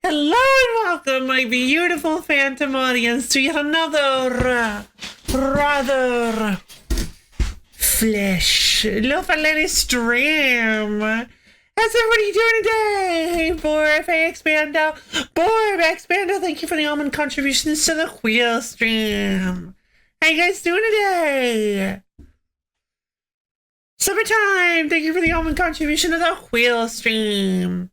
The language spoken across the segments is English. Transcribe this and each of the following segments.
Hello and welcome, my beautiful phantom audience, to yet another rather flesh lovely stream. How's everybody doing today? Borb Expando, thank you for the almond contributions to the wheel stream. How you guys doing today? Summertime, thank you for the almond contribution to the wheel stream.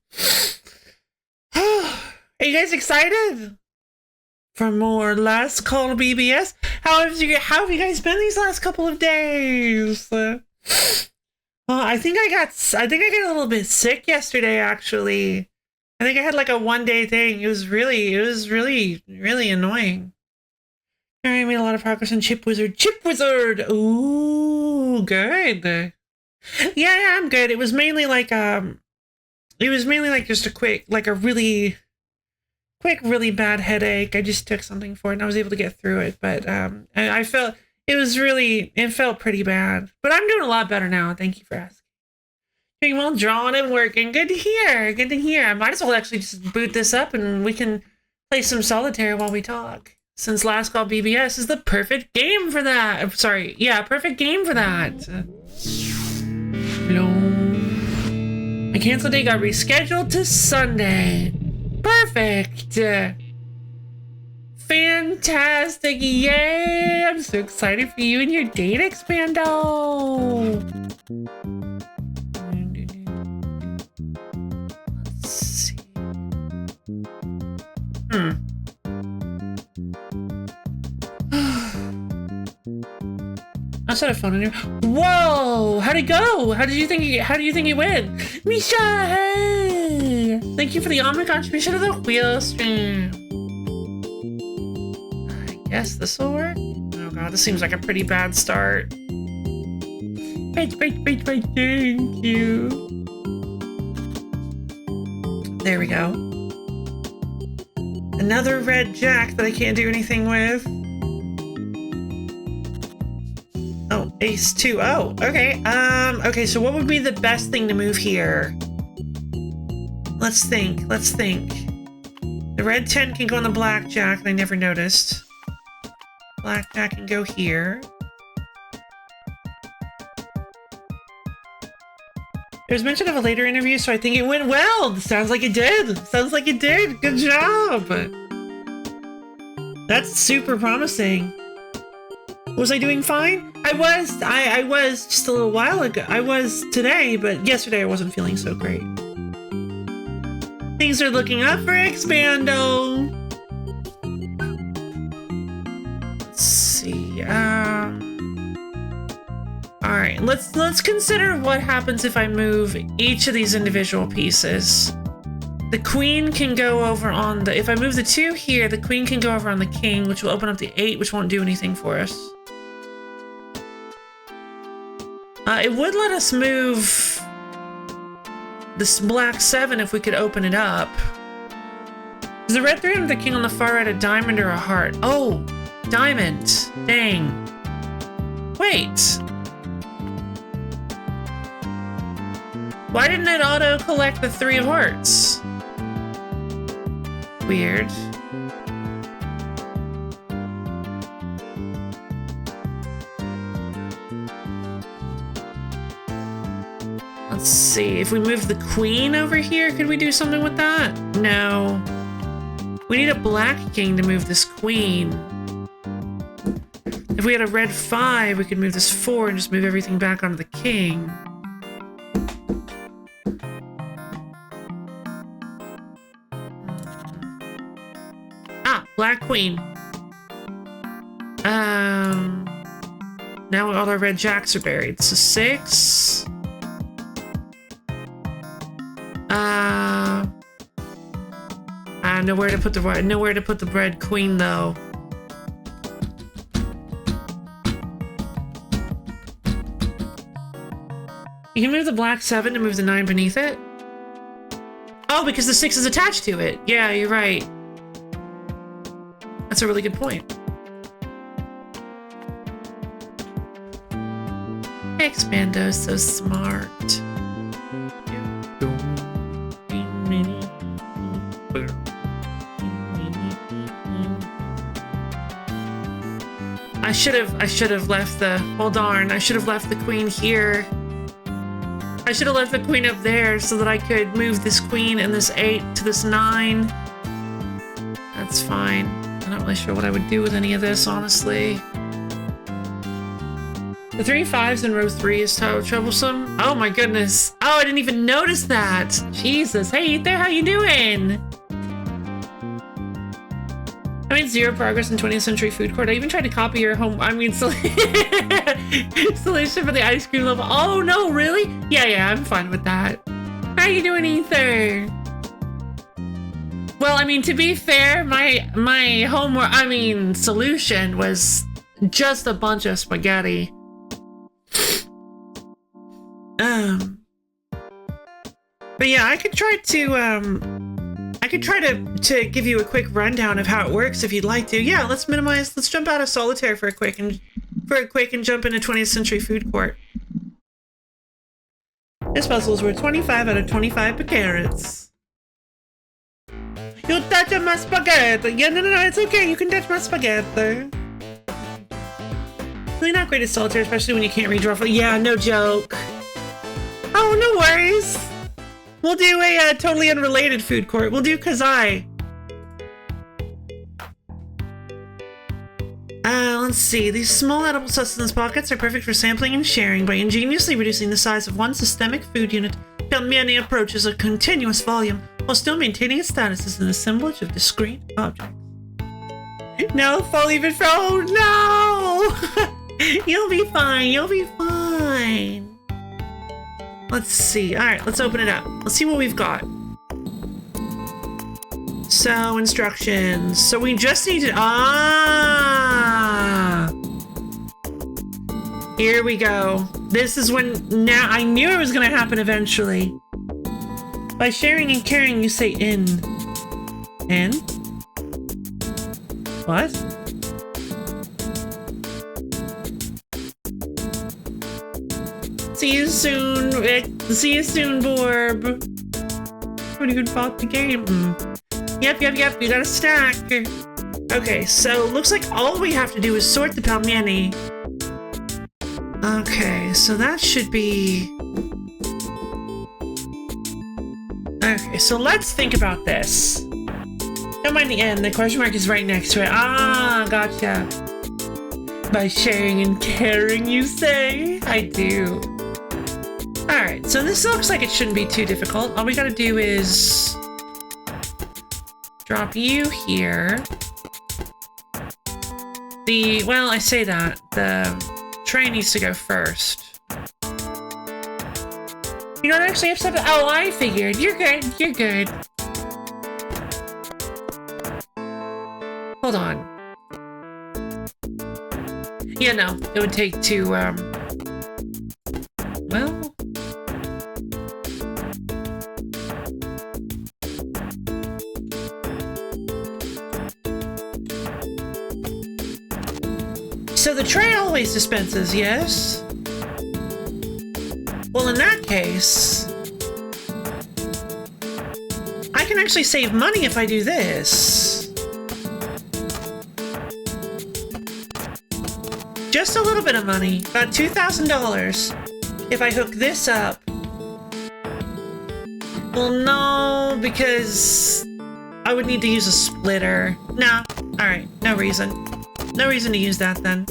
Are you guys excited for more last Call BBS? How have you guys been these last couple of days? I think I got a little bit sick yesterday. Actually, I think I had like a 1-day thing. It was really annoying. I made a lot of progress on Chip Wizard. Ooh, good. Yeah, I'm good. It was mainly like just a quick, like a really bad headache. I just took something for it and I was able to get through it. But I felt it felt pretty bad. But I'm doing a lot better now. Thank you for asking. Doing well, drawing and working. Good to hear. I might as well actually just boot this up and we can play some solitaire while we talk. Since last Call BBS is the perfect game for that. Sorry, yeah, perfect game for that. My cancel date got rescheduled to Sunday. Perfect. Fantastic. Yay. I'm so excited for you and your date, Expando. Let's see. I said a phone in here. Whoa! How'd it go? How do you think it went? Misha, hey! Thank you for the almond contribution to the wheel stream. I guess this will work. Oh god, this seems like a pretty bad start. Thank you. There we go. Another red jack that I can't do anything with. Oh, ace 2. Oh, okay. Okay, so what would be the best thing to move here? Let's think. The red 10 can go on the black jack, and I never noticed. Black jack can go here. There was mention of a later interview, so I think it went well. Sounds like it did. Good job. That's super promising. Was I doing fine? I was just a little while ago. I was today, but yesterday I wasn't feeling so great. Things are looking up for Expando. Let's see. All right, let's consider what happens if I move each of these individual pieces. The queen can go over on the. If I move the 2 here, the queen can go over on the king, which will open up the 8, which won't do anything for us. It would let us move this black 7 if we could open it up. Is the red 3 and the king on the far right a diamond or a heart? Oh, diamond. Dang. Wait. Why didn't it auto-collect the 3 of hearts? Weird. Let's see, if we move the queen over here, could we do something with that? No. We need a black king to move this queen. If we had a red 5, we could move this 4 and just move everything back onto the king. Ah, black queen. Now all our red jacks are buried. So 6. Nowhere to put the red queen though. You can move the black 7 to move the 9 beneath it. Oh, because the 6 is attached to it. Yeah, you're right. That's a really good point. Expando's so smart. I should have left the, well darn, I should have left the queen here. I should have left the queen up there so that I could move this queen and this 8 to this 9. That's fine. I'm not really sure what I would do with any of this, honestly. The 3 5s in row 3 is so troublesome. Oh my goodness. Oh, I didn't even notice that. Jesus. Hey there, how you doing? I made 0 progress in 20th Century Food Court. I even tried to copy your home, solution for the ice cream level. Oh no, really? Yeah, I'm fine with that. How you doing, Ether? Well, I mean, to be fair, my homework, solution was just a bunch of spaghetti. But yeah, I could try to give you a quick rundown of how it works if you'd like to. Yeah, let's jump out of solitaire for a quick and jump into 20th Century Food Court. This puzzle is worth 25 out of 25 carrots. You touch my spaghetti. Yeah, no, it's okay. You can touch my spaghetti. Really not great at solitaire, especially when you can't redraw. Yeah, no joke. Oh, no worries. We'll do a totally unrelated food court. We'll do Kazai. Let's see. These small edible sustenance pockets are perfect for sampling and sharing. By ingeniously reducing the size of one systemic food unit, Pelmiani approaches a continuous volume while still maintaining its status as an assemblage of discrete objects. No, fall even from. Oh, no! You'll be fine. You'll be fine. Let's see. All right, let's open it up. Let's see what we've got. So, instructions. So we just need to... Here we go. This is when... Now, I knew it was going to happen eventually. By sharing and caring, you say in. In? What? See you soon, Rick. See you soon, Borb. Haven't even fought the game. Yep. You got a stack. Okay, so looks like all we have to do is sort the Palmieri. Okay, so that should be... Okay, so let's think about this. Don't mind the end. The question mark is right next to it. Ah, gotcha. By sharing and caring, you say? I do. Alright, so this looks like it shouldn't be too difficult. All we gotta do is drop you here. Well, I say that. The train needs to go first. You don't actually have something. Oh, I figured. You're good. You're good. Hold on. Yeah, no. It would take two, well... So the tray always dispenses, yes? Well, in that case... I can actually save money if I do this. Just a little bit of money. About $2,000. If I hook this up. Well, no, because... I would need to use a splitter. No. Alright, no reason. No reason to use that then.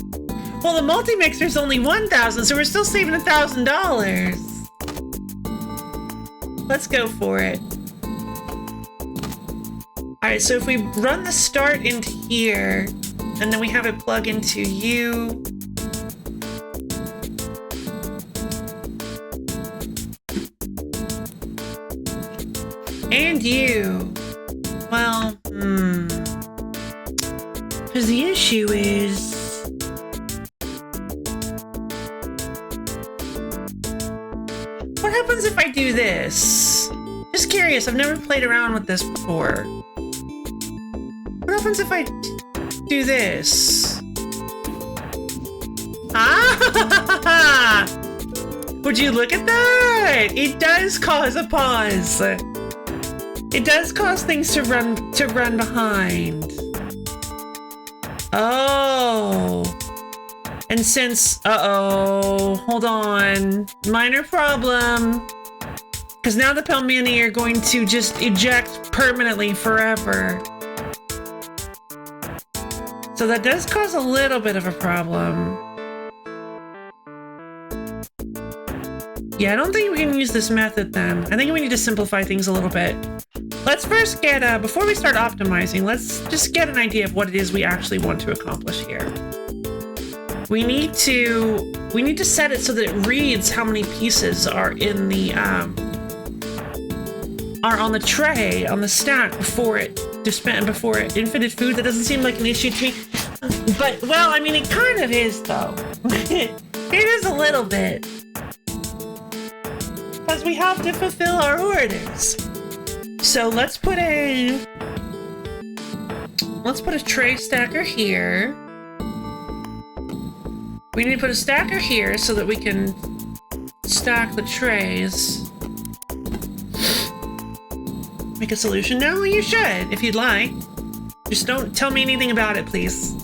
Well, the multi-mixer is only $1,000, so we're still saving $1,000. Let's go for it. Alright, so if we run the start into here, and then we have it plug into you. And you. Well, because the issue is... What happens if I do this? Just curious, I've never played around with this before. What happens if I do this? Ah! Would you look at that? It does cause a pause. It does cause things to run behind. Oh. And since, hold on, minor problem. Because now the Pelmani are going to just eject permanently forever. So that does cause a little bit of a problem. Yeah, I don't think we can use this method then. I think we need to simplify things a little bit. Let's first get, before we start optimizing, let's just get an idea of what it is we actually want to accomplish here. We need to set it so that it reads how many pieces are in the, are on the tray, on the stack before it infinite food. That doesn't seem like an issue to me. But, well, I mean, it kind of is, though. It is a little bit. Because we have to fulfill our orders. So let's put a tray stacker here. We need to put a stacker here so that we can stack the trays. Make a solution? No, you should, if you'd like. Just don't tell me anything about it, please.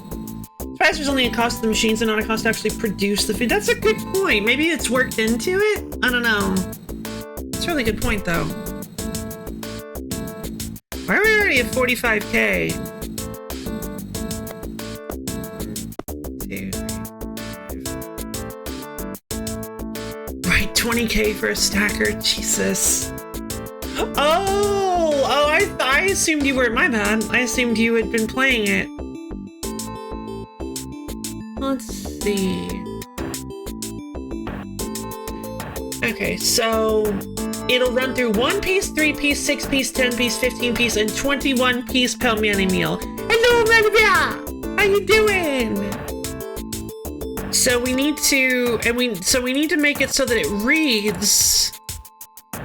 Surprised there's only a cost to the machines and not a cost to actually produce the food. That's a good point. Maybe it's worked into it? I don't know. It's a really good point, though. Why are we already at 45K? 20K for a stacker, Jesus. Oh, I assumed you were, my bad. I assumed you had been playing it. Let's see. Okay, so it'll run through 1 piece, 3 piece, 6 piece, 10 piece, 15 piece, and 21 piece Pelmani meal. Hello, Maria! How you doing? So we need to, we need to make it so that it reads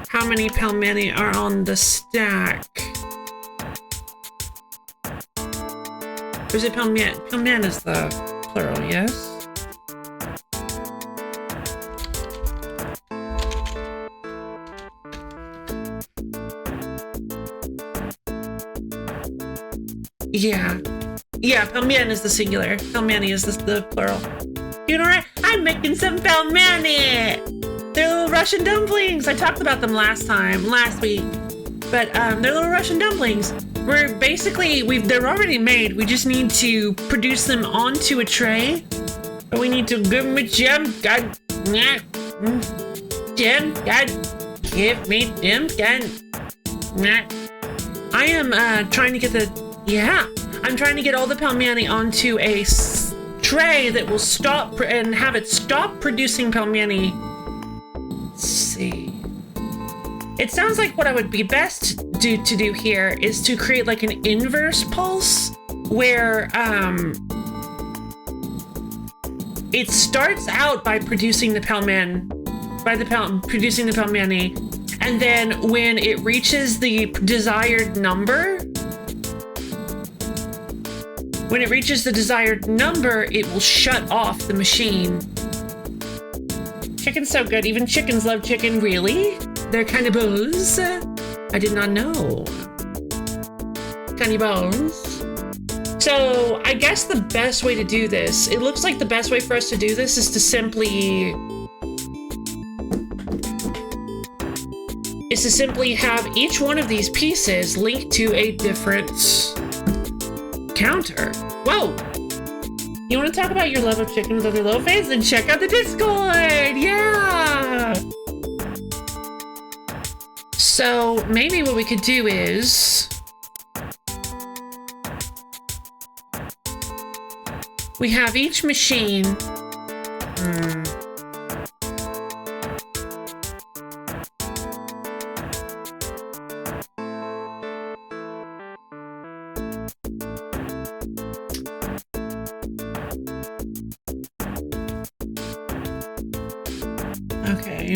how many Pelmani are on the stack. Or is it Pelman? Pelman is the plural, yes? Yeah. Yeah, Pelman is the singular. Pelmani is the plural. You know what? I'm making some Pelmani! They're little Russian dumplings! I talked about them last week. But they're little Russian dumplings. We're basically, they're already made. We just need to produce them onto a tray. But we need to give them a gem. God, gem, God, give me them, God. I am trying to get I'm trying to get all the Pelmani onto a tray that will stop and have it stop producing Pelmani. Let's see. It sounds like what I would be best to do here is to create like an inverse pulse where it starts out by producing the Pelmani, and then when it reaches the desired number, it will shut off the machine. Chicken's so good. Even chickens love chicken. Really? They're cannibals? I did not know. Cannibals. So I guess the best way to do this, it looks like the best way for us to do this is to simply have each one of these pieces linked to a different counter. Whoa! You want to talk about your love of chicken with other low fans? Then check out the Discord! Yeah! So maybe what we could do is we have each machine. Okay.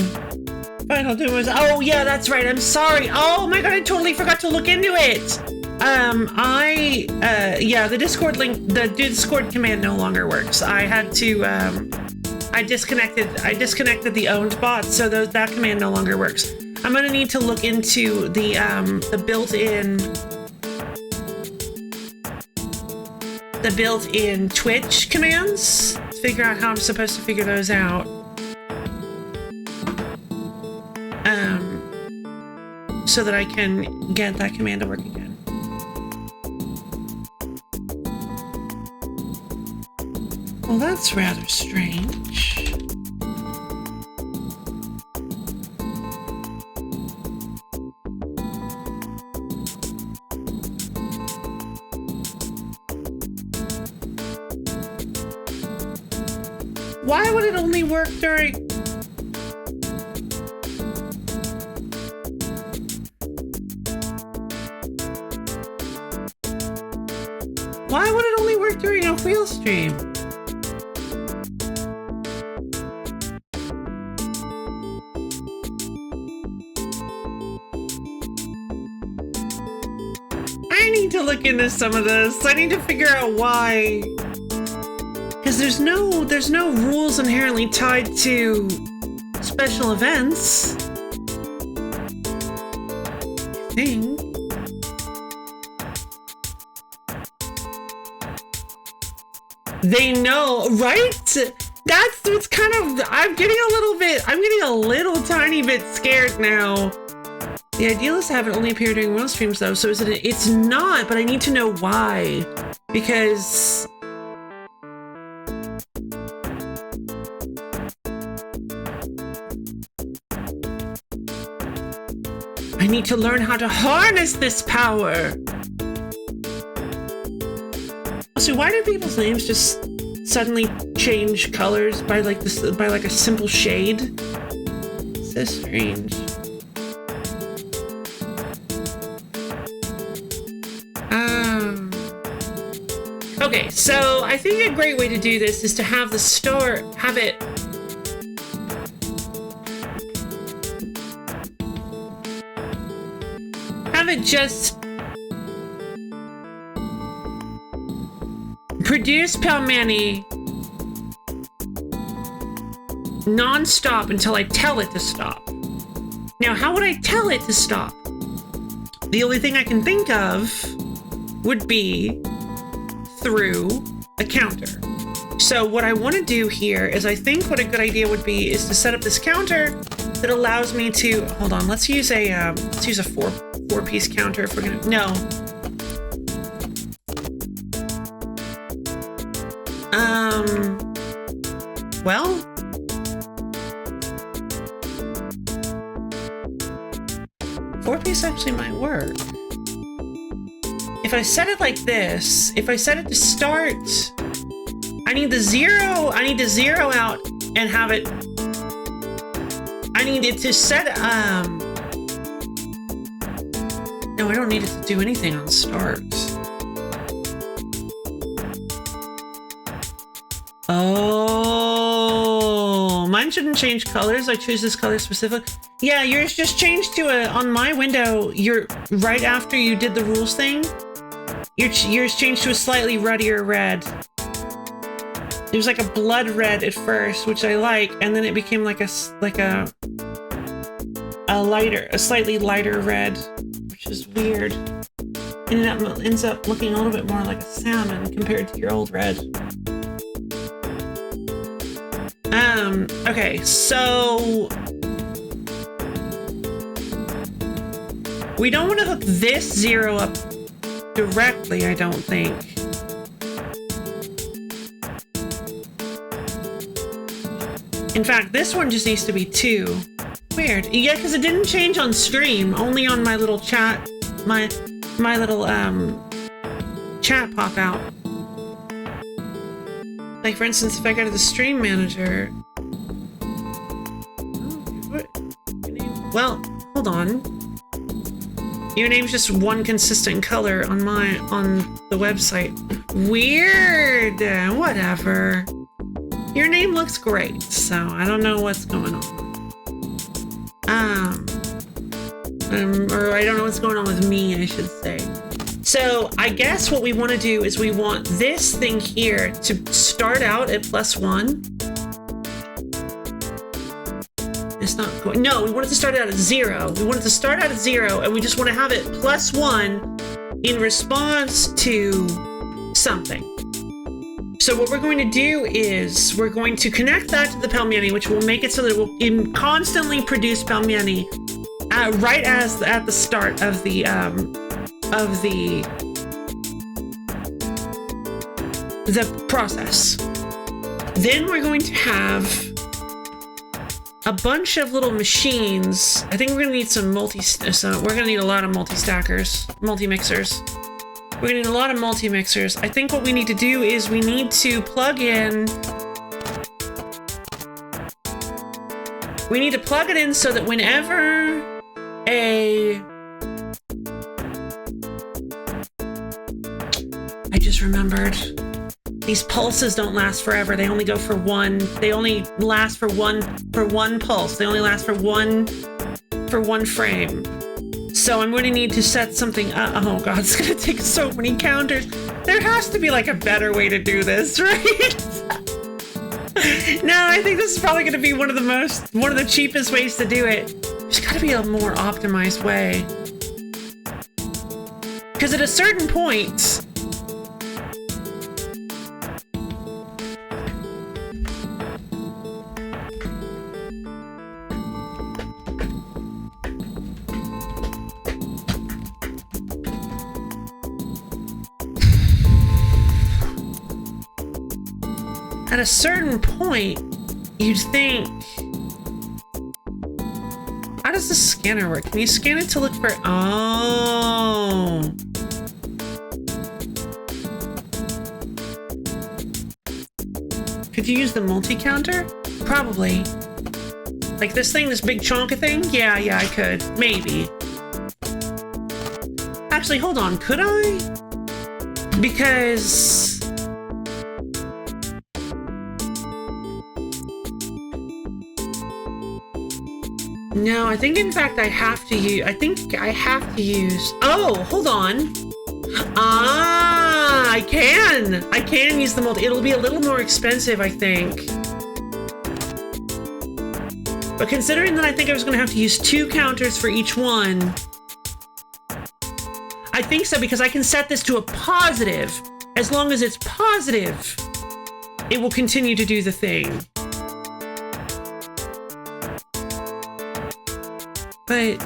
Final doom was, oh yeah, that's right. I'm sorry. Oh my god, I totally forgot to look into it. Yeah, the Discord link, the Discord command no longer works. I had to, I disconnected the owned bot, so that command no longer works. I'm gonna need to look into the built-in Twitch commands figure out how I'm supposed to figure those out. So that I can get that command to work again. Well, that's rather strange. Why would it only work during... Why would it only work during a wheel stream? I need to look into some of this. I need to figure out why. Because there's no rules inherently tied to special events. I think. They know, right? That's what's kind of, I'm getting a little tiny bit scared now. The ideal is to have it only appear during wheel streams though, so it's not, but I need to know why. Because I need to learn how to harness this power. So why do people's names just suddenly change colors by like this, by like a simple shade? It's so strange. Okay, so I think a great way to do this is to have the start, have it just produce Pelmani non-stop until I tell it to stop. Now, how would I tell it to stop? The only thing I can think of would be through a counter. So what I want to do here is I think what a good idea would be is to set up this counter that allows me to, hold on, let's use a four-piece counter if we're gonna, no. Well, four-piece actually might work. If I set it like this, if I set it to start, I need to zero out and have it, I need it to set, no, I don't need it to do anything on start. Oh, mine shouldn't change colors. I choose this color specific. Yeah, yours just changed to a, on my window, you're right after you did the rules thing, yours changed to a slightly ruddier red. It was like a blood red at first, which I like, and then it became like a slightly lighter red, which is weird. And it ends up looking a little bit more like a salmon compared to your old red. Okay, so we don't want to hook this zero up directly, I don't think. In fact, this one just needs to be 2. Weird. Yeah, because it didn't change on stream, only on my little chat, my little chat pop out. Like for instance, if I go to the stream manager. Well, hold on. Your name's just one consistent color on the website. Weird. Whatever. Your name looks great, so I don't know what's going on. Or I don't know what's going on with me, I should say. So I guess what we want to do is we want this thing here to start out at +1. It's not going, no, we want it to start out at 0. We want it to start out at 0, and we just want to have it +1 in response to something. So what we're going to do is we're going to connect that to the pelmeni, which will make it so that it will constantly produce pelmeni right as at the start of the process. Then we're going to have a bunch of little machines. I think we're gonna need we're gonna need a lot of multi-mixers. We're gonna need a lot of multi-mixers. I think what we need to do is we need to plug it in so that whenever I just remembered. These pulses don't last forever. They only go for one. They only last for one pulse. They only last for one frame. So I'm going to need to set something up. Oh god, it's going to take so many counters. There has to be like a better way to do this, right? No, I think this is probably going to be one of the cheapest ways to do it. There's got to be a more optimized way. Because at a certain point, you'd think, how does the scanner work? Can you scan it to look for, oh. Could you use the multi-counter? Probably. Like this thing, this big chonka thing? Yeah, I could. Maybe. Actually, hold on, could I? Because no, I think in fact I have to use, oh, hold on. Ah, I can use the multi. It'll be a little more expensive, I think. But considering that I think I was gonna have to use 2 counters for each one, I think so, because I can set this to a positive. As long as it's positive, it will continue to do the thing. But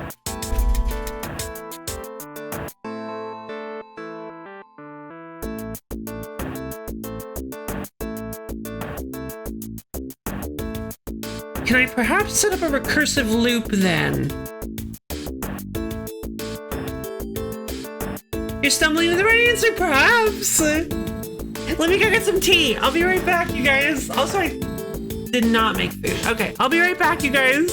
can I perhaps set up a recursive loop then? You're stumbling to the right answer, perhaps. Let me go get some tea. I'll be right back, you guys. Also, I did not make food. Okay, I'll be right back, you guys.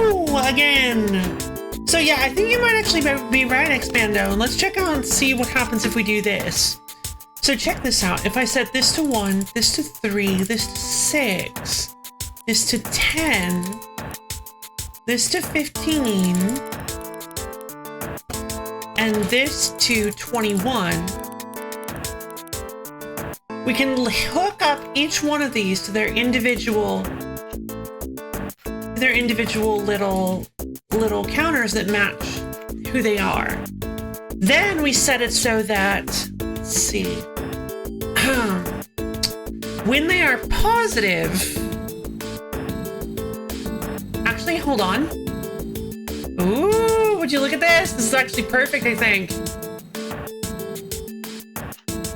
Woo! Again. So yeah, I think you might actually be right, Expando. Let's check out and see what happens if we do this. So check this out. If I set this to 1, this to 3, this to 6, this to 10, this to 15, and this to 21, we can hook up each one of these to their individual little counters that match who they are. Then we set it so that, let's see, when they are positive, actually, hold on. Ooh, would you look at this? This is actually perfect, I think.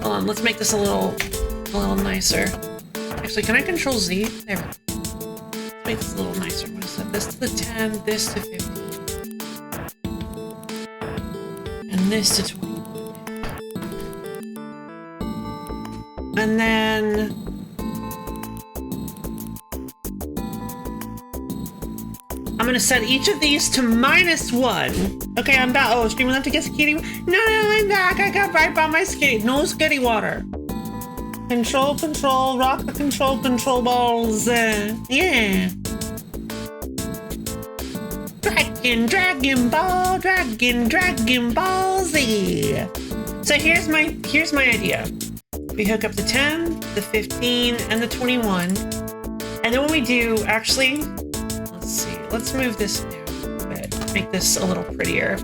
Hold on, let's make this a little nicer. Actually, can I control Z? There we go. Let's make this a little nicer. I'm gonna set this to the 10, this to 15, and this to 21. And then I'm gonna set each of these to -1. Okay, I'm back. Oh, Stream will have to get skating. No, I'm back. I got right by my skate. No skitty water. Control, rock the control balls. Yeah. Dragon Ball Z. So here's my idea. We hook up the 10, the 15, and the 21. And then what we do, actually, let's see. Let's move this down a bit. Make this a little prettier.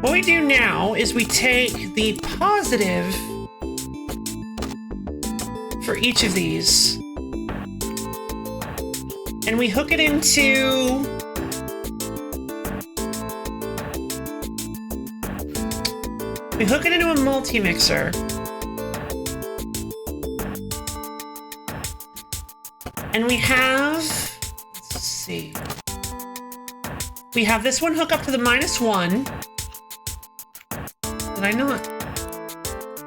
What we do now is we take the positive for each of these, and we hook it into a multi-mixer. And we have, let's see, we have this one hook up to the -1. Did I not?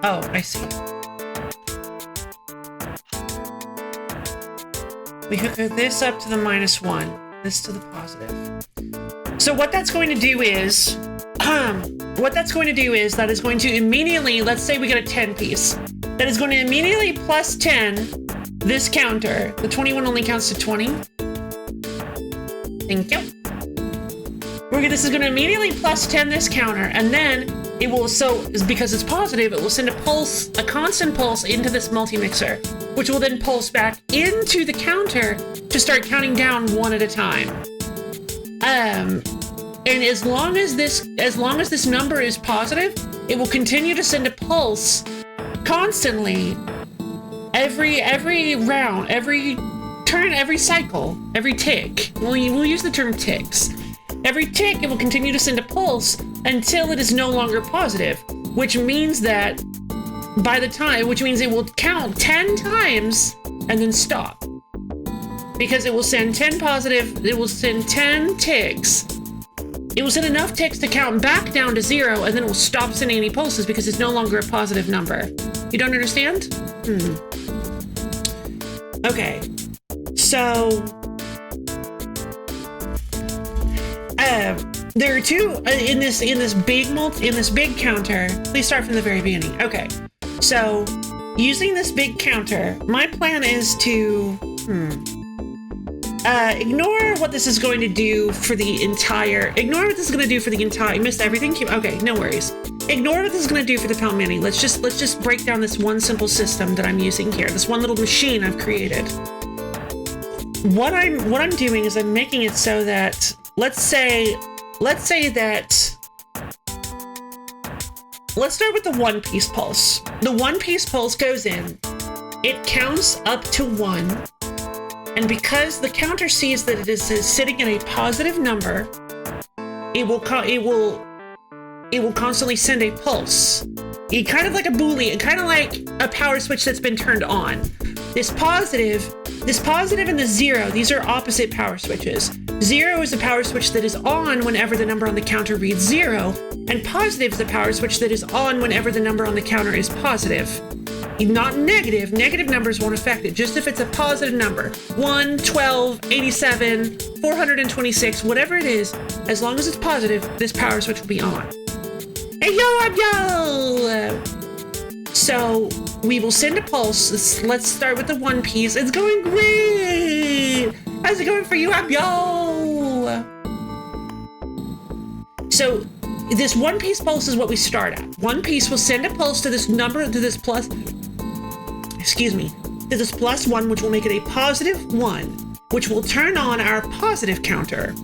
Oh, I see. We hook this up to the -1, this to the positive. So what that's going to do is, that is going to immediately, let's say we get a 10 piece, that is going to immediately plus 10 this counter. The 21 only counts to 20. Thank you. This is going to immediately plus 10 this counter, and then it will, because it's positive, it will send a constant pulse into this multi-mixer, which will then pulse back into the counter to start counting down one at a time. And as long as this number is positive, it will continue to send a pulse constantly every round, every turn, every cycle, every tick. We'll use the term ticks. Every tick, it will continue to send a pulse until it is no longer positive, which means that it will count 10 times and then stop. Because it will send 10 positive, it will send 10 ticks. It will send enough ticks to count back down to 0, and then it will stop sending any pulses because it's no longer a positive number. You don't understand? Okay. So, there are two in this big counter. Please start from the very beginning. Okay. So, using this big counter, my plan is to ignore what this is going to do for the entire. You missed everything? Okay, no worries. Ignore what this is going to do for the Pound Mini. Let's just break down this one simple system that I'm using here. This one little machine I've created. What I'm doing is I'm making it so that let's start with the 1 piece pulse. The 1 piece pulse goes in. It counts up to 1. And because the counter sees that it is sitting in a positive number, it will constantly send a pulse. Kind of like a Boolean, kind of like a power switch that's been turned on. This positive and the 0, these are opposite power switches. 0 is a power switch that is on whenever the number on the counter reads 0, and positive is a power switch that is on whenever the number on the counter is positive. not negative. Negative numbers won't affect it. Just if it's a positive number, 1, 12, 87, 426, whatever it is, as long as it's positive, this power switch will be on. Hey, yo! So we will send a pulse. Let's start with the one piece. It's going great! How's it going for you, yo? So this one piece pulse is what we start at. One piece will send a pulse to this number, to this plus, to this +1, which will make it a +1, which will turn on our positive counter.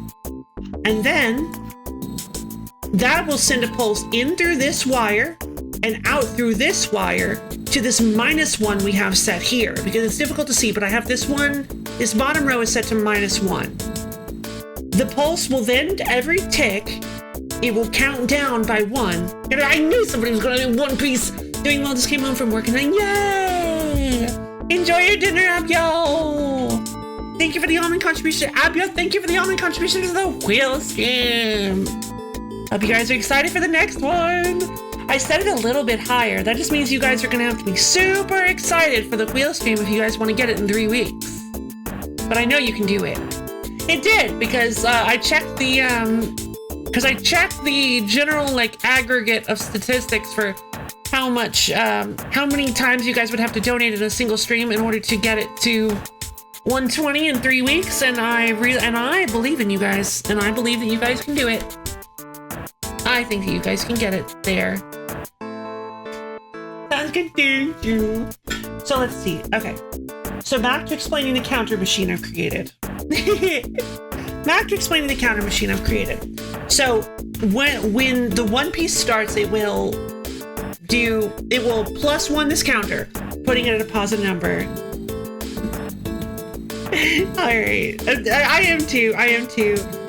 And then that will send a pulse in through this wire and out through this wire to this -1 we have set here, because it's difficult to see, but I have this one, this bottom row is set to -1. The pulse will then, every tick, it will count down by 1. And I knew somebody was going to do one piece doing well. Just came home from work and then, yay! Enjoy your dinner, Abyo! Thank you for the almond contribution. Abyo, thank you for the almond contribution to the wheel scheme. Hope you guys are excited for the next one. I set it a little bit higher. That just means you guys are going to have to be super excited for the wheel stream if you guys want to get it in 3 weeks. But I know you can do it. It did, because I checked the general aggregate of statistics for how many times you guys would have to donate in a single stream in order to get it to 120 in 3 weeks, and I believe in you guys, and I believe that you guys can do it. I think that you guys can get it there. Sounds good, thank you. So let's see. Okay. So back to explaining the counter machine I've created. So when the one piece starts, it will +1 this counter, putting it at a positive number. All right. I am too.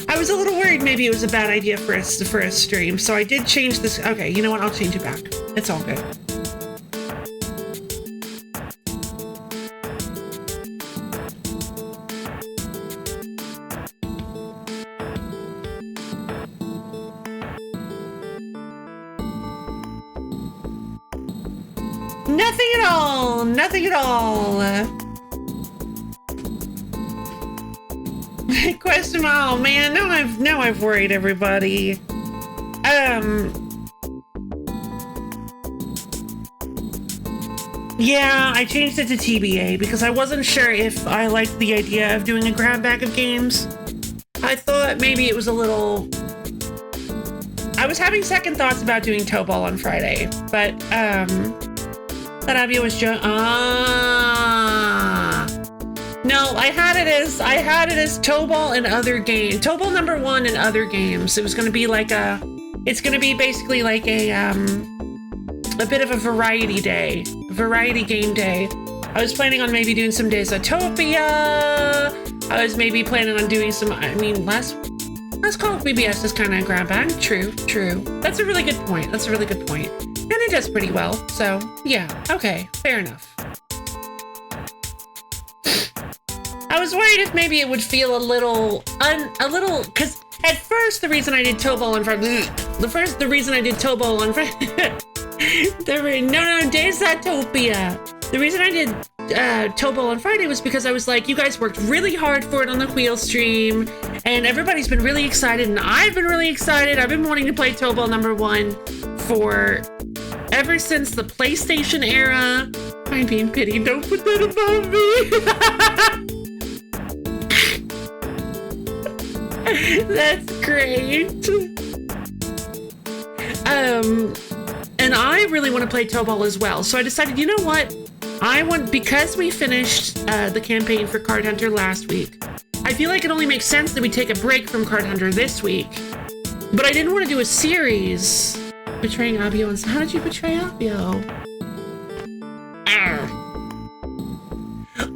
I was a little worried maybe it was a bad idea for a stream, so I did change this. Okay, you know what? I'll change it back. It's all good. Nothing at all. Question mark. Oh man, now I've worried everybody. Yeah, I changed it to TBA because I wasn't sure if I liked the idea of doing a grab bag of games. I thought maybe it was a little... I was having second thoughts about doing toe ball on Friday, but Abby was just no, I had it as toe ball and other games. Toe ball number 1 and other games. It was going to be basically like a bit of a variety game day. I was planning on maybe doing some days of Topia. I was maybe planning on doing some, last Call BBS is kind of grab bag. True. That's a really good point. And it does pretty well. So yeah, okay, fair enough. I was worried if maybe it would feel a little, because at first the reason I did toe ball on Friday, no, Desatopia. The reason I did toe ball on Friday was because I was like, you guys worked really hard for it on the wheel stream, and everybody's been really excited, and I've been really excited. I've been wanting to play toe ball number 1 for ever since the PlayStation era. I'm being pitied. Don't put that above me. That's great. And I really want to play toe ball as well. So I decided, you know what? Because we finished the campaign for Card Hunter last week, I feel like it only makes sense that we take a break from Card Hunter this week. But I didn't want to do a series betraying Abio. And how did you betray Abio?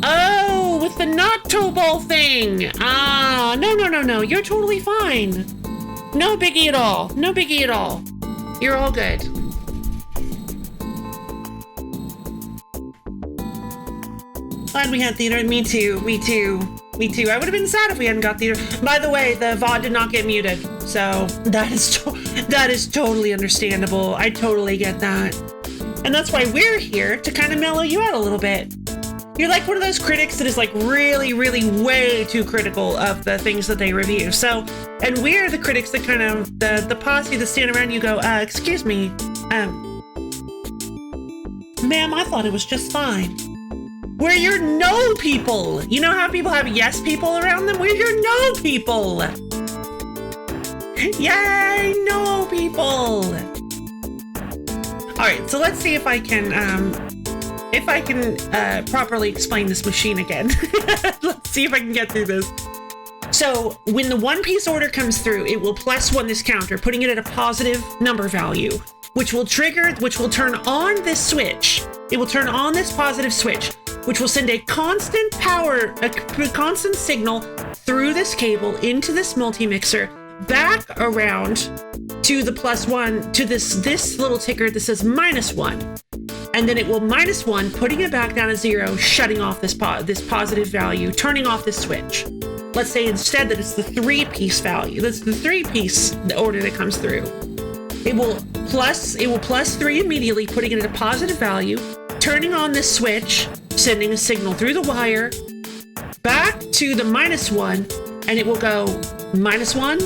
Oh, with the not toe ball thing. No. You're totally fine. No biggie at all. You're all good. Glad we had theater. Me too. I would have been sad if we hadn't got theater. By the way, the VOD did not get muted, so that is totally understandable. I totally get that. And that's why we're here, to kind of mellow you out a little bit. You're like one of those critics that is like really, really way too critical of the things that they review. So, and we're the critics that kind of, the posse that stand around you go, excuse me, ma'am, I thought it was just fine. We're your no people. You know how people have yes people around them? We're your no people. Yay, no people. All right, so let's see if I can properly explain this machine again. Let's see if I can get through this. So when the one piece order comes through, it will +1 this counter, putting it at a positive number value, which will turn on this switch. It will turn on this positive switch, which will send a constant signal through this cable into this multi-mixer, back around to the +1, to this little ticker that says -1. And then it will -1, putting it back down to 0, shutting off this positive value, turning off this switch. Let's say instead that it's the 3-piece value. That's the 3-piece order that comes through. It will +3 immediately, putting it at a positive value, turning on this switch, sending a signal through the wire, back to the -1, and it will go -1,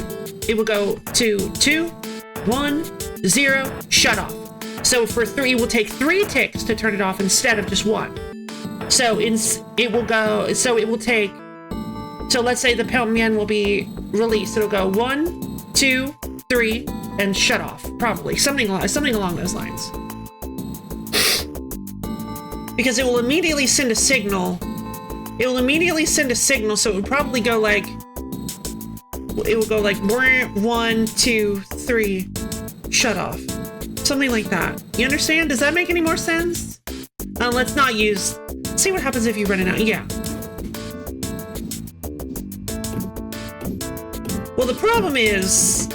it will go to 2, 1, 0, shut off. So for 3, it will take 3 ticks to turn it off instead of just 1. So let's say the Pelmian will be released. It'll go 1, 2, 3, and shut off. Probably something along those lines. Because it will immediately send a signal. It will immediately send a signal, so it would probably go like, it will go like 1, 2, 3, shut off. Something like that. You understand? Does that make any more sense? Let's see what happens if you run it out. Yeah. Well, the problem is,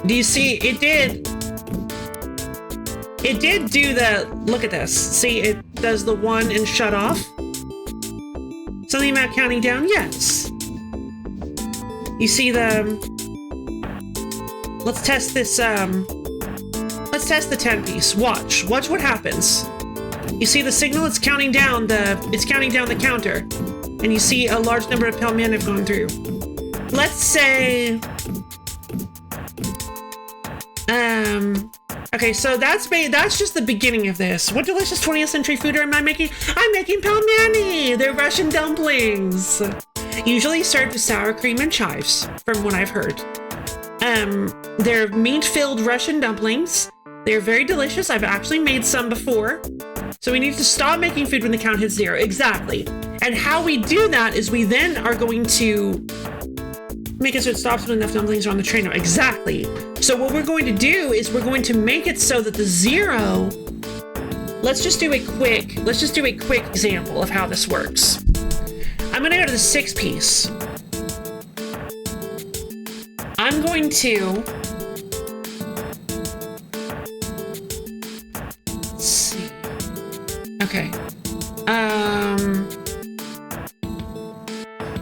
do you see, it did do the, look at this. See, it does the 1 and shut off. Something about counting down? Yes. You see let's test this, let's test the 10-piece. Watch what happens. You see the signal? It's counting down the counter, and you see a large number of Pelmian have gone through. Let's say, okay, so that's just the beginning of this. What delicious 20th century food am I making? I'm making pelmeni. They're Russian dumplings, usually served with sour cream and chives, from what I've heard. They're meat-filled Russian dumplings. They're very delicious. I've actually made some before. So we need to stop making food when the count hits 0. Exactly. And how we do that is we then are going to make it so it stops when enough dumplings are on the tray. Exactly. So what we're going to do is we're going to make it so that the 0, let's just do a quick example of how this works. I'm going to go to the 6-piece. I'm going to, let's see. Okay.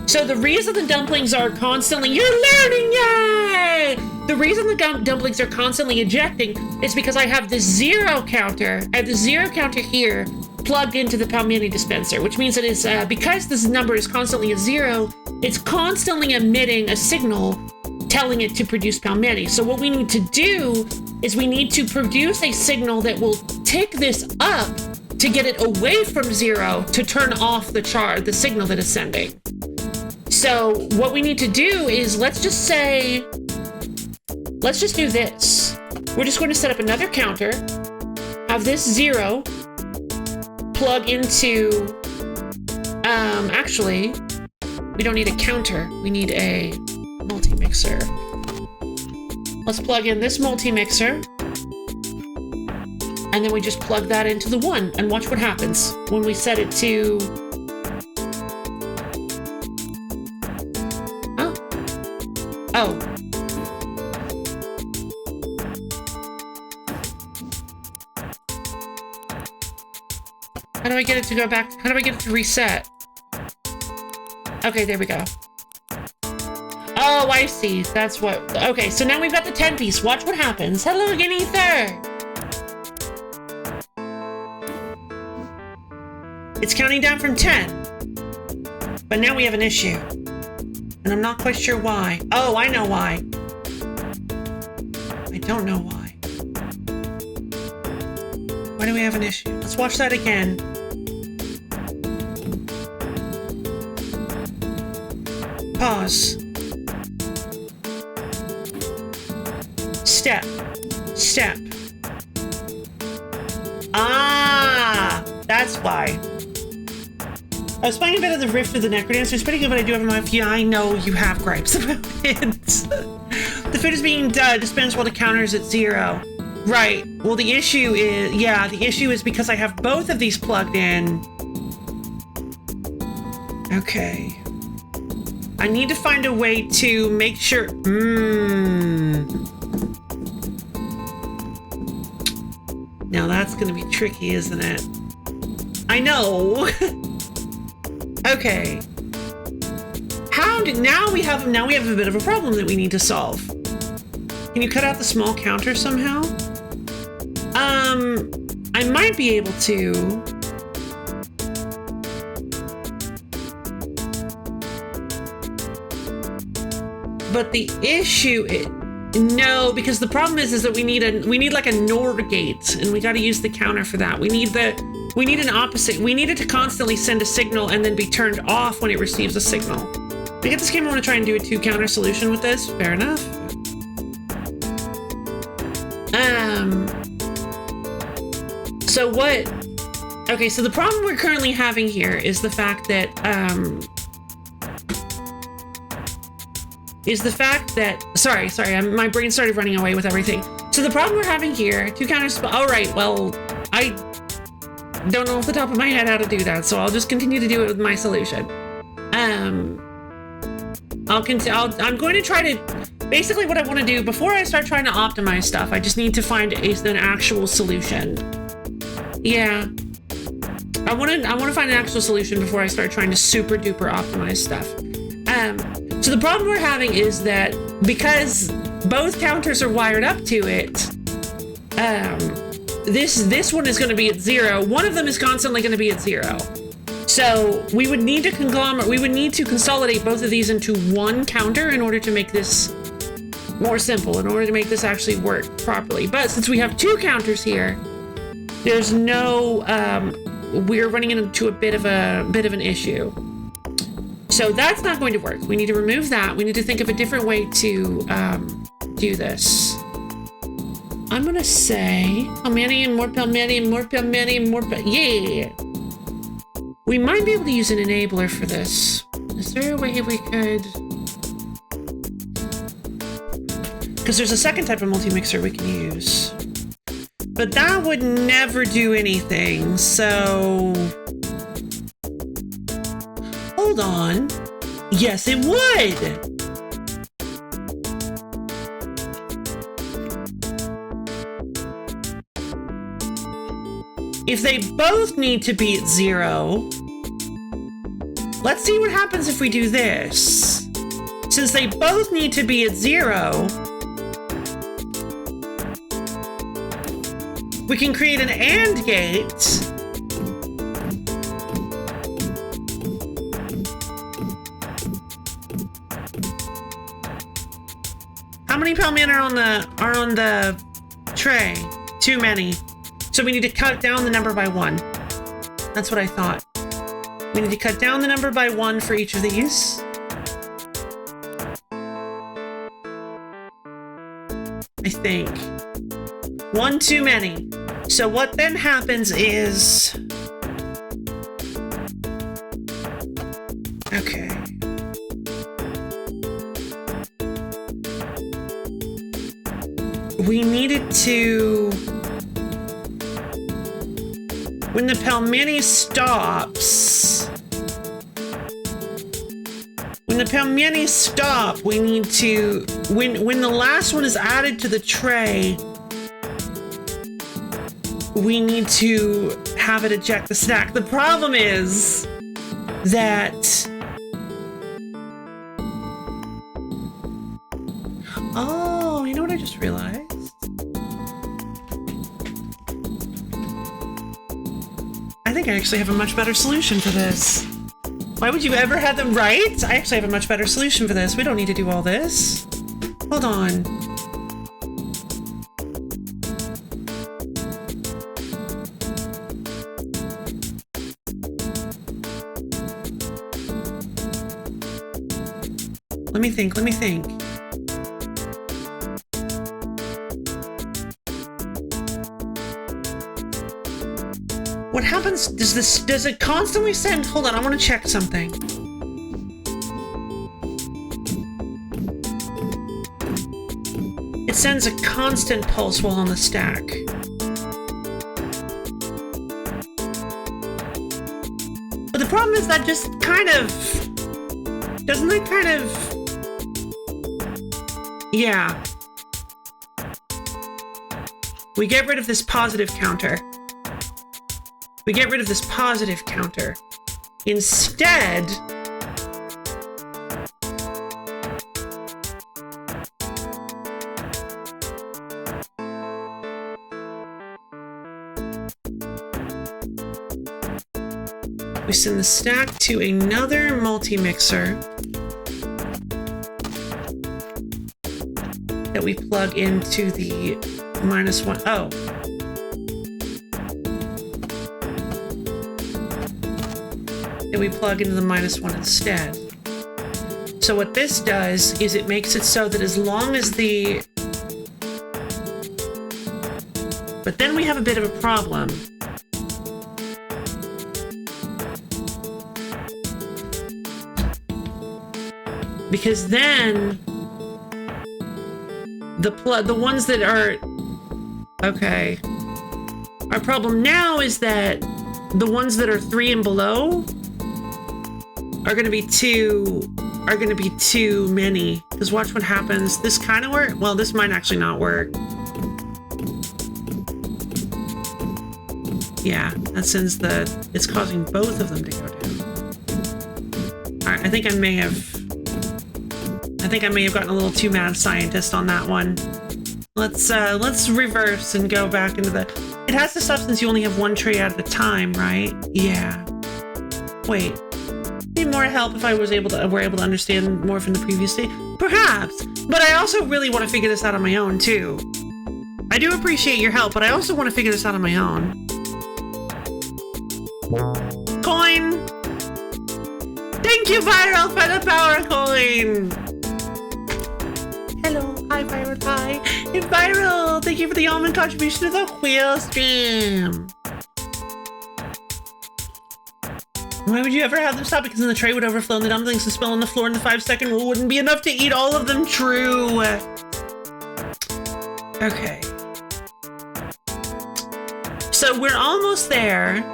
So the reason the dumplings are constantly, you're learning, yay! The reason the dumplings are constantly ejecting is because I have the 0 counter. I have the 0 counter here plugged into the pelmeni dispenser, which means it is, because this number is constantly a 0, it's constantly emitting a signal telling it to produce pelmeni. So what we need to do is we need to produce a signal that will tick this up to get it away from 0 to turn off the signal that it's sending. So what we need to do is, let's just do this. We're just going to set up another counter, have this 0 plug into, actually, we don't need a counter, we need a multi-mixer. Let's plug in this multi-mixer, and then we just plug that into the 1, and watch what happens when we set it to, oh. How do I get it to go back? How do I get it to reset? Okay, there we go. Oh, I see. That's what... Okay, so now we've got the 10-piece. Watch what happens. Hello again, Ether! It's counting down from 10. But now we have an issue. And I'm not quite sure why. Oh, I know why. I don't know why. Why do we have an issue? Let's watch that again. Pause. Step. Step. Ah, that's why. I was playing a bit of the Rift of the Necrodancer. It's pretty good, but I do have my few. I know you have gripes about it. The food is being dispensed while the counter is at 0. Right. Well, the issue is, yeah, the issue is because I have both of these plugged in. Okay. I need to find a way to make sure. Now that's going to be tricky, isn't it? I know. Okay. Now we have a bit of a problem that we need to solve. Can you cut out the small counter somehow? I might be able to. But the issue is, no, because the problem is that we need like a NOR gate, and we got to use the counter for that. We need an opposite. We need it to constantly send a signal and then be turned off when it receives a signal. To get this game, I want to try and do a 2-counter solution with this. Fair enough. So what? Okay, so the problem we're currently having here is the fact that sorry, my brain started running away with everything. So the problem we're having here, 2 counters. All right, well, I don't know off the top of my head how to do that, so I'll just continue to do it with my solution. I'm going to try to, basically what I want to do before I start trying to optimize stuff, I just need to find an actual solution. Yeah. I want to find an actual solution before I start trying to super duper optimize stuff. So the problem we're having is that because both counters are wired up to it, this one is going to be at 0. One of them is constantly going to be at 0. So we would need to consolidate both of these into one counter in order to make this more simple, in order to make this actually work properly. But since we have 2 counters here, there's no, we're running into a bit of an issue. So that's not going to work. We need to remove that. We need to think of a different way to do this. I'm gonna say yeah. We might be able to use an enabler for this. Is there a way we could? Because there's a second type of multi-mixer we can use. But that would never do anything, so... Hold on. Yes, it would! If they both need to be at 0, let's see what happens if we do this. Since they both need to be at 0, we can create an AND gate. How many Pelman are on the tray? Too many. So we need to cut down the number by 1. That's what I thought. We need to cut down the number by 1 for each of these. I think. 1 too many. So what then happens is... Okay. We needed to... When the Pelmini stops... When the Pelmini stop, we need to... When the last one is added to the tray, we need to have it eject the stack. The problem is that... Oh, you know what I just realized? I think I actually have a much better solution for this. Why would you ever have them right? I actually have a much better solution for this. We don't need to do all this. Hold on. Let me think, let me think. What happens, does it constantly send, hold on, I want to check something. It sends a constant pulse while on the stack. But the problem is that just kind of, doesn't it kind of, yeah. We get rid of this positive counter. We get rid of this positive counter. Instead, we send the stack to another multi-mixer that we plug into the -1. Oh. That we plug into the -1 instead. So what this does is it makes it so that as long as the... But then we have a bit of a problem. Because then the ones that are... Okay. Our problem now is that the ones that are 3 and below are gonna be too many. Because watch what happens. This kind of work. Well, this might actually not work. Yeah, that sends the. It's causing both of them to go down. All right, I think I may have gotten a little too mad scientist on that one. Let's reverse and go back into the. It has to stop since you only have one tray at a time, right? Yeah. Wait. Need more help if I were able to understand more from the previous day? Perhaps, but I also really want to figure this out on my own too. I do appreciate your help, but I also want to figure this out on my own. Coin! Thank you, Viral, for the power coin! Hello, hi Viral, hi. And Viral, thank you for the almond contribution to the wheel stream. Why would you ever have them stop? Because then the tray would overflow and the dumplings would spill on the floor and the 5-second rule wouldn't be enough to eat all of them. True. Okay. So we're almost there.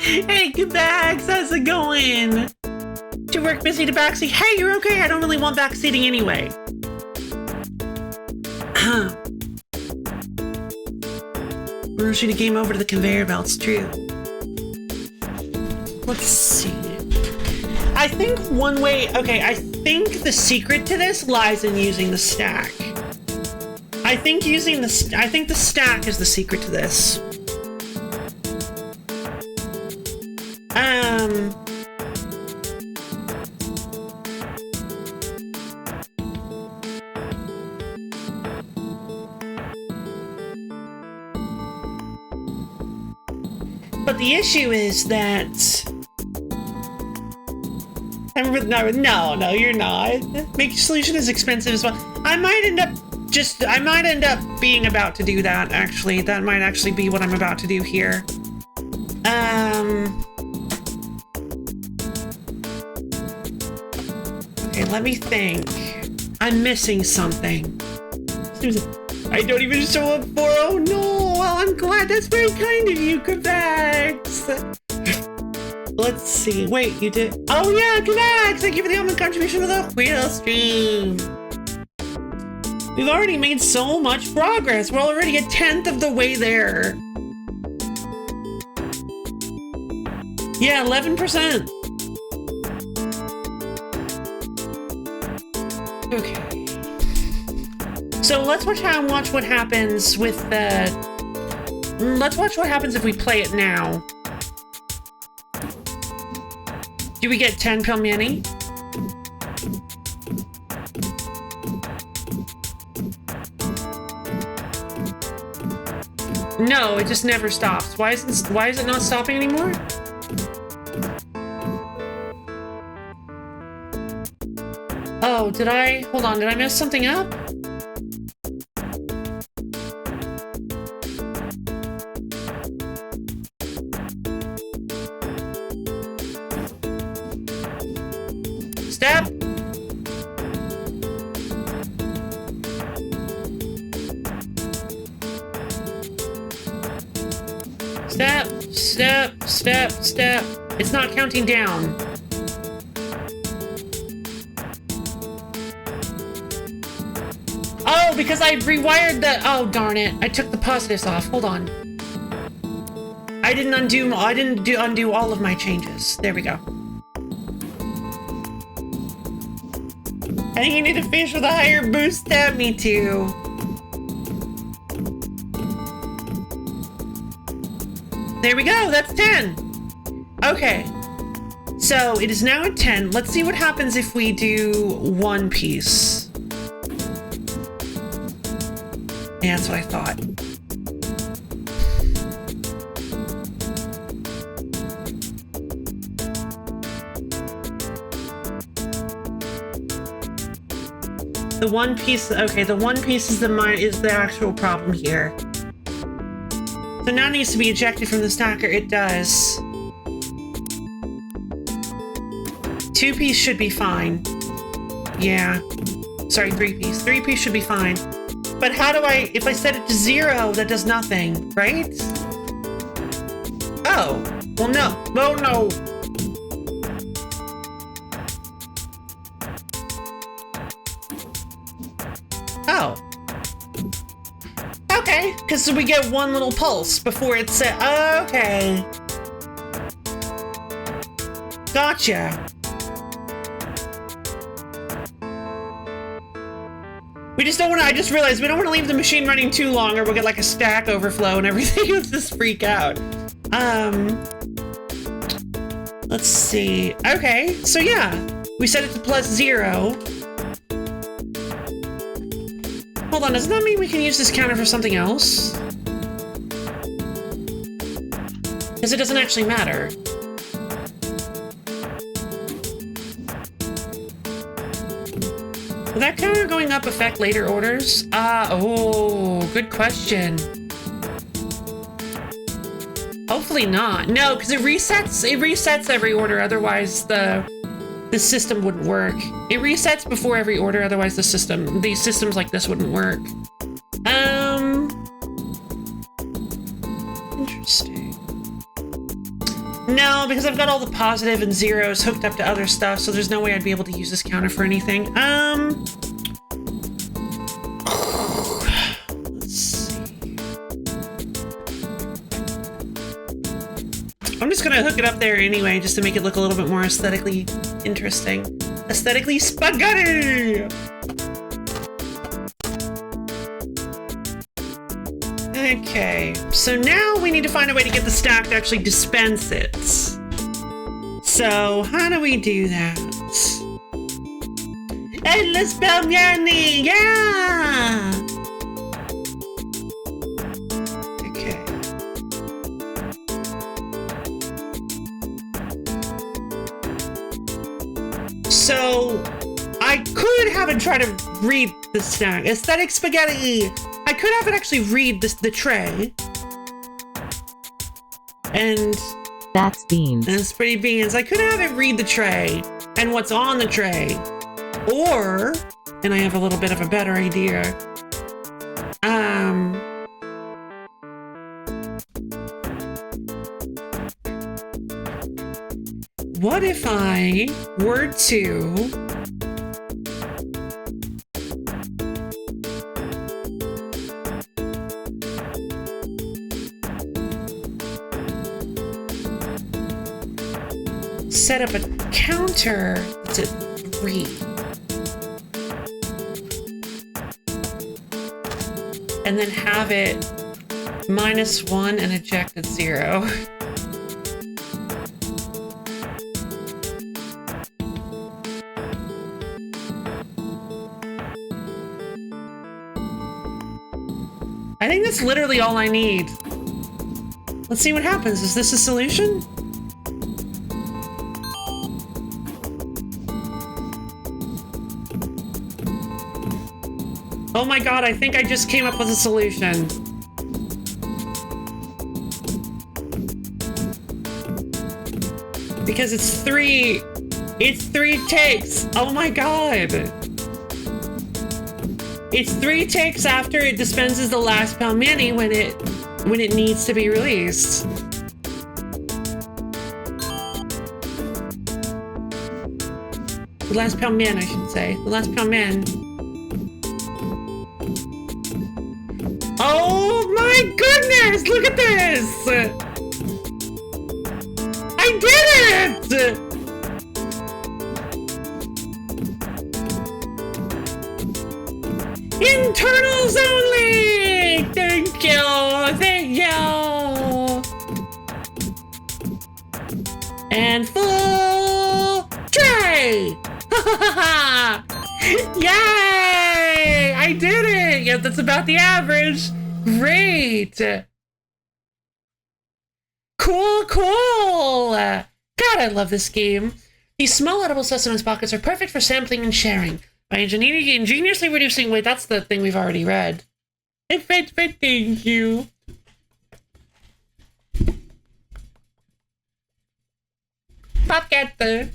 Hey, good bags, how's it going? To work busy to backseat. Hey, you're okay. I don't really want backseating anyway. We're shooting a game over to the conveyor belts. True. Let's see. I think one way... Okay, I think the secret to this lies in using the stack. I think the stack is the secret to this. But the issue is that... No, you're not. Make your solution as expensive as well. I might end up being about to do that, actually. That might actually be what I'm about to do here. Okay, let me think. I'm missing something. I don't even show up for. Oh no! Well, I'm glad. That's very kind of you, Quebex. Let's see. Wait, you did. Oh yeah, Quebex! Thank you for the almond contribution to the wheel stream. We've already made so much progress. We're already 1/10 of the way there. Yeah, 11%. Okay. So let's watch what happens with the... Let's watch what happens if we play it now. Do we get 10 pelmeni? No, it just never stops. Why is it not stopping anymore? Oh, hold on, did I mess something up? Step. Step, step, step, step. It's not counting down. Oh, because I rewired the... Oh, darn it. I took the positives off. Hold on. I didn't undo all of my changes. There we go. I think you need to fish with a higher boost stat. Me too. There we go. That's 10. Okay. So it is now at 10. Let's see what happens if we do one piece. Yeah, that's what I thought. The one piece, okay, the one piece is the actual problem here. So now it needs to be ejected from the stacker. It does. 2-piece should be fine. Yeah. Sorry, 3-piece. 3-piece should be fine. But how do if I set it to 0, that does nothing, right? Oh. Well, no. Oh, no. Oh. Okay, because we get one little pulse before it's set. Okay. Gotcha. We just don't want to, I just realized we don't want to leave the machine running too long or we'll get like a stack overflow and everything will just freak out. Let's see. Okay, so yeah, we set it to +0. Hold on, doesn't that mean we can use this counter for something else? Because it doesn't actually matter. Will that counter going up affect later orders? Oh, good question. Hopefully not. No, because it resets every order, otherwise the system wouldn't work. It resets before every order, otherwise these systems like this wouldn't work. Interesting. No, because I've got all the positive and zeros hooked up to other stuff, so there's no way I'd be able to use this counter for anything. Let's see. I'm just gonna hook it up there anyway, just to make it look a little bit more aesthetically interesting. Aesthetically spaghetti! Okay, so now we need to find a way to get the stack to actually dispense it. So, how do we do that? Endless Belmiani! Yeah! Okay. So, I could have it try to read the stack. Aesthetic spaghetti! I could have it actually read the tray. And... That's beans. That's pretty beans. I could have it read the tray and what's on the tray. Or, and I have a little bit of a better idea. What if I were to... set up a counter that's at 3. And then have it -1 and ejected 0. I think that's literally all I need. Let's see what happens. Is this a solution? Oh my god, I think I just came up with a solution. Because it's three takes. Oh my god. It's 3 takes after it dispenses the last Pelmani when it needs to be released. The last Pelman, I should say. The last Pelman. Oh my goodness! Look at this! I did it! Internals only! Thank you! Thank you! And full tray! Yay! I did it! Yeah, that's about the average. Great! Cool! God, I love this game. These small edible sustenance pockets are perfect for sampling and sharing. By ingeniously reducing weight, that's the thing we've already read. Thank you. Pocket.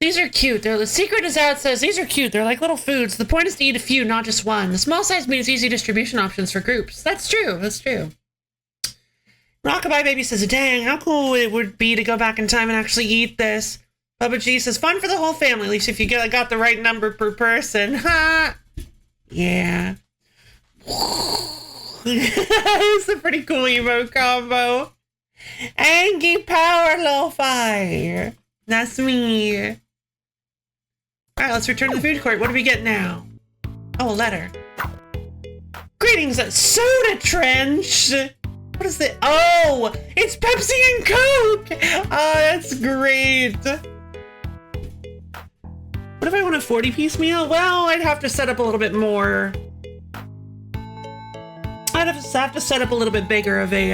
These are cute. The secret is out says these are cute. They're like little foods. The point is to eat a few, not just one. The small size means easy distribution options for groups. That's true. Rockabye Baby says, dang, how cool it would be to go back in time and actually eat this. Bubba G says, fun for the whole family, at least if you got the right number per person. Ha! Yeah. It's a pretty cool emo combo. Angie Power Lo-Fi. That's me. Alright, let's return to the food court. What do we get now? Oh, a letter. Greetings at Soda Trench. What is it? Oh, it's Pepsi and Coke. Oh, that's great. What if I want a 40-piece meal? Well, I'd have to set up a little bit more. I'd have to set up a little bit bigger of a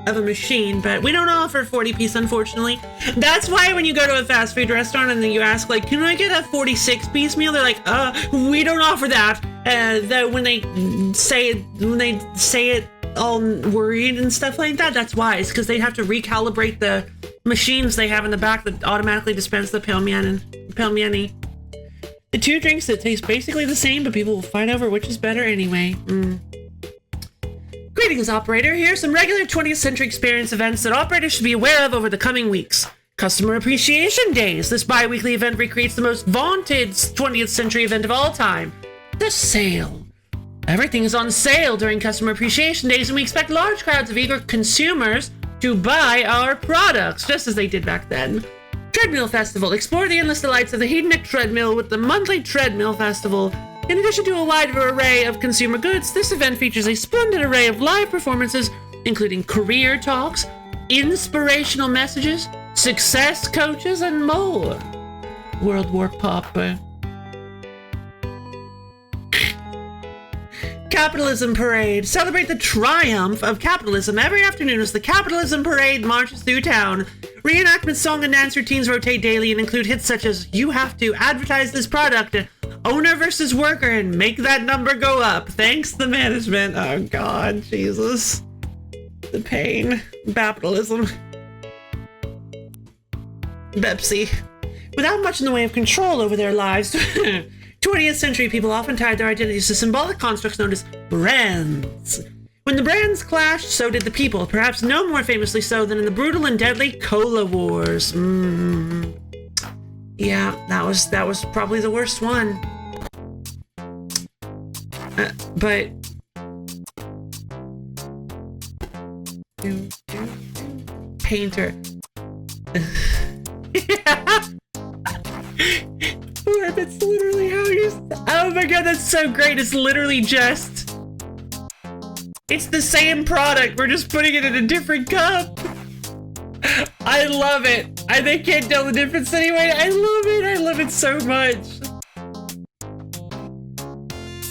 machine, but we don't offer 40-piece, unfortunately. That's why when you go to a fast food restaurant and then you ask, like, can I get a 46-piece meal? They're like, we don't offer that. That when they say it all worried and stuff like that, that's why. It's because they have to recalibrate the machines they have in the back that automatically dispense the Pelmani. The two drinks that taste basically the same, but people will fight over which is better anyway. Greetings, operator. Here are some regular 20th Century Experience events that operators should be aware of over the coming weeks. Customer Appreciation Days. This bi-weekly event recreates the most vaunted 20th century event of all time. The sale. Everything is on sale during Customer Appreciation Days, and we expect large crowds of eager consumers to buy our products, just as they did back then. Treadmill Festival. Explore the endless delights of the hedonic treadmill with the monthly Treadmill Festival. In addition to a wide array of consumer goods, this event features a splendid array of live performances, including career talks, inspirational messages, success coaches, and more. World War Pop. Capitalism Parade. Celebrate the triumph of capitalism every afternoon as the Capitalism Parade marches through town. Reenactment song and dance routines rotate daily and include hits such as You Have to Advertise This Product, Owner versus Worker, and Make That Number Go Up. Thanks the management. Oh God, Jesus. The pain. Capitalism. Pepsi. Without much in the way of control over their lives, 20th century people often tied their identities to symbolic constructs known as brands. When the brands clashed, so did the people, perhaps no more famously so than in the brutal and deadly Cola Wars. Yeah, that was probably the worst one. But painter. Yeah. That's literally how you. Oh my God, that's so great! It's literally just It's the same product. We're just putting it in a different cup. I love it. They can't tell the difference anyway. I love it. I love it so much.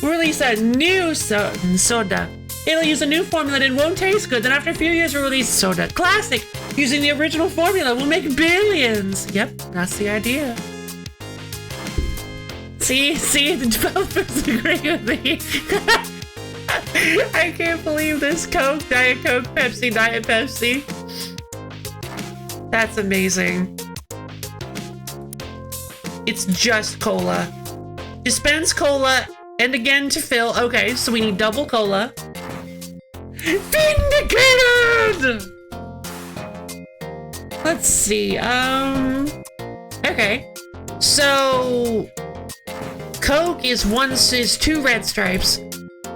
We'll release a new soda. It'll use a new formula and it won't taste good. Then after a few years, we'll release Soda Classic. Using the original formula, we'll make billions. Yep, that's the idea. See, the developers agree with me. I can't believe this. Coke, Diet Coke, Pepsi, Diet Pepsi. That's amazing. It's just cola. Dispense cola and again to fill. Okay, so we need double cola. Vindicated! Let's see, okay. So, Coke is two red stripes.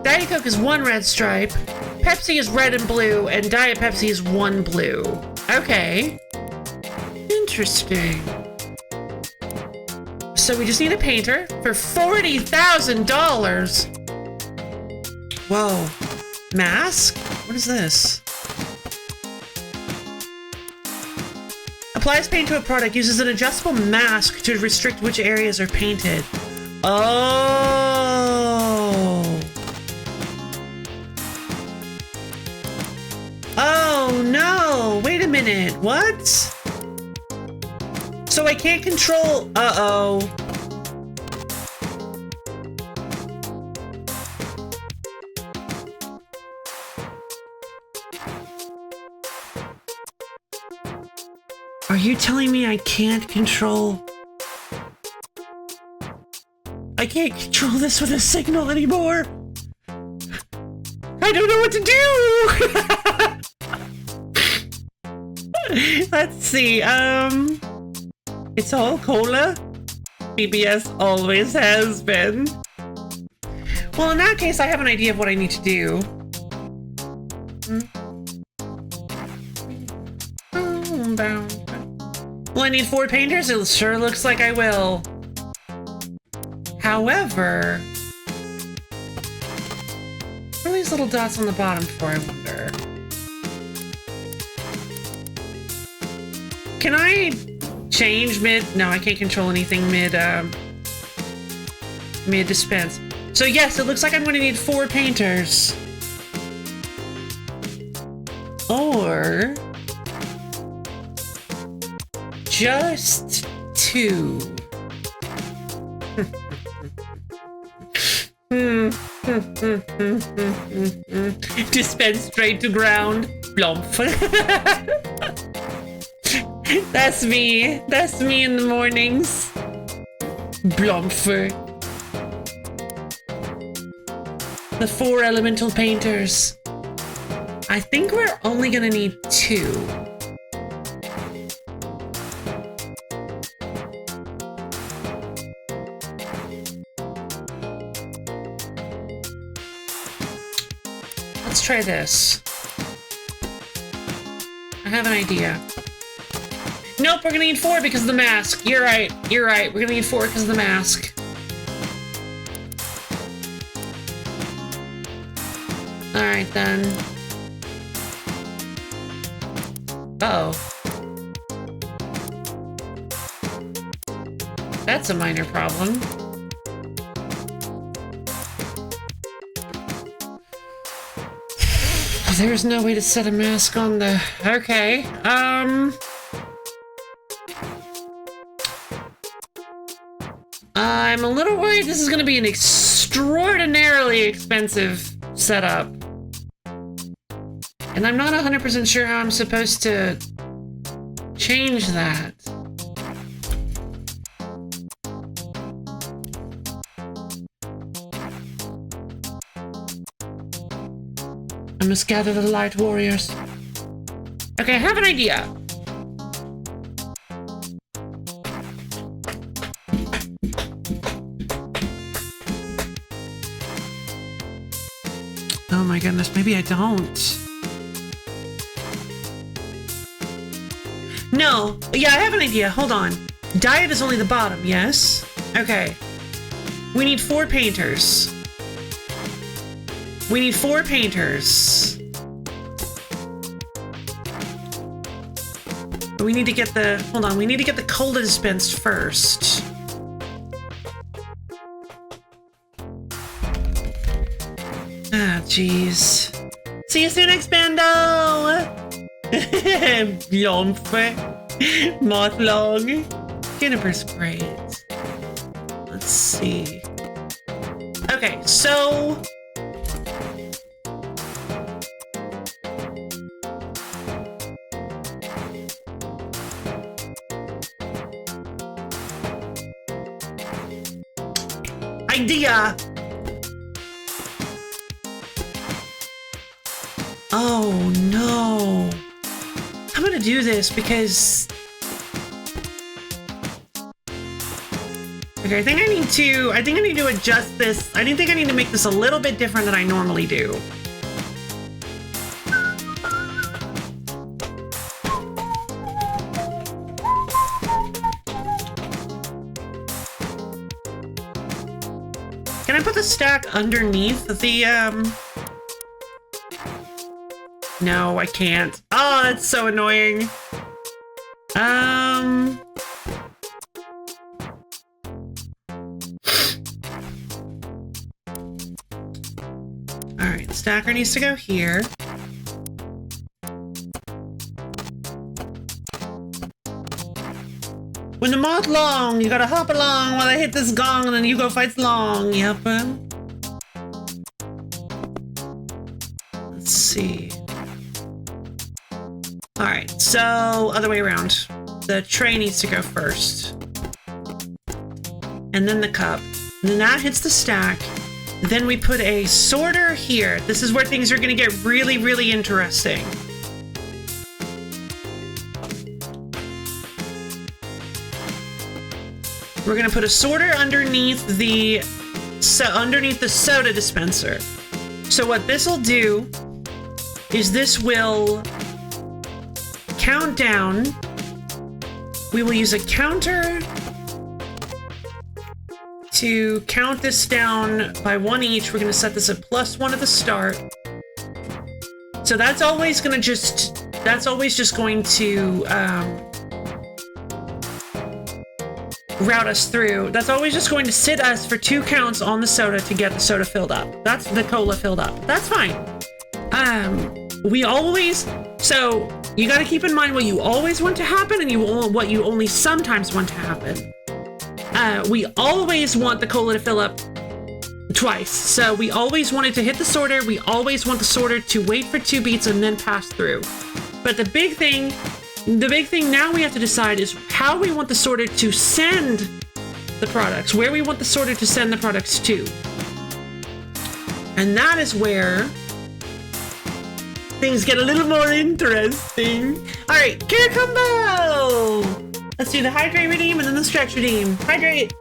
Diet Coke is one red stripe. Pepsi is red and blue, and Diet Pepsi is one blue. Okay. Interesting. So we just need a painter for $40,000. Whoa. Mask? What is this? Applies paint to a product, uses an adjustable mask to restrict which areas are painted. Oh. Oh no, wait a minute, what? So I can't control, uh-oh. Are you telling me I can't control? I can't control this with a signal anymore. I don't know what to do. Let's see, it's all cola. BBS always has been. Well, in that case, I have an idea of what I need to do. Will I need 4 painters? It sure looks like I will. However, what are these little dots on the bottom for, I wonder? Can I change mid? No, I can't control anything mid dispense. So yes, it looks like I'm going to need 4 painters. Or just 2. Dispense straight to ground. Blump. That's me. That's me in the mornings. Blumfer. The 4 elemental painters. I think we're only gonna need 2. Let's try this. I have an idea. Nope, we're gonna need 4 because of the mask. You're right. You're right. We're gonna need 4 because of the mask. Alright then. Uh-oh. That's a minor problem. There's no way to set a mask on the... Okay, I'm a little worried this is gonna be an extraordinarily expensive setup. And I'm not 100% sure how I'm supposed to change that. I must gather the light warriors. Okay, I have an idea. Oh my goodness, maybe I don't. No, yeah, I have an idea. Hold on. Diet is only the bottom, yes? Okay. We need 4 painters. We need 4 painters. We need to get the, hold on, we need to get the cola dispensed first. Ah, jeez. See you soon, Expando! Yomp. Moth-long. Juniper's great. Let's see. Okay, so... idea! Oh no. I'm gonna do this because... Okay, I think I need to adjust this. I think I need to make this a little bit different than I normally do. Can I put the stack underneath the, No, I can't. Oh, that's so annoying. Alright, stacker needs to go here. When the moth long, you gotta hop along while I hit this gong and then you go fight long. Yep. Let's see. Alright, so other way around. The tray needs to go first. And then the cup. And then that hits the stack. Then we put a sorter here. This is where things are gonna get really, really interesting. We're gonna put a sorter underneath the soda dispenser. So what this will do is this will count down. We will use a counter to count this down by 1 each. We're gonna set this at +1 at the start. So that's always just going to route us through. That's always just going to sit us for 2 counts on the soda to get the soda filled up. That's the cola filled up. That's fine. So you got to keep in mind what you always want to happen and what you only sometimes want to happen. We always want the cola to fill up twice. So we always want it to hit the sorter. We always want the sorter to wait for 2 beats and then pass through. But the big thing now we have to decide is how we want the sorter to send the products, where we want the sorter to send the products to. And that is where things get a little more interesting. All right, Cucumbo! Let's do the hydrate redeem and then the stretch redeem. Hydrate!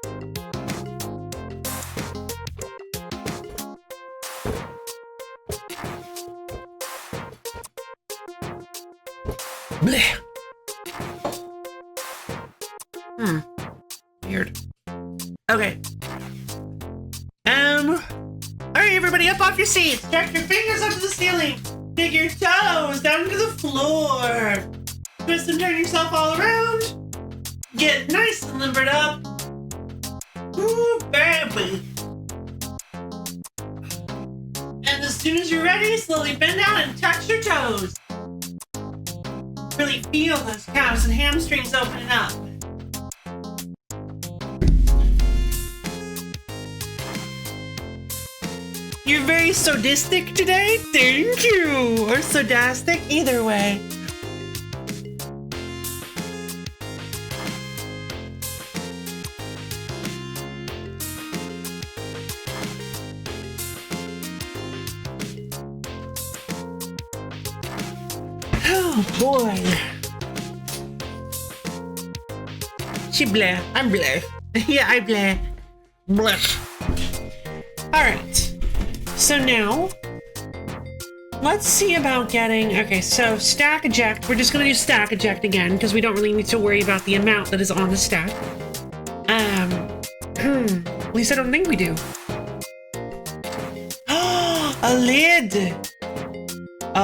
Blech. Weird. Okay. Alright, everybody, up off your seats. Stretch your fingers up to the ceiling. Dig your toes down to the floor. Twist and turn yourself all around. Get nice and limbered up. Ooh, baby. And as soon as you're ready, slowly bend down and touch your toes. Really feel those calves and hamstrings opening up. You're very sodistic today? Thank you! Or sodastic, either way. Oh boy. She bleh. I'm bleh. Yeah, I bleh. Bleh. Alright. So now, let's see about getting... Okay, so stack eject. We're just going to do stack eject again, because we don't really need to worry about the amount that is on the stack. At least I don't think we do. A A lid. Oh.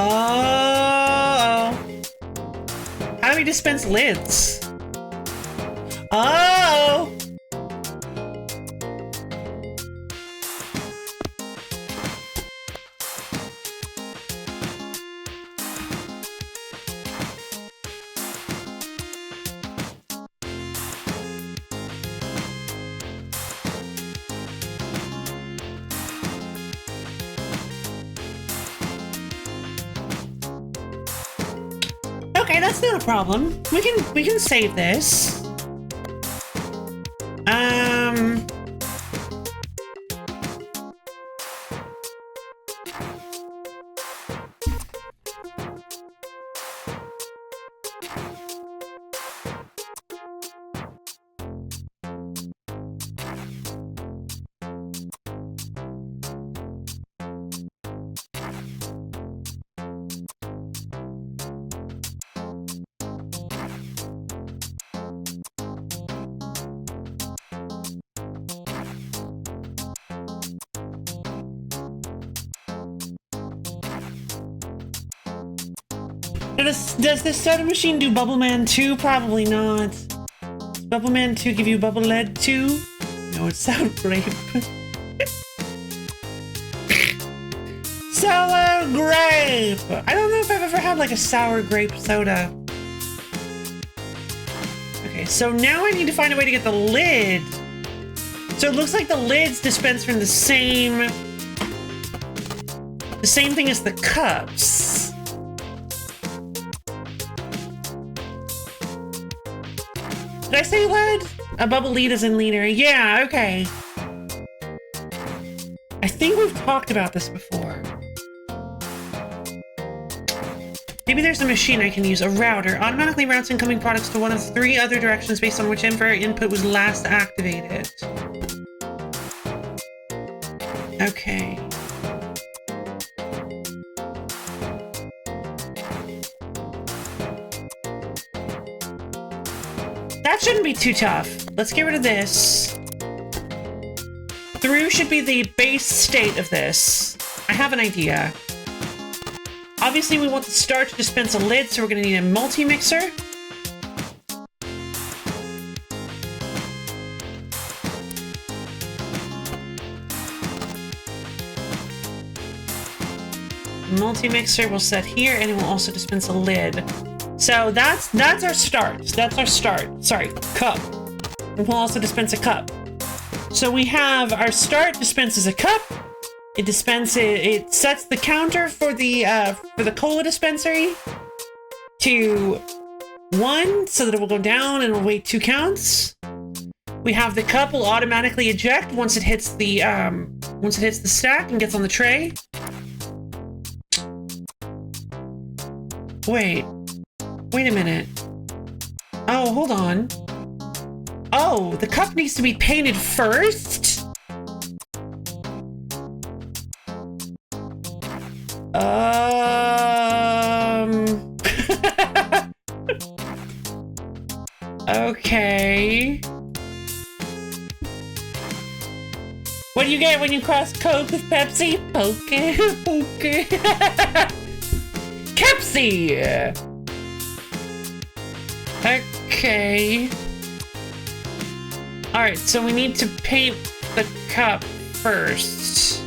How do we dispense lids? Oh. Okay, that's not a problem. We can save this. Does this soda machine do Bubble Man 2? Probably not. Does Bubble Man 2 give you Bubble Lead 2? No, it's sour grape. Sour grape! I don't know if I've ever had like a sour grape soda. Okay, so now I need to find a way to get the lid. So it looks like the lid's dispensed from the same thing as the cups. Did I say lead? A bubble lead is in leader. Yeah, okay. I think we've talked about this before. Maybe there's a machine I can use. A router. Automatically routes incoming products to one of 3 other directions based on whichever input was last activated. Okay. That shouldn't be too tough. Let's get rid of this. Through should be the base state of this. I have an idea. Obviously, we want the start to dispense a lid, so we're going to need a multi-mixer. Multi-mixer will set here, and it will also dispense a lid. So that's our start. That's our start. Sorry, cup. And we'll also dispense a cup. So we have our start dispenses a cup. It sets the counter for the cola dispensary to 1, so that it will go down and will wait 2 counts. We have the cup will automatically eject once it hits the stack and gets on the tray. Wait a minute. Oh, hold on. Oh, the cup needs to be painted first? Okay. What do you get when you cross Coke with Pepsi? Poke. Pepsi! Okay. Alright, so we need to paint the cup first.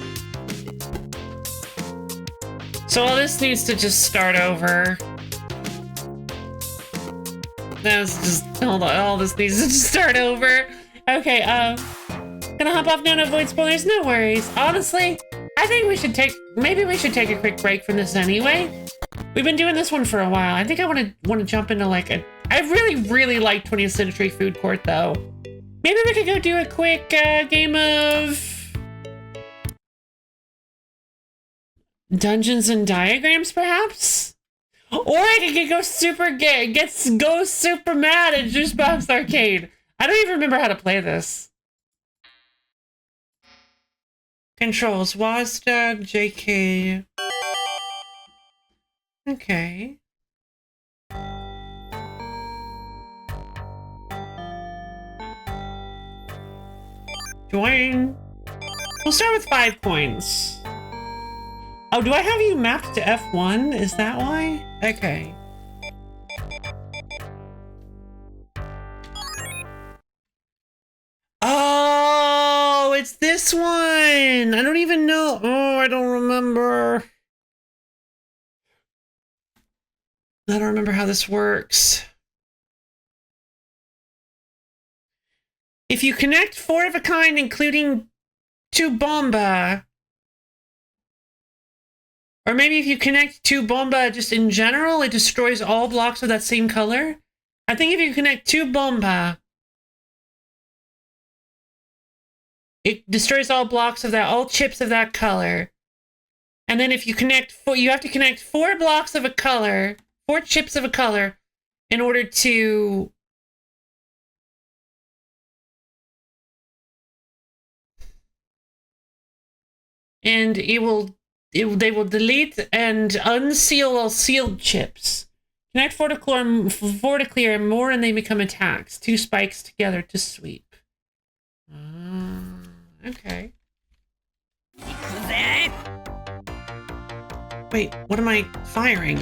So all this needs to just start over. That's just, hold on, all this needs to just start over. Okay, gonna hop off now to avoid spoilers, no worries. Honestly, I think maybe we should take a quick break from this anyway. We've been doing this one for a while. I think I want to jump into I really like 20th Century Food Court though. Maybe we could go do a quick game of Dungeons and Diagrams, perhaps? Or I could go super mad at Juicebox Arcade. I don't even remember how to play this. Controls WASD, JK. Okay. Join. We'll start with 5 coins. Oh, do I have you mapped to F1? Is that why? Okay. Oh, it's this one. I don't even know. Oh, I don't remember. I don't remember how this works. If you connect 4 of a kind, including 2 bomba, or maybe if you connect 2 bomba just in general, it destroys all blocks of that same color. I think if you connect 2 bomba, it destroys all blocks of that, all chips of that color. And then if you connect 4, you have to connect 4 blocks of a color, 4 chips of a color, in order to... And they will delete and unseal all sealed chips. Connect 4 to clear more and they become attacks. 2 spikes together to sweep. Okay. Wait, what am I firing?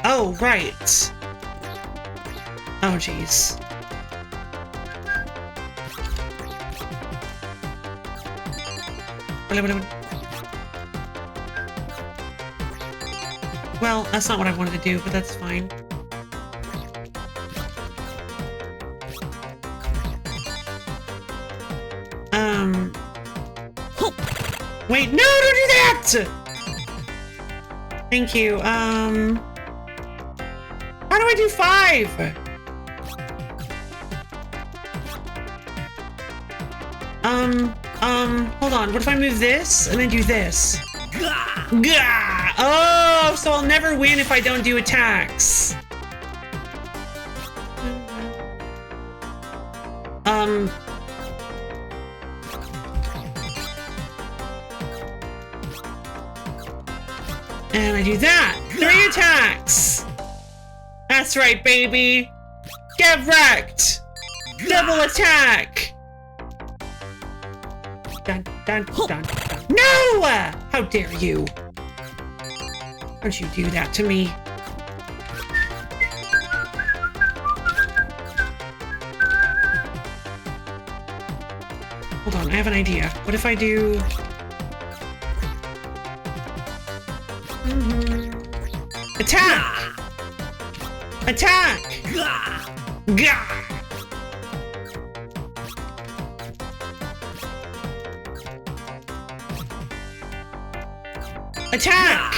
Oh, right. Oh, jeez. Well, that's not what I wanted to do, but that's fine. Wait, no, don't do that! Thank you. How do I do 5? Hold on. What if I move this and then do this? Gah! Oh, so I'll never win if I don't do attacks. And I do that. 3 attacks. That's right, baby. Get wrecked. Double attack. Dun, dun, dun, dun. No! How dare you? Don't you do that to me? Hold on, I have an idea. What if I do... Attack! Attack! Gah! Attack!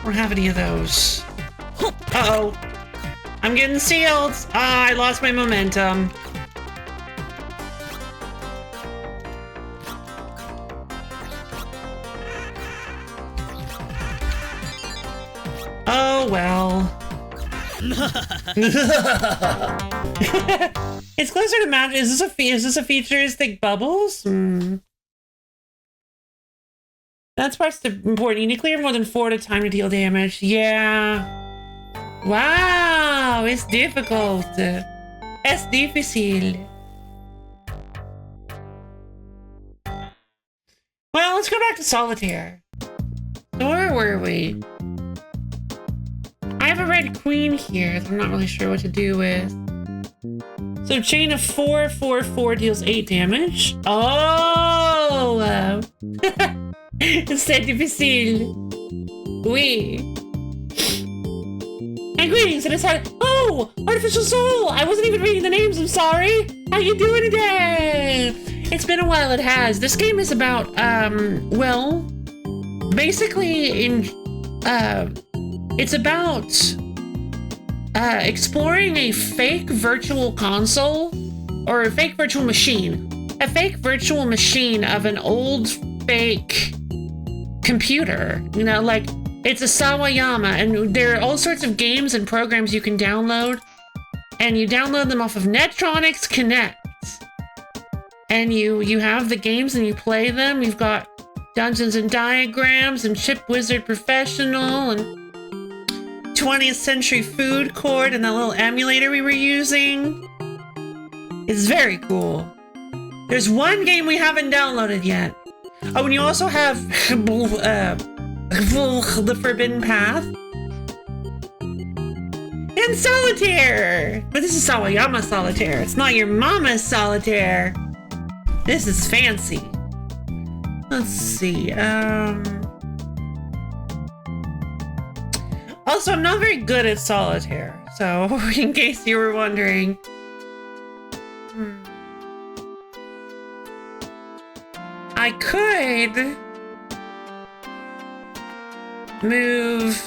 Don't have any of those. Uh-oh. I'm getting sealed. Ah, I lost my momentum. Oh, well. It's closer to match. Is this a futuristic bubbles? That's part's important. You need to clear more than 4 at a time to deal damage. Yeah. Wow, it's difficult. Es difícil. Well, let's go back to solitaire. So where were we? I have a red queen here that I'm not really sure what to do with. So chain of 4, 4, 4 deals 8 damage. Oh! C'est difficile. Oui. And greetings, and it's had. Oh! Artificial Soul! I wasn't even reading the names, I'm sorry! How you doing today? It's been a while, it has. This game is about, well, basically it's about exploring a fake virtual console or a fake virtual machine. A fake virtual machine of an old fake computer. You know, like it's a Sawayama, and there are all sorts of games and programs you can download, and you download them off of Netronics Connect. And you have the games and you play them. You've got Dungeons and Diagrams and Chip Wizard Professional and 20th century food court and that little emulator we were using. It's very cool. There's one game we haven't downloaded yet. Oh, and you also have the Forbidden Path and Solitaire. But this is Sawayama Solitaire. It's not your mama's Solitaire. This is fancy. Let's see. Also, I'm not very good at Solitaire, so in case you were wondering. I could move.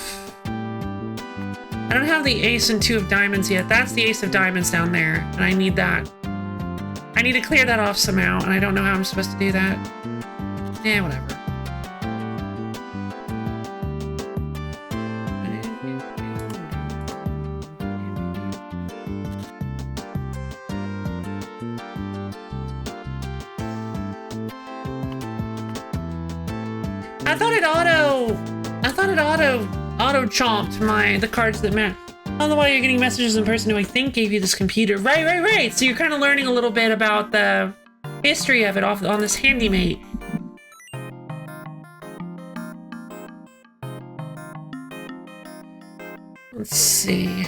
I don't have the ace and 2 of diamonds yet. That's the ace of diamonds down there, and I need that. I need to clear that off somehow, and I don't know how I'm supposed to do that. Yeah, whatever. I thought it auto chomped the cards that match. I don't know why you're getting messages in person who I think gave you this computer. Right. So you're kind of learning a little bit about the history of it on this Handymate. Let's see.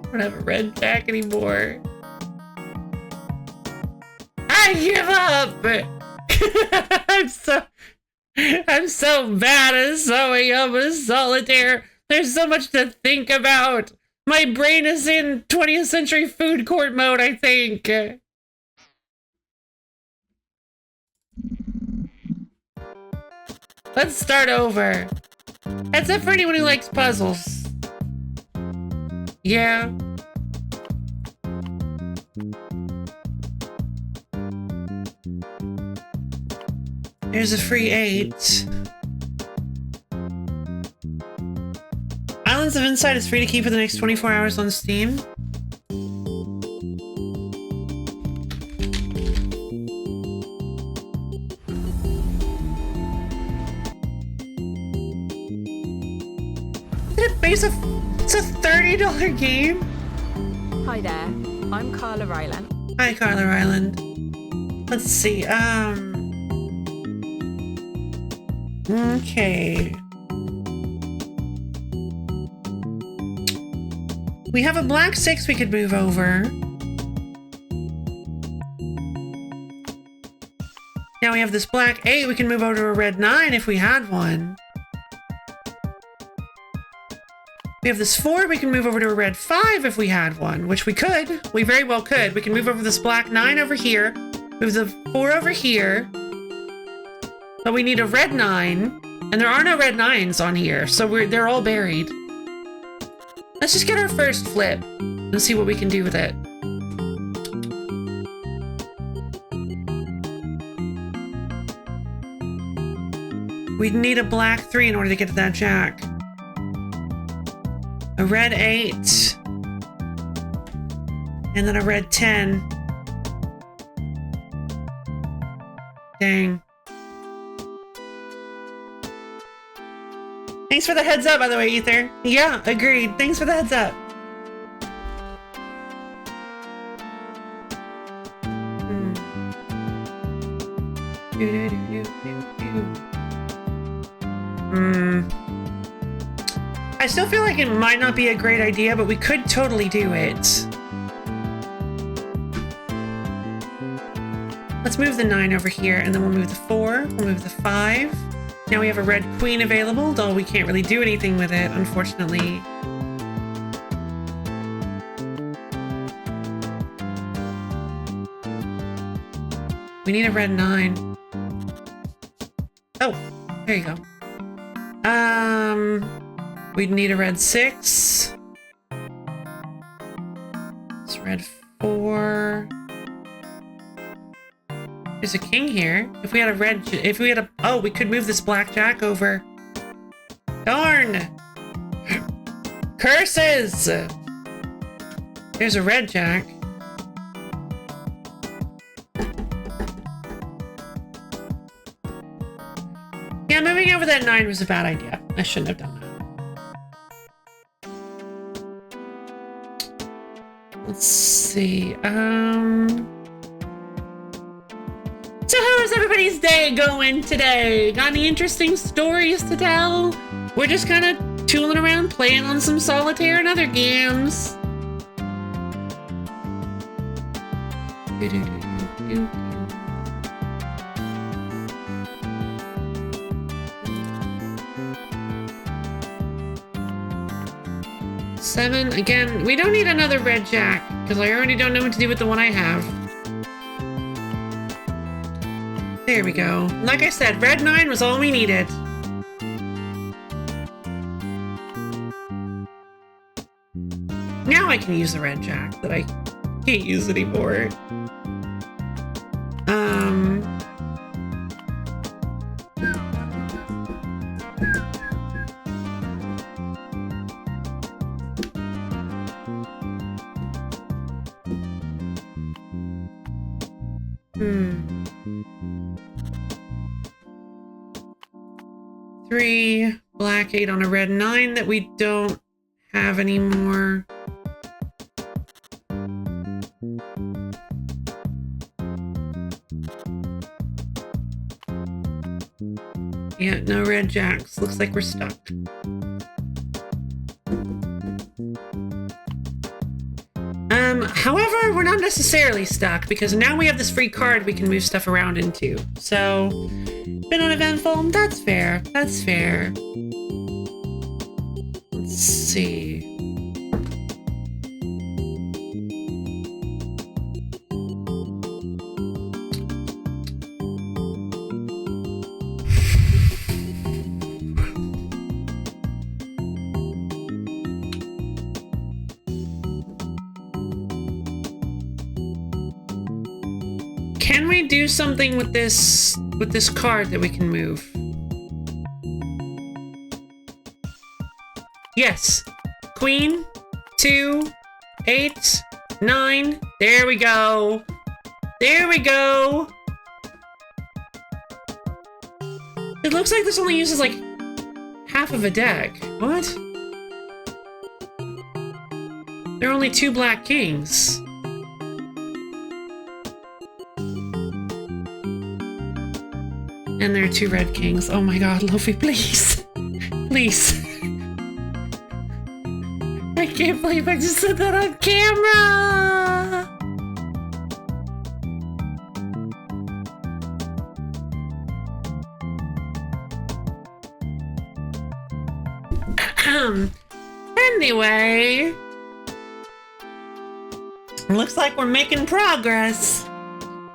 I don't have a red jack anymore. I give up! I'm so bad at Sawayama Solitaire. There's so much to think about. My brain is in 20th century food court mode, I think. Let's start over. Except for anyone who likes puzzles. Yeah. There's a free 8. Islands of Insight is free to keep for the next 24 hours on Steam. It's a $30 game? Hi there, I'm Carla Ryland. Hi, Carla Ryland. Let's see, okay. We have a black 6 we could move over. Now we have this black 8 we can move over to a red 9 if we had one. We have this 4 we can move over to a red 5 if we had one, which we could. We very well could. We can move over this black 9 over here, move the 4 over here, but we need a red 9, and there are no red 9s on here, so they're all buried. Let's just get our first flip and see what we can do with it. We'd need a black 3 in order to get to that jack. A red 8. And then a red 10. Dang. Thanks for the heads up, by the way, Ether. Yeah, agreed. Thanks for the heads up. I still feel like it might not be a great idea, but we could totally do it. Let's move the 9 over here, and then we'll move the 4. We'll move the 5. Now we have a red queen available, though we can't really do anything with it, unfortunately. We need a red 9. Oh, there you go. We'd need a red 6. It's red 4. There's a king here. If we had a, oh, we could move this black jack over. Darn! Curses! There's a red jack. Yeah, moving over that 9 was a bad idea. I shouldn't have done that. Let's see. So how is everybody's day going today? Got any interesting stories to tell? We're just kind of tooling around, playing on some solitaire and other games. Seven. Again, we don't need another red jack, because I already don't know what to do with the one I have. There we go. Like I said, red 9 was all we needed. Now I can use the red jack that I can't use anymore. Three, black 8 on a red 9 that we don't have anymore. Yeah, no red jacks. Looks like we're stuck. However, we're not necessarily stuck because now we have this free card we can move stuff around into. So, been uneventful. That's fair. That's fair. Let's see. Can we do something with this card that we can move? Yes. Queen, 2, 8, 9. There we go. There we go. It looks like this only uses like half of a deck. What? There are only 2 black kings. And there are 2 red kings. Oh my god, Luffy, please. Please. I can't believe I just said that on camera! Anyway. Looks like we're making progress.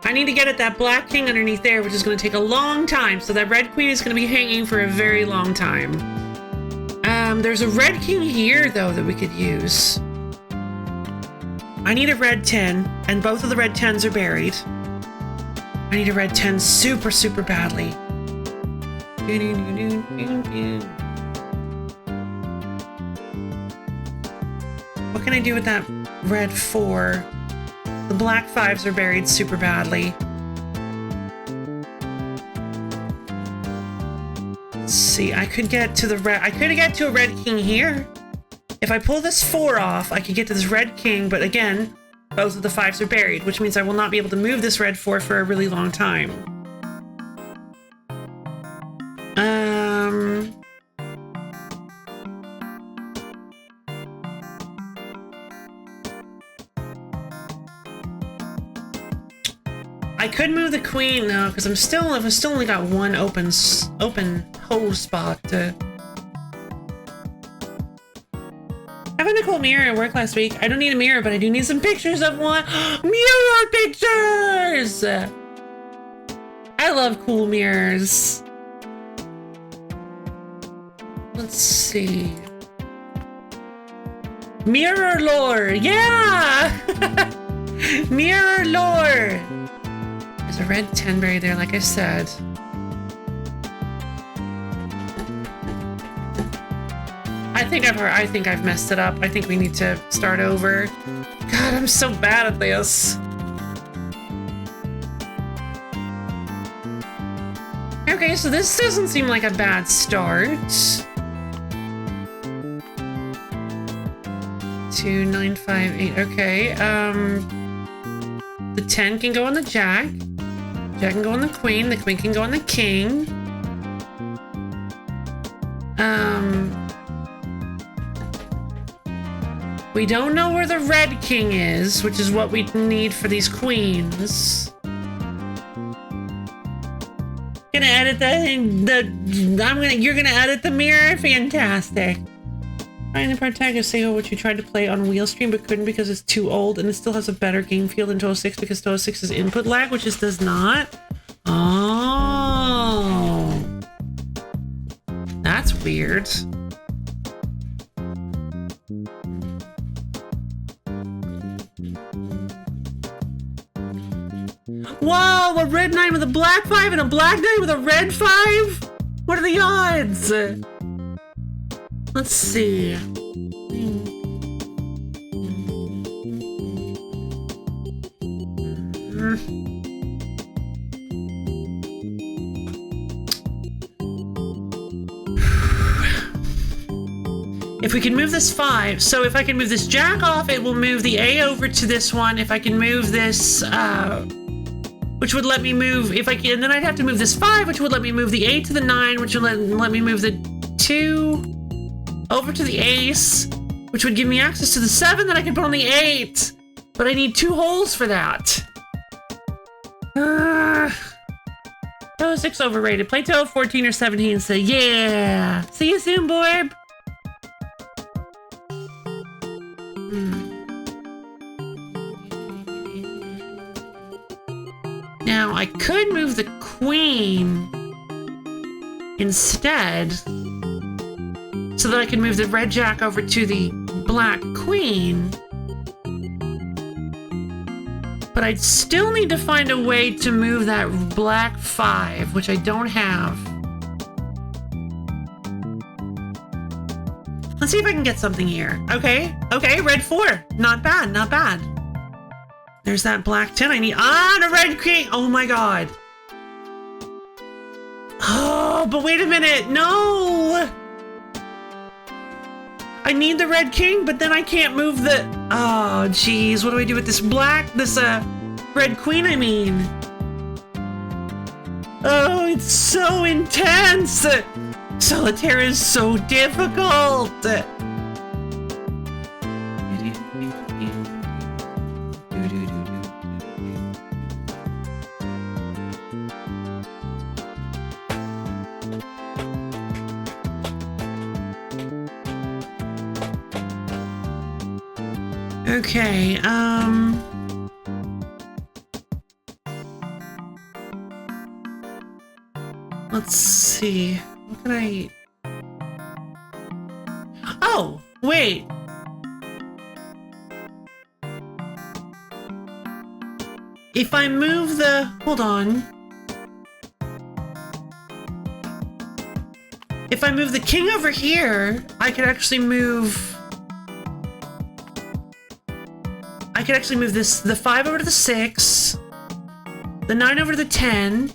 I need to get at that black king underneath there, which is going to take a long time. So that red queen is going to be hanging for a very long time. There's a red king here, though, that we could use. I need a red 10, and both of the red 10s are buried. I need a red 10 super, super badly. What can I do with that red 4? The black 5s are buried super badly. Let's see, I could get to the red. I could get to a red king here. If I pull this 4 off, I could get to this red king, but again, both of the 5s are buried, which means I will not be able to move this red 4 for a really long time. I could move the queen though, because I've still only got one open hole spot. Having a cool mirror at work last week. I don't need a mirror, but I do need some pictures of one. Mirror pictures! I love cool mirrors. Let's see. Mirror lore, yeah! Mirror lore! There's a red 10 buried there, like I said. I think I've messed it up. I think we need to start over. God, I'm so bad at this. Okay, so this doesn't seem like a bad start. 2, 9, 5, 8. Okay. The 10 can go on the jack. Jack can go on the queen. The queen can go on the king. We don't know where the red king is, which is what we need for these queens. Gonna edit you're gonna edit the mirror? Fantastic. Find the protagonist say what you tried to play on wheel stream but couldn't because it's too old, and it still has a better game feel than Total 6 because Total 6 is input lag, which does not. Oh. That's weird. Whoa, a red 9 with a black 5 and a black 9 with a red 5? What are the odds? Let's see. If we can move this 5, so if I can move this jack off, it will move the A over to this one. If I can move this, which would let me move, if I can, then I'd have to move this 5, which would let me move the 8 to the 9, which would let me move the 2 over to the ace, which would give me access to the 7 that I can put on the 8. But I need 2 holes for that. Toe 6 overrated. Play Toe 14 or 17, so yeah. See you soon, boy. Now, I could move the queen instead so that I can move the red jack over to the black queen. But I'd still need to find a way to move that black 5, which I don't have. Let's see if I can get something here. Okay, red 4. Not bad, not bad. There's that black 10 I need. Ah, the red king! Oh my god. Oh, but wait a minute. No! I need the red king, but then I can't move the... Oh, jeez. What do I do with this red queen, I mean? Oh, it's so intense! Solitaire is so difficult! Okay, let's see. What can I... Oh, wait. If I move the... Hold on. If I move the king over here, I could actually move... I could actually move this, the 5 over to the 6, the 9 over to the 10,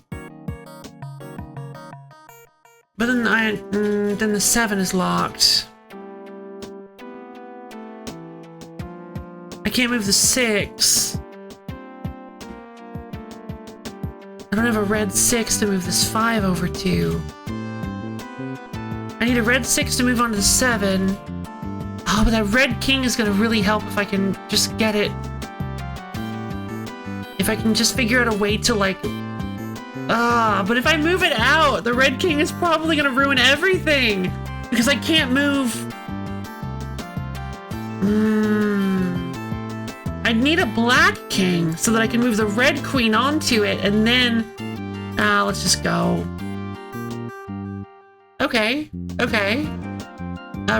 but then the 7 is locked. I can't move the 6. I don't have a red 6 to move this 5 over to. I need a red 6 to move on to the 7. Oh, but that red king is going to really help if I can just get it. If I can just figure out a way to, like... but if I move it out, the red king is probably going to ruin everything. Because I can't move... I need a black king so that I can move the red queen onto it, and then... let's just go. Okay.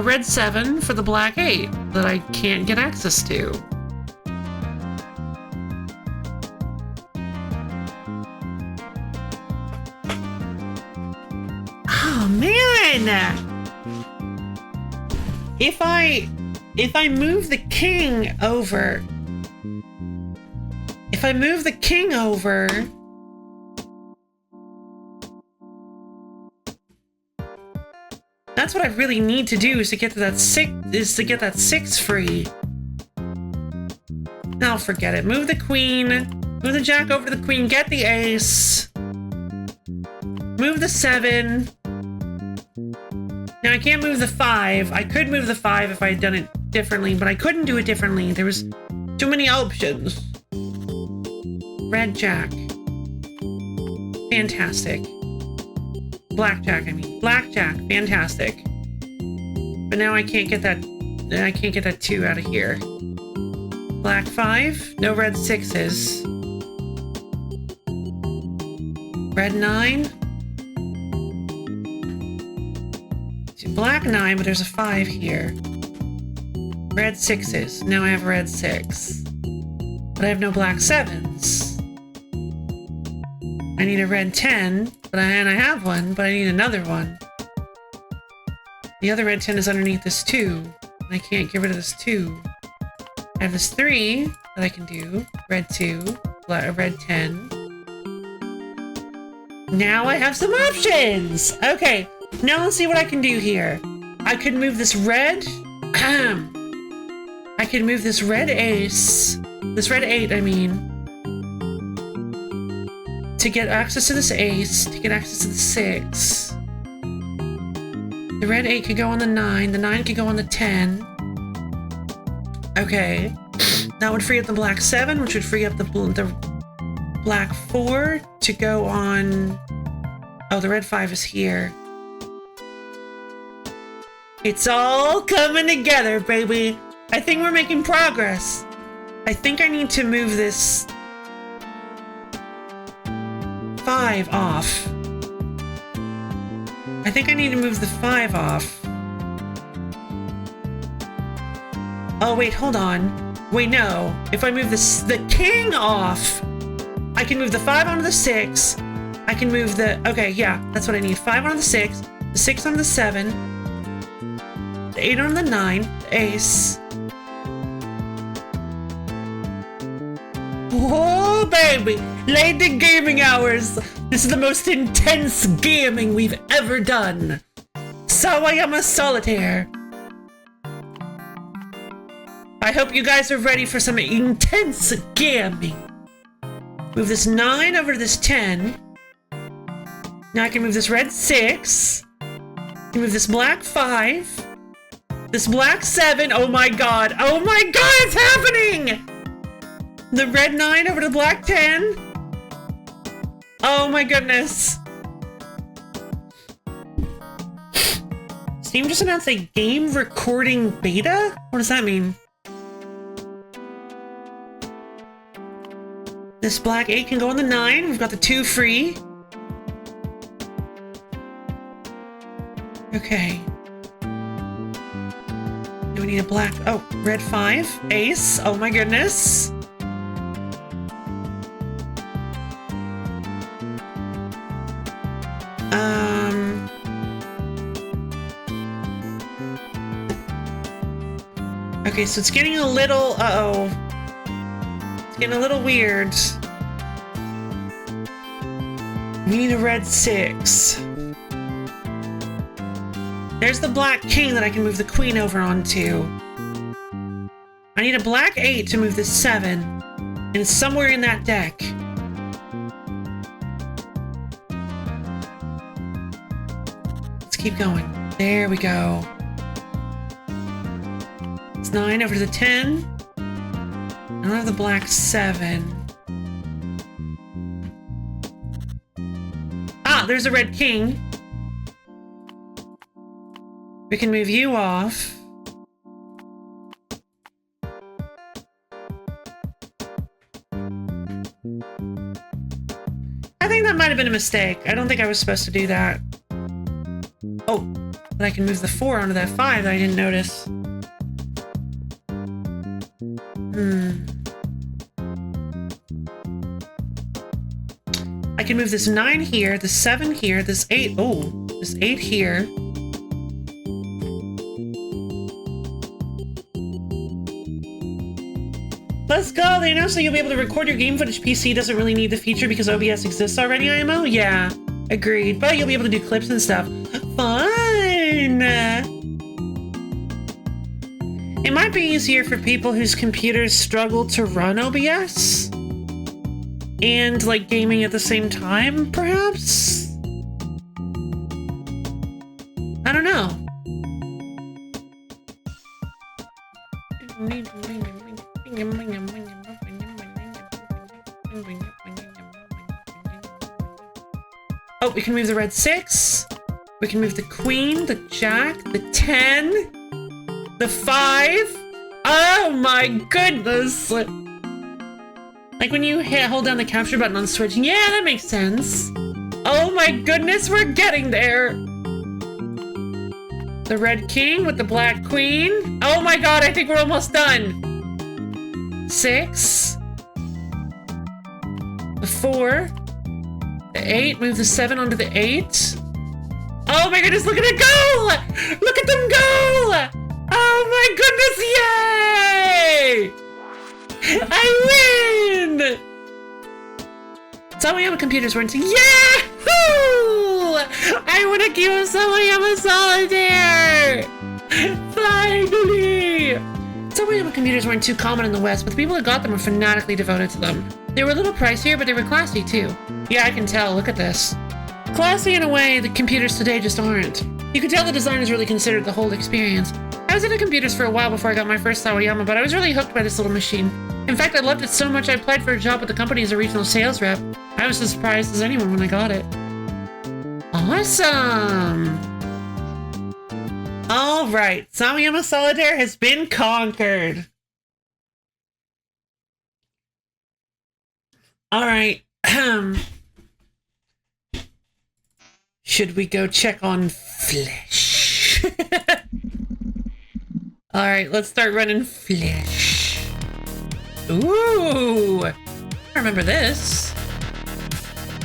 Red 7 for the black 8 that I can't get access to. Oh, man! if I move the king over, that's what I really need to do is to get to that six free. I'll forget it. Move the queen. Move the jack over to the queen. Get the ace. Move the 7. Now I can't move the 5. I could move the 5 if I had done it differently, but I couldn't do it differently. There was too many options. Red jack. Fantastic. Blackjack, I mean. Blackjack. Fantastic. But now I can't get that 2 out of here. Black 5. No red 6s. Red 9. Black 9, but there's a 5 here. Red 6s. Now I have red 6. But I have no black 7s. I need a red 10, and I have one, but I need another one. The other red 10 is underneath this 2. And I can't get rid of this 2. I have this 3 that I can do. Red 2, red 10. Now I have some options! Okay, now let's see what I can do here. I could move this red. I could move this red ace. This red 8, I mean. To get access to this ace. To get access to the 6. The red 8 could go on the 9. The 9 could go on the 10. Okay. That would free up the black 7, which would free up the black 4 to go on... Oh, the red 5 is here. It's all coming together, baby. I think we're making progress. I think I need to move this 5 off. I think I need to move the 5 off. Oh, wait, hold on. Wait, no. If I move the king off, I can move the 5 onto the 6. I can move the... Okay, yeah, that's what I need. 5 onto the 6, the 6 onto the 7, the 8 onto the 9, the ace. Oh, baby! Late gaming hours! This is the most intense gaming we've ever done. So I am a solitaire. I hope you guys are ready for some intense gaming. Move this 9 over to this 10. Now I can move this red 6. I can move this black 5. This black 7. Oh my god. Oh my god, it's happening! The red 9 over to black 10. Oh my goodness. Steam just announced a game recording beta? What does that mean? This black 8 can go on the 9. We've got the 2 free. Okay. Do we need a black... Oh, red 5. Ace. Oh my goodness. Okay, so it's getting a little... Uh-oh. It's getting a little weird. We need a red 6. There's the black king that I can move the queen over onto. I need a black 8 to move this 7. And it's somewhere in that deck. Let's keep going. There we go. It's 9 over to the 10. I don't have the black 7. Ah, there's a red king. We can move you off. I think that might have been a mistake. I don't think I was supposed to do that. Oh, but I can move the 4 onto that 5 that I didn't notice. I can move this 9 here, the 7 here, this 8. Oh, this 8 here. Let's go. They announced that you'll be able to record your game footage. PC doesn't really need the feature because OBS exists already, IMO? Yeah, agreed. But you'll be able to do clips and stuff. Fun! It might be easier for people whose computers struggle to run OBS and like gaming at the same time, perhaps? I don't know. Oh, we can move the red 6. We can move the queen, the jack, the 10, the 5. Oh my goodness! Like when you hold down the capture button on Switch. Yeah, that makes sense. Oh my goodness, we're getting there. The red king with the black queen. Oh my god, I think we're almost done. 6. The 4. The 8. Move the 7 onto the 8. Oh my goodness, look at it go! Look at them go! Oh my goodness, yay! I win! Sawayama Computers were into Yahoo! I want to keep a Sawayama Solitaire! Finally! Sawayama Computers weren't too common in the West, but the people that got them were fanatically devoted to them. They were a little pricier, but they were classy too. Yeah, I can tell. Look at this. Classy in a way that computers today just aren't. You can tell the designers really considered the whole experience. I was into computers for a while before I got my first Sawayama, but I was really hooked by this little machine. In fact, I loved it so much I applied for a job with the company as a regional sales rep. I was as surprised as anyone when I got it. Awesome! Alright, Sawayama Solitaire has been conquered. Alright, should we go check on Flesh? Alright, let's start running Flesh. Ooh! I remember this.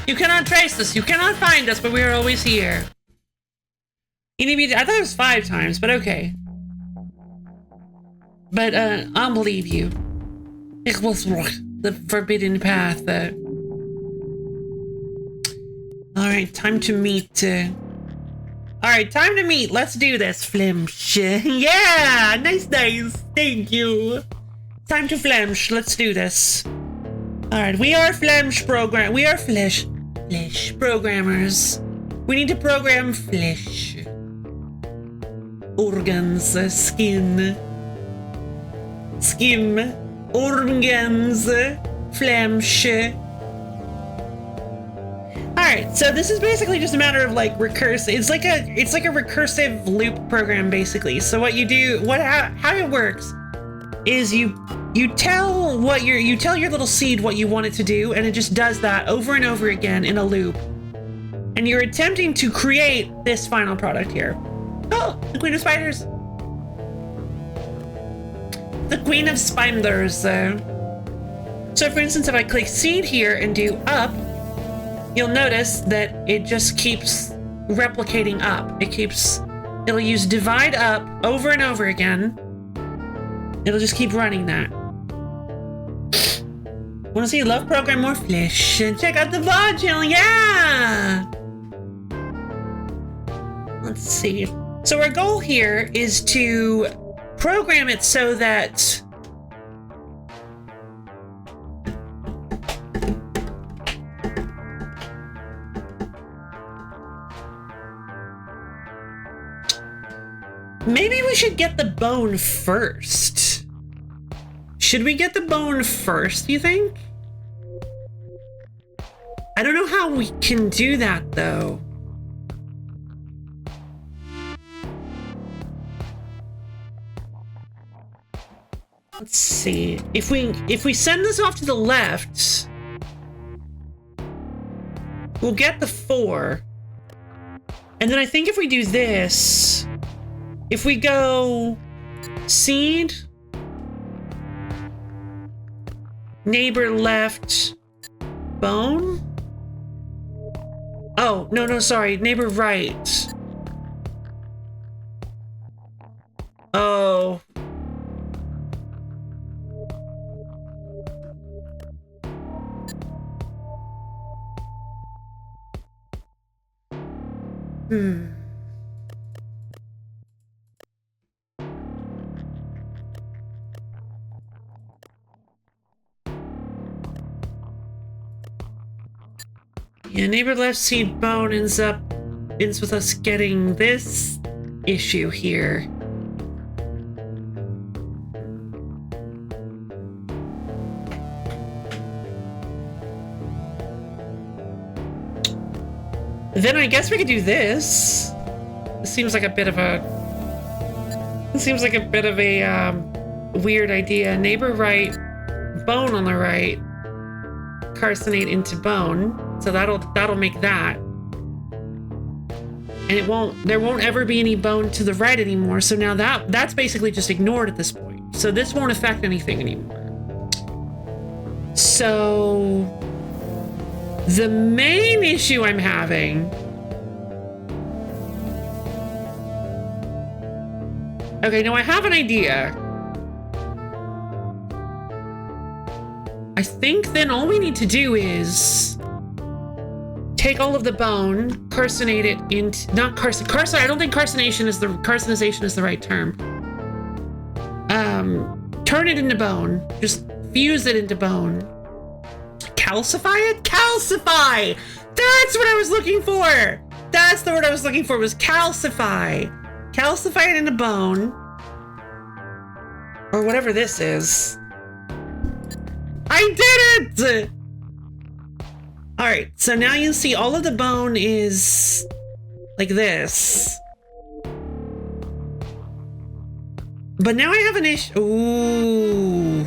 You cannot trace us, you cannot find us, but we are always here. You need me to, I thought it was 5 times, but okay. But, I'll believe you. It was the forbidden path. Alright, time to meet. Alright, time to meet. Let's do this, Flemsh. Yeah! Nice. Thank you. Time to Flemsh. Let's do this. Alright, we are Flemsh program. We are Flesh programmers. We need to program flesh. Organs, skin. Skim. Organs. Flemsh. Alright, so this is basically just a matter of like recursive. It's like a recursive loop program basically. So what you do, how it works is you tell your little seed what you want it to do, and it just does that over and over again in a loop. And you're attempting to create this final product here. Oh, the Queen of Spiders. The Queen of Spiders. So for instance, if I click seed here and do up, you'll notice that it just keeps replicating up. It'll use divide up over and over again. It'll just keep running that. Want to see Love Program more Flesh? Check out the VOD channel, yeah! Let's see. So our goal here is to program it so that maybe we should get the bone first. Should we get the bone first, you think? I don't know how we can do that, though. Let's see. If we send this off to the left, we'll get the 4. And then I think if we do this, if we go seed, neighbor left, bone? Oh, no, sorry. Neighbor right. Oh. Yeah, neighbor left seed bone ends with us getting this issue here. Then I guess we could do this. This seems like a bit of a weird idea. Neighbor right, bone on the right, carcinate into bone. So that'll make that. And there won't ever be any bone to the right anymore. So now that's basically just ignored at this point. So this won't affect anything anymore. So the main issue I'm having. Okay, now I have an idea. I think then all we need to do is take all of the bone, carcinate it into, I don't think carcinization is the right term. Turn it into bone. Just fuse it into bone. Calcify it? Calcify! That's what I was looking for! That's the word I was looking for, was calcify. Calcify it into bone. Or whatever this is. I did it! Alright, so now you see all of the bone is like this. But now I have an issue. Ooh.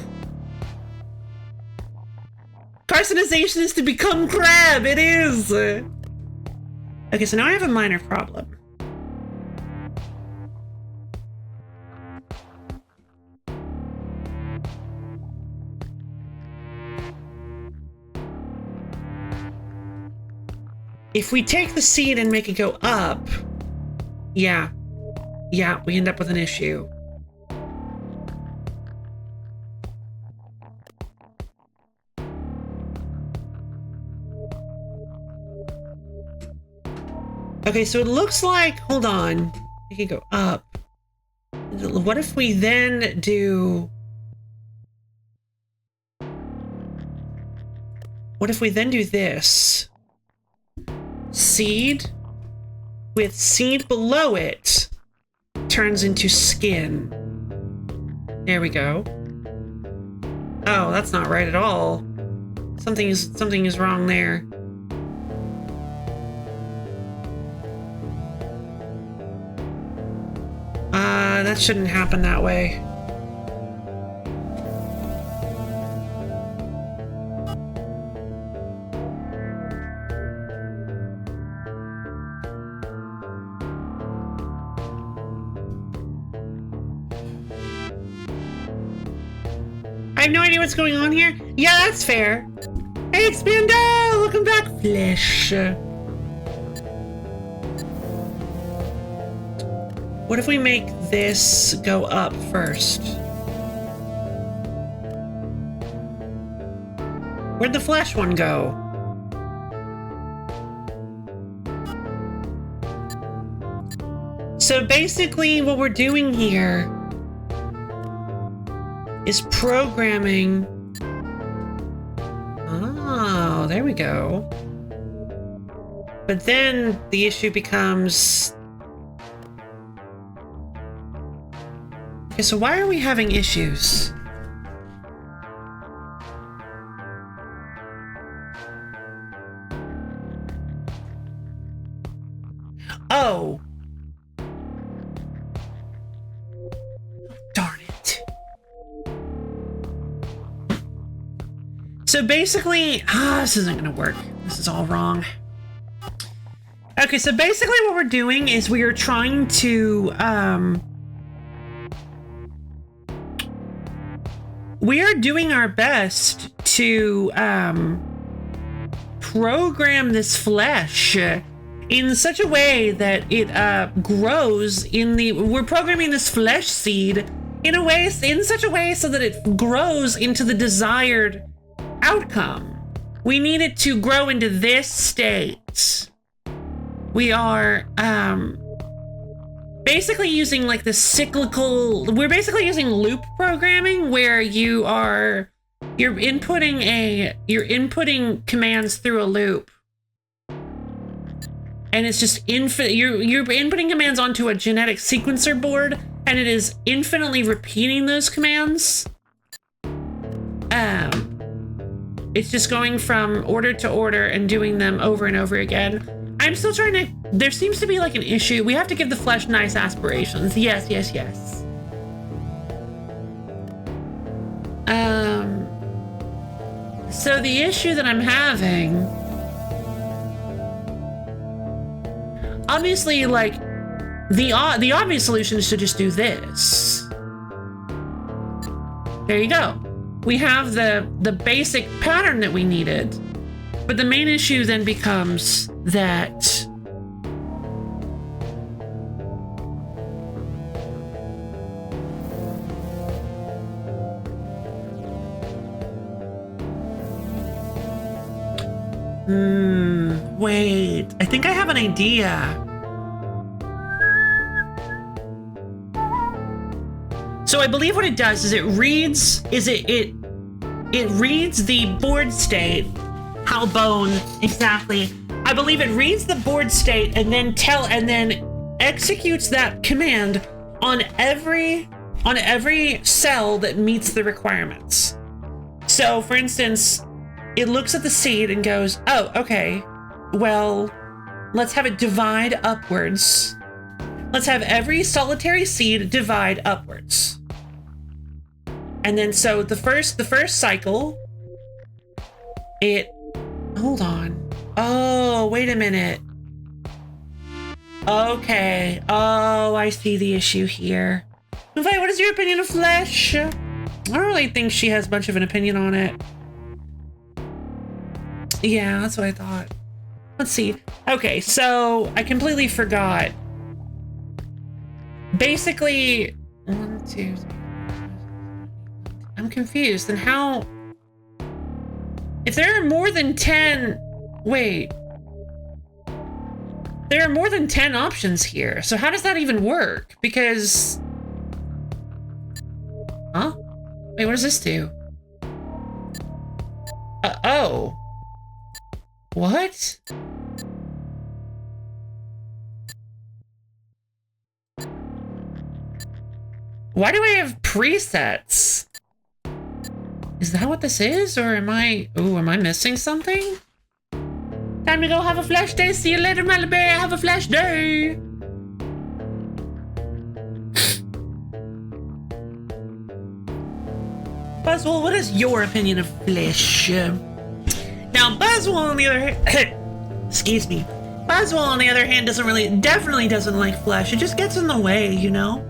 Carcinization is to become crab. It is. Okay, so now I have a minor problem. If we take the seed and make it go up, yeah, we end up with an issue. Okay, so it looks like, hold on, it can go up. What if we then do... What if we then do this? Seed with seed below it turns into skin. There we go. Oh, that's not right at all. Something is wrong there. That shouldn't happen that way. I have no idea what's going on here. Yeah, that's fair. Hey, Expando! Welcome back, Flesh. What if we make this go up first? Where'd the flesh one go? So basically what we're doing here is programming. Oh, there we go. But then the issue becomes... Okay, so why are we having issues? Oh. Darn it. So basically, this isn't gonna work. This is all wrong. Okay, so basically what we're doing is we are trying to, we are doing our best to program this flesh in such a way that it grows in the... We're programming this flesh seed in such a way so that it grows into the desired outcome. We need it to grow into this state. we are basically using like the cyclical, we're basically using loop programming where you're inputting commands through a loop. And it's just infinite, you're inputting commands onto a genetic sequencer board, and it is infinitely repeating those commands. It's just going from order to order and doing them over and over again. I'm still trying to, there seems to be like an issue. We have to give the flesh nice aspirations. Yes, yes, yes. So the issue that I'm having, obviously, like, the obvious solution is to just do this. There you go. We have the basic pattern that we needed, but the main issue then becomes that wait, I think I have an idea. So I believe what it does is it reads the board state, how bone exactly. I believe it reads the board state and then executes that command on every cell that meets the requirements. So for instance, it looks at the seed and goes, oh, okay, well, let's have it divide upwards. Let's have every solitary seed divide upwards. And then so the first cycle, hold on. Oh, wait a minute. Okay. Oh, I see the issue here. Vay, what is your opinion of flesh? I don't really think she has much of an opinion on it. Yeah, that's what I thought. Let's see. Okay, so I completely forgot. Basically, 1, 2, 3. I'm confused. And how? If there are more than 10, wait. There are more than 10 options here. So how does that even work? Because, huh? Wait, what does this do? Oh. What? Why do I have presets? Is that what this is? Or am I missing something? Time to go have a flash day. See you later, Malibu. Have a flash day. Buzzwole, what is your opinion of flesh? Now, Buzzwole on the other hand, excuse me. Buzzwole on the other hand definitely doesn't like flesh. It just gets in the way, you know?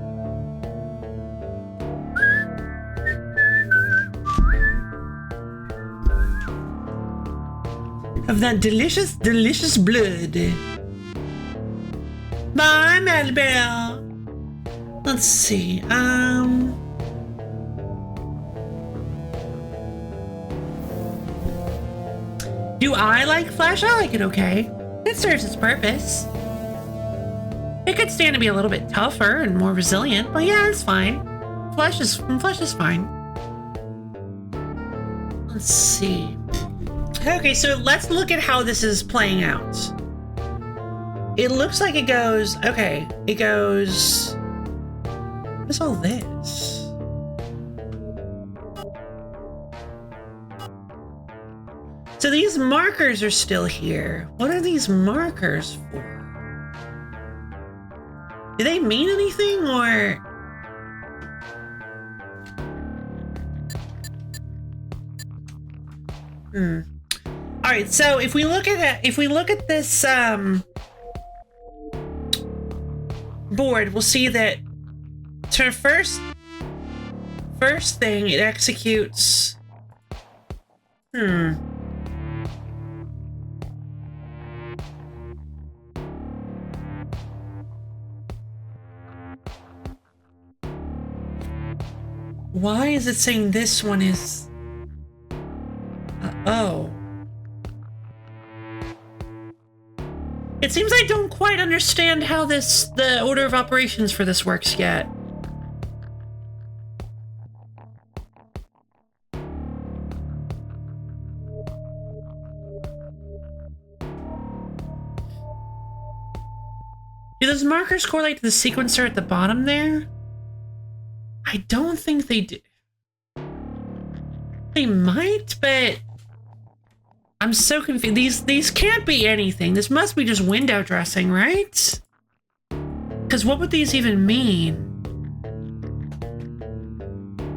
Of that delicious, delicious blood. Bye, Melbell. Let's see. Do I like flesh? I like it okay. It serves its purpose. It could stand to be a little bit tougher and more resilient, but yeah, it's fine. Flesh is fine. Let's see. Okay, so let's look at how this is playing out. It looks like it goes, okay, it goes, what's all this? So these markers are still here. What are these markers for? Do they mean anything or? All right, so if we look at this board, we'll see that to first thing it executes. Why is it saying this one is? Oh. It seems I don't quite understand how the order of operations for this works yet. Do those markers correlate to the sequencer at the bottom there? I don't think they do. They might, but I'm so confused. These can't be anything. This must be just window dressing, right? Because what would these even mean?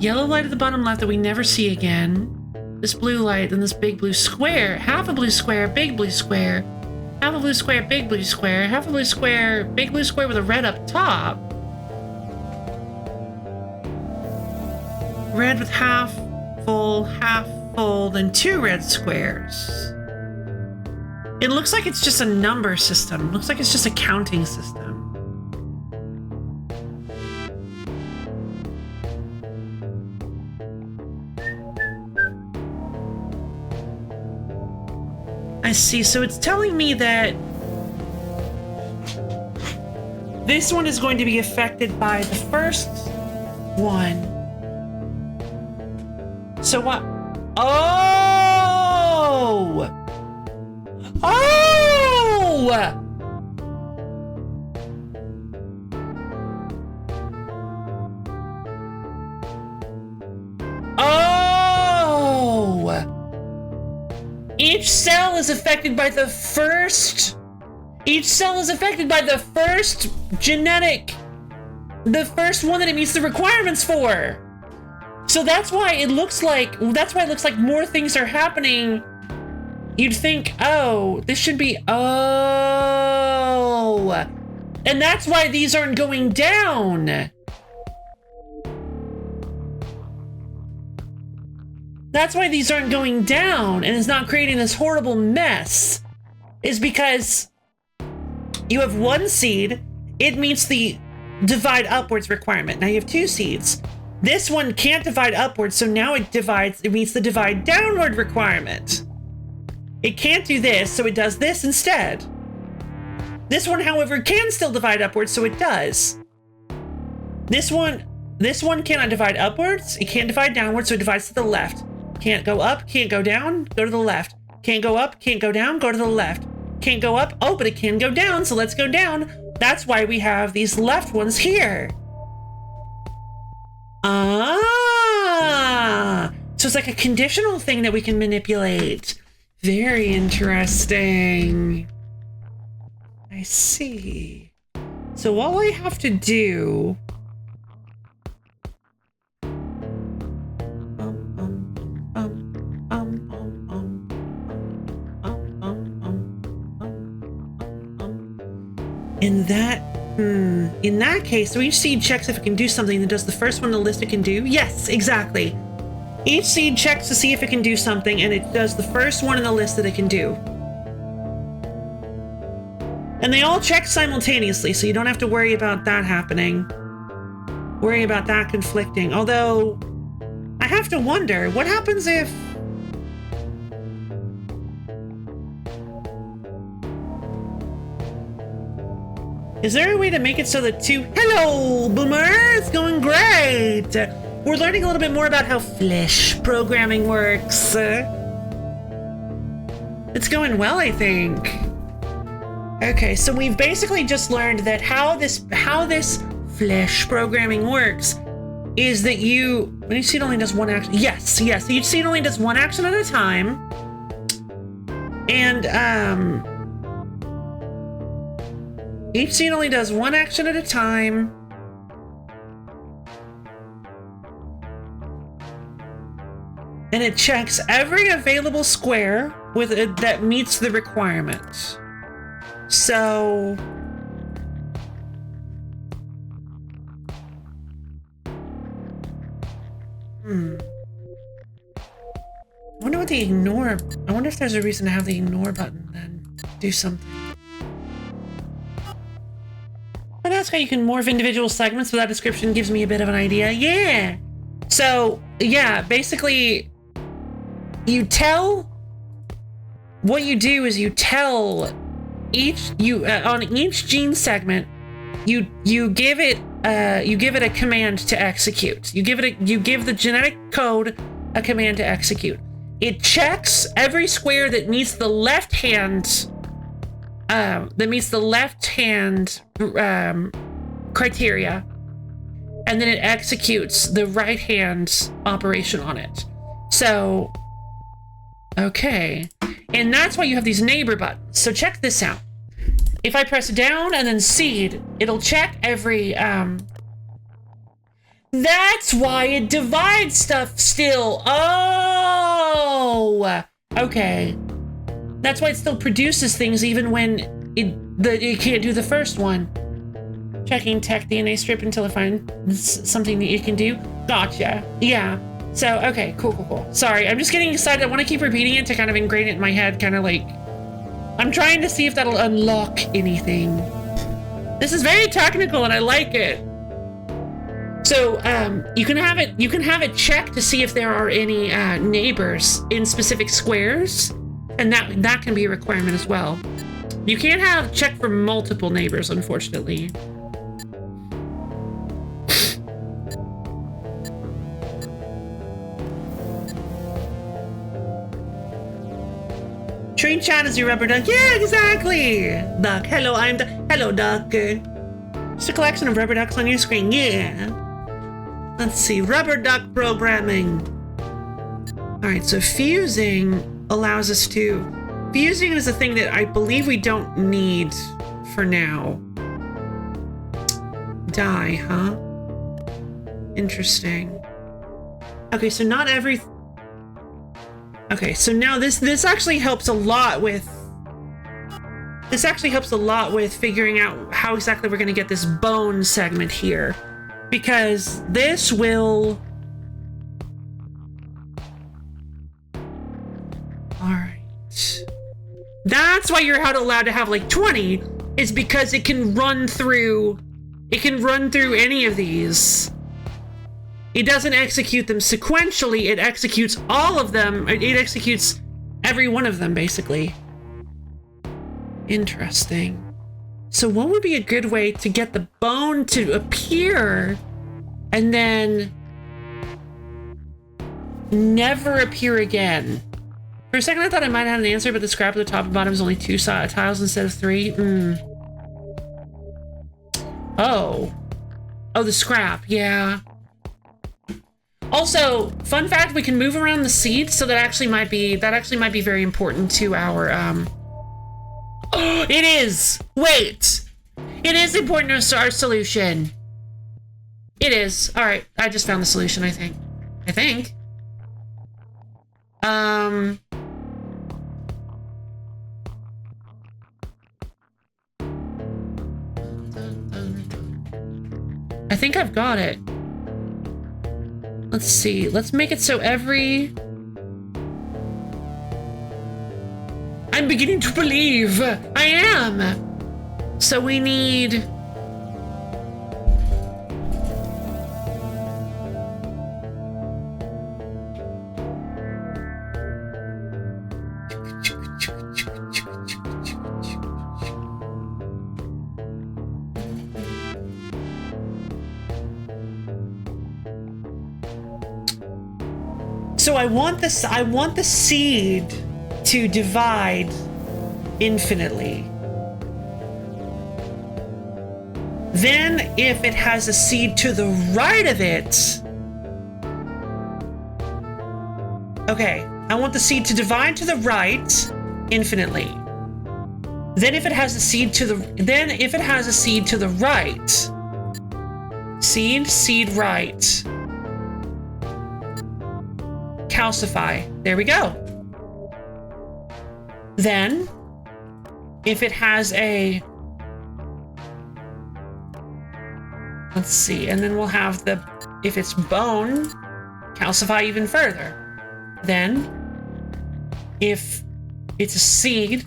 Yellow light at the bottom left that we never see again. This blue light, then this big blue square. Half a blue square, big blue square. Half a blue square, big blue square. Half a blue square, big blue square with a red up top. Red with half full, then 2 red squares. It looks like it's just a number system. It looks like it's just a counting system. I see, so it's telling me that this one is going to be affected by the first one. So what? Oh! Oh! Oh! Each cell is affected by the first. Each cell is affected by the first genetic. The first one that it meets the requirements for. So that's why it looks like more things are happening. You'd think, oh, this should be, oh. And that's why these aren't going down. That's why these aren't going down and it's not creating this horrible mess. Is because you have 1 seed, it meets the divide upwards requirement. Now you have 2 seeds. This one can't divide upwards, so now it meets the divide downward requirement. It can't do this, so it does this instead. This one, however, can still divide upwards, so it does. This one cannot divide upwards, it can't divide downwards, so it divides to the left. Can't go up, can't go down, go to the left. Can't go up, can't go down, go to the left. Can't go up, oh, but it can go down, so let's go down. That's why we have these left ones here. Ah, so it's like a conditional thing that we can manipulate. Very interesting. I see. So all I have to do in that case, so each seed checks if it can do something that does the first one on the list it can do. Yes, exactly. Each seed checks to see if it can do something, and it does the first one on the list that it can do. And they all check simultaneously, so you don't have to worry about that happening. Worry about that conflicting. Although, I have to wonder, what happens if... Is there a way to make it so that Hello, Boomer! It's going great! We're learning a little bit more about how flesh programming works. It's going well, I think. Okay, so we've basically just learned that how this flesh programming works is that when each seed only does one action. Yes, each seed only does one action at a time. And, each seed only does one action at a time. And it checks every available square with it that meets the requirements. So... I wonder what the ignore... I wonder if there's a reason to have the ignore button then do something. But that's how you can morph individual segments, so that description gives me a bit of an idea. Yeah! So, yeah, basically, what you do is you tell on each gene segment, you give it a command to execute. You give the genetic code a command to execute. It checks every square that meets the left hand criteria, and then it executes the right hand operation on it. So, okay, and that's why you have these neighbor buttons. So check this out. If I press down and then seed, it'll check every, that's why it divides stuff still. Oh, okay. That's why it still produces things even when it can't do the first one. Checking tech DNA strip until it finds something that it can do. Gotcha. Yeah. So, okay, cool. Sorry, I'm just getting excited. I want to keep repeating it to kind of ingrain it in my head, kind of like, I'm trying to see if that'll unlock anything. This is very technical and I like it. So, you can have it check to see if there are any neighbors in specific squares, and that can be a requirement as well. You can't have check for multiple neighbors, unfortunately. Train chat is your rubber duck. Yeah, exactly. Duck. Hello, hello, duck. Just a collection of rubber ducks on your screen. Yeah. Let's see. Rubber duck programming. All right. So fusing allows us to. Fusing is a thing that I believe we don't need for now. Die, huh? Interesting. Okay, so not every. Okay, so now this actually helps a lot with figuring out how exactly we're going to get this bone segment here, because this will. All right, that's why you're allowed to have like 20, is because it can run through any of these. It doesn't execute them sequentially, it executes all of them. It executes every one of them, basically. Interesting. So what would be a good way to get the bone to appear and then never appear again? For a second I thought I might have an answer, but the scrap at the top and bottom is only 2 tiles instead of 3. Oh, the scrap, yeah. Also, fun fact, we can move around the seeds, so that actually might be very important to our it is! Wait! It is important to our solution. It is. Alright, I just found the solution, I think. I think I've got it. Let's see. Let's make it so every... I'm beginning to believe. I am. So we need... So I want the seed to divide infinitely. Then if it has a seed to the right of it, okay, I want the seed to divide to the right infinitely. Then if it has a seed to the right, seed right, calcify. There we go. Then, if it has a... Let's see, and then we'll have the... If it's bone, calcify even further. Then, if it's a seed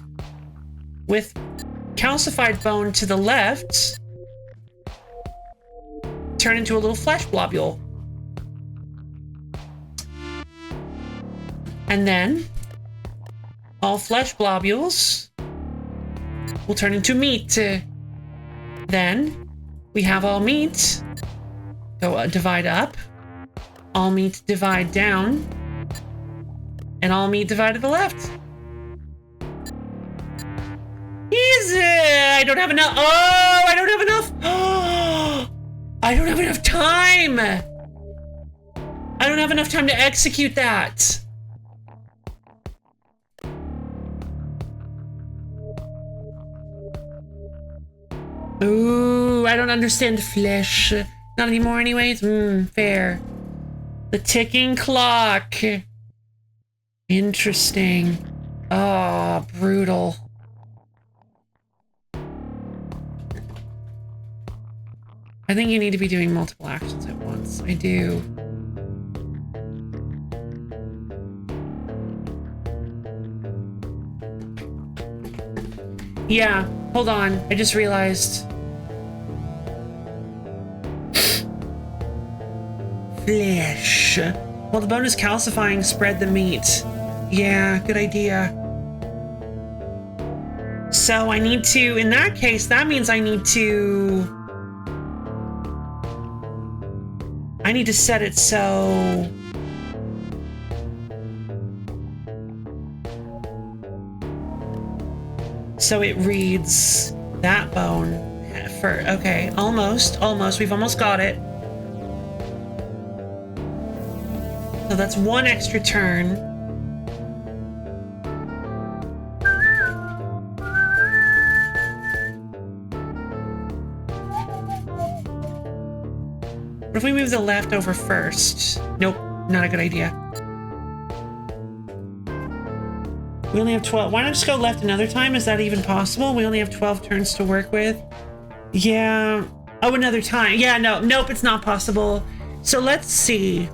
with calcified bone to the left, turn into a little flesh globule. And then all flesh globules will turn into meat. Then we have all meat go divide up, all meat divide down, and all meat divide to the left. Easy! I don't have enough. Oh, I don't have enough. Oh, I don't have enough time. I don't have enough time to execute that. Ooh, I don't understand flesh. Not anymore anyways. Fair. The ticking clock. Interesting. Oh, brutal. I think you need to be doing multiple actions at once. I do. Yeah, hold on. I just realized. Flesh. Well, the bone is calcifying, spread the meat. Yeah, good idea. So I need to, in that case, that means I need to set it so it reads that bone for, okay, almost, we've almost got it. So that's one extra turn. What if we move the left over first? Nope, not a good idea. We only have 12. Why not just go left another time? Is that even possible? We only have 12 turns to work with. Yeah. Oh, another time. Yeah, nope, it's not possible. So let's see.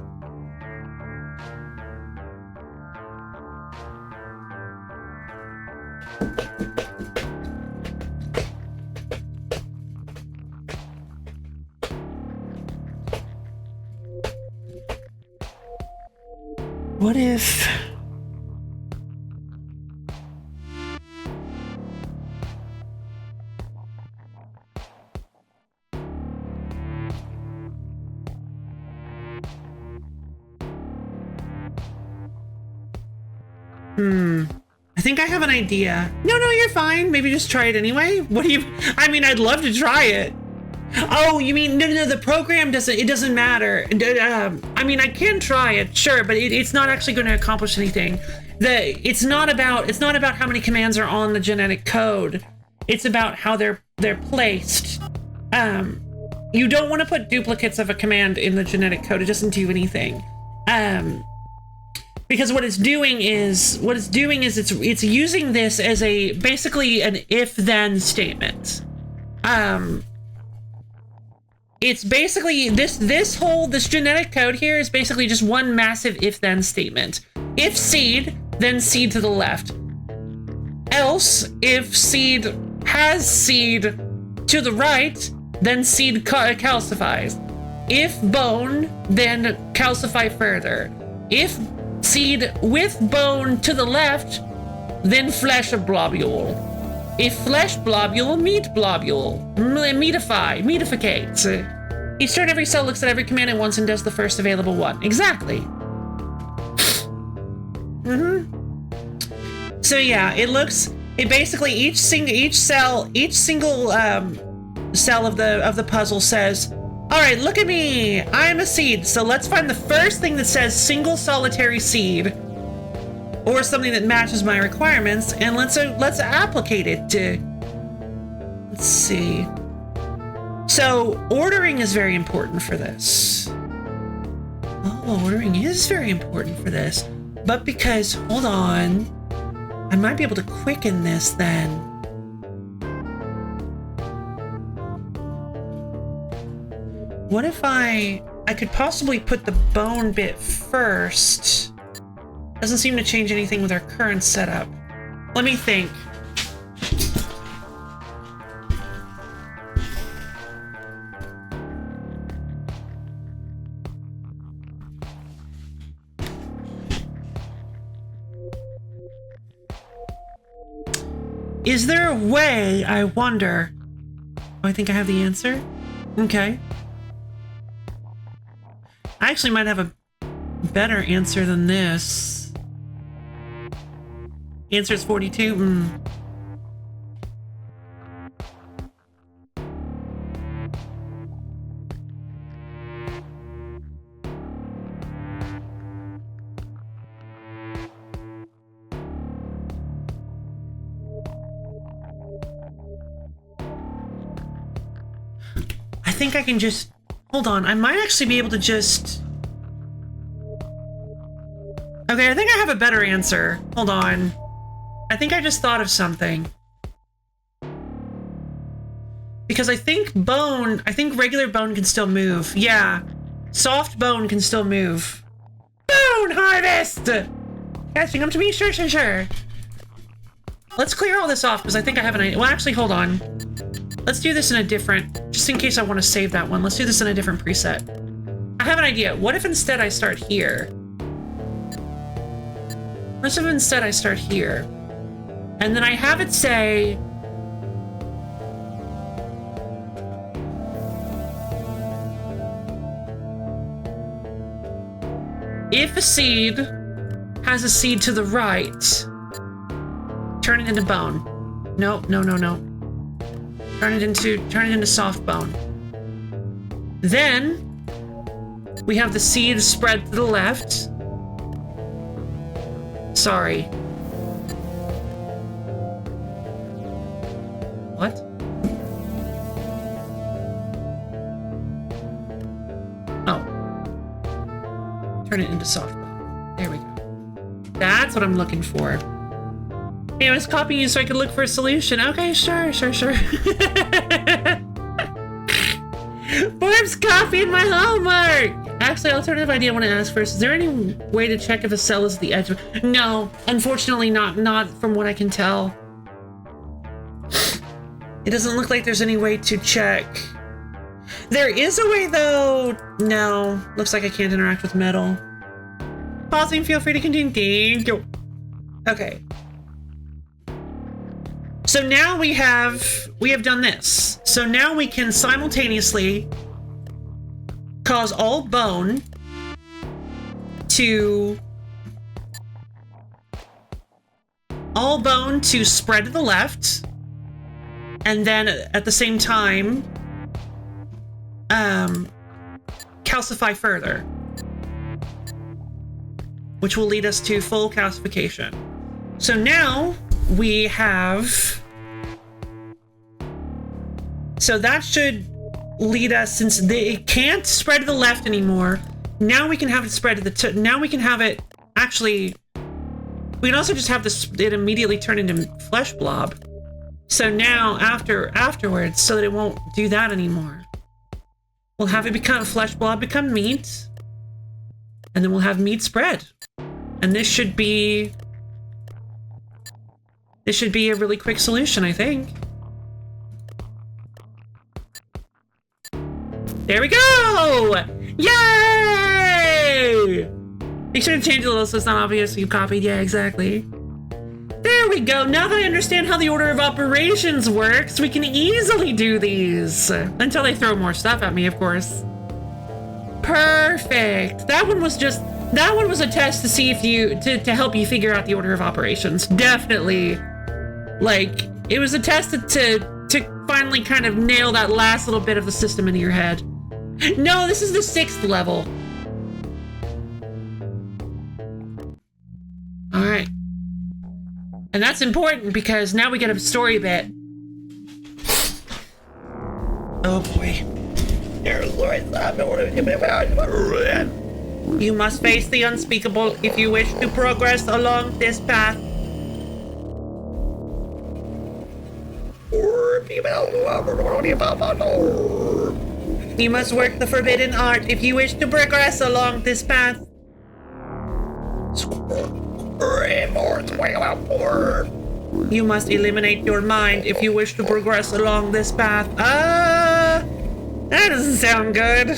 What if... I think I have an idea. No, you're fine. Maybe just try it anyway. What do you... I mean, I'd love to try it. Oh, you mean... No, the program doesn't... It doesn't matter. I mean, I can try it, sure, but it's not actually going to accomplish anything. It's not about how many commands are on the genetic code. It's about how they're placed. You don't want to put duplicates of a command in the genetic code. It doesn't do anything. Because what it's doing is it's using this as basically an if-then statement. It's basically this genetic code here is basically just one massive if-then statement. If seed, then seed to the left. Else, if seed has seed to the right, then seed calcifies. If bone, then calcify further. If seed with bone to the left, then flesh a globule. If flesh globule, meat globule. Meatificate. Each turn, every cell looks at every command at once and does the first available one. Exactly. So yeah, it basically each single cell of the puzzle says, all right, look at me, I'm a seed. So let's find the first thing that says single solitary seed, or something that matches my requirements, and let's applicate it to. Let's see. So ordering is very important for this. Oh, ordering is very important for this. But because, hold on, I might be able to quicken this then. What if I could possibly put the bone bit first? Doesn't seem to change anything with our current setup. Let me think. Is there a way, I wonder? Oh, I think I have the answer. Okay. I actually might have a better answer than this. Answer is 42. I think I can just... Hold on, I might actually be able to just... Okay, I think I have a better answer. Hold on. I think I just thought of something. Because I think regular bone can still move. Yeah. Soft bone can still move. Bone harvest! Catching them to me? Sure. Let's clear all this off, because I think I have an idea. Well, actually, hold on. Let's do this in a different... Just in case I want to save that one. Let's do this in a different preset. I have an idea. What if instead I start here? What if instead I start here? And then I have it say... If a seed has a seed to the right, turn it into bone. No. Turn it into soft bone. Then we have the seed spread to the left. Sorry. What? Oh. Turn it into soft bone. There we go. That's what I'm looking for. Hey, I was copying you so I could look for a solution. Okay, sure. Forbes copying my homework! Actually, alternative idea I want to ask first. Is there any way to check if a cell is at the edge of... No, unfortunately not from what I can tell. It doesn't look like there's any way to check. There is a way, though. No, looks like I can't interact with metal. Pausing, feel free to continue. Thank you. Okay. So now we have done this. So now we can simultaneously cause all bone to spread to the left, and then at the same time calcify further, which will lead us to full calcification. So now we have... So that should lead us, since it can't spread to the left anymore, now we can have it spread to the... now we can have it... Actually, we can also just have it immediately turn into flesh blob. So now, afterwards, so that it won't do that anymore, we'll have it become flesh blob, become meat, and then we'll have meat spread. And this should be a really quick solution, I think. There we go! Yay! Make sure to change it a little so it's not obvious you copied. Yeah, exactly. There we go. Now that I understand how the order of operations works, we can easily do these. Until they throw more stuff at me, of course. Perfect. That one was a test to see if to help you figure out the order of operations. Definitely. Like, it was a test to finally kind of nail that last little bit of the system into your head. No, this is the 6th level. All right. And that's important because now we get a story bit. Oh boy. You must face the unspeakable if you wish to progress along this path. You must work the forbidden art if you wish to progress along this path. You must eliminate your mind if you wish to progress along this path. That doesn't sound good.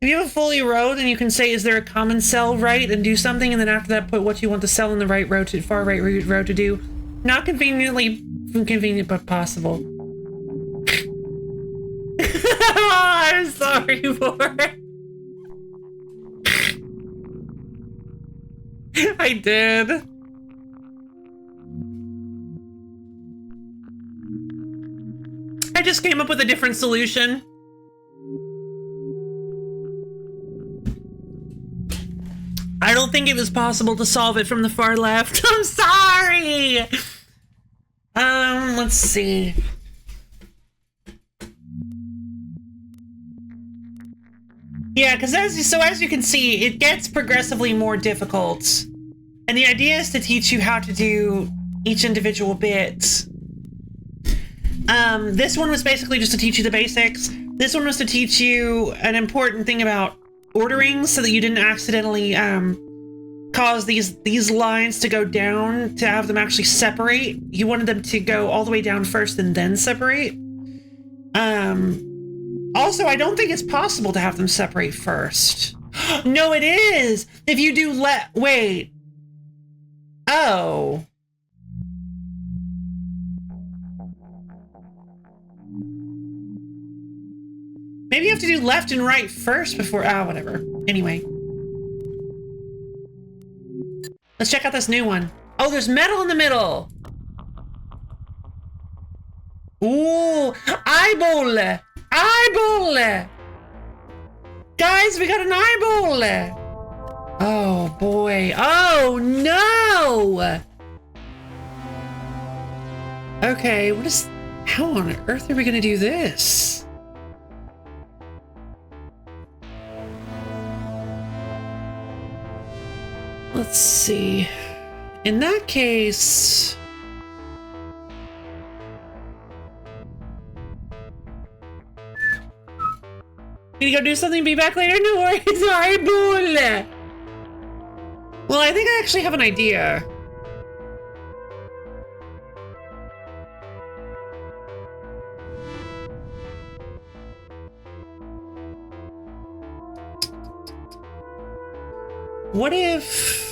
If you have a fully row, then you can say, is there a common cell right, and do something, and then after that put what you want the cell in the right row to far right row to do. Not conveniently convenient, but possible. I'm sorry for it. I did. I just came up with a different solution. I don't think it was possible to solve it from the far left. I'm sorry. Let's see. Yeah, because as you can see, it gets progressively more difficult. And the idea is to teach you how to do each individual bit. This one was basically just to teach you the basics. This one was to teach you an important thing about ordering so that you didn't accidentally cause these lines to go down, to have them actually separate. You wanted them to go all the way down first and then separate. Also, I don't think it's possible to have them separate first. No, it is! If you do wait. Oh. Maybe you have to do left and right first before, whatever. Anyway. Let's check out this new one. Oh, there's metal in the middle. Ooh, eyeball. Eyeball! Guys, we got an eyeball! Oh boy. Oh no! Okay, how on earth are we gonna do this? Let's see. In that case... Need to go do something, be back later? No worries, eyeball! Well, I think I actually have an idea. What if...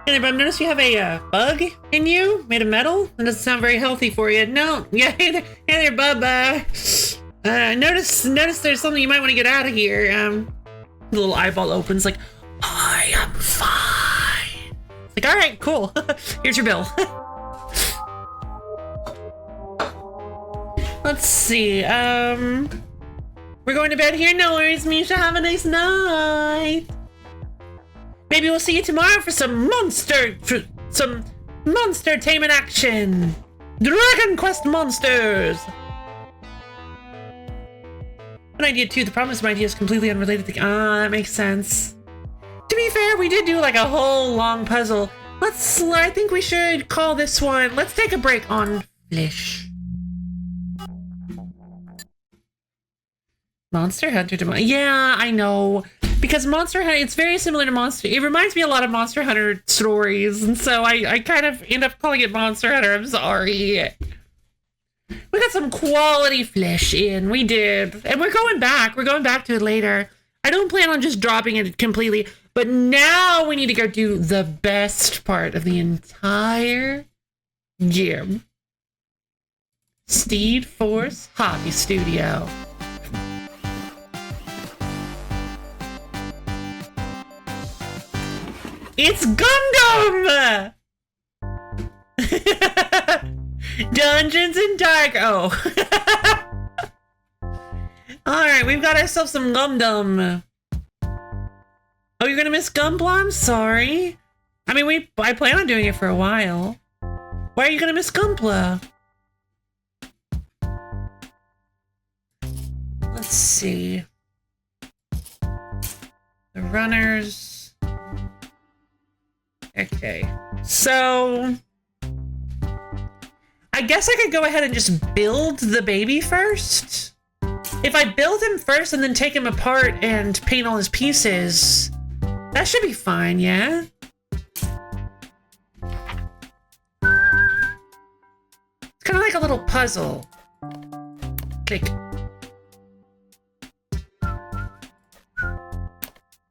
But I've noticed you have a bug in you, made of metal. That doesn't sound very healthy for you. No, yeah, hey there, bub. Notice there's something you might want to get out of here. The little eyeball opens like, I am fine. It's like, all right, cool. Here's your bill. Let's see. We're going to bed here. No worries, Misha. Have a nice night. Maybe we'll see you tomorrow for some monster tainment action. Dragon Quest monsters. An idea too. The problem is my idea is completely unrelated to... that makes sense. To be fair, we did do like a whole long puzzle. I think we should call this one. Let's take a break on Flesh. Monster Hunter yeah, I know. Because Monster Hunter, it's very similar to Monster. It reminds me a lot of Monster Hunter stories, and so I kind of end up calling it Monster Hunter. I'm sorry. We got some quality flesh in. We did. And we're going back. We're going back to it later. I don't plan on just dropping it completely, but now we need to go do the best part of the entire gym. Steed Force Hobby Studio. It's Gundam! Dungeons and Dark. Oh. Alright, we've got ourselves some Gundam. Oh, you're gonna miss Gunpla? I'm sorry. I mean, I plan on doing it for a while. Why are you gonna miss Gunpla? Let's see. The runners. Okay, so I guess I could go ahead and just build the baby first. If I build him first and then take him apart and paint all his pieces, that should be fine, yeah? It's kind of like a little puzzle. Click.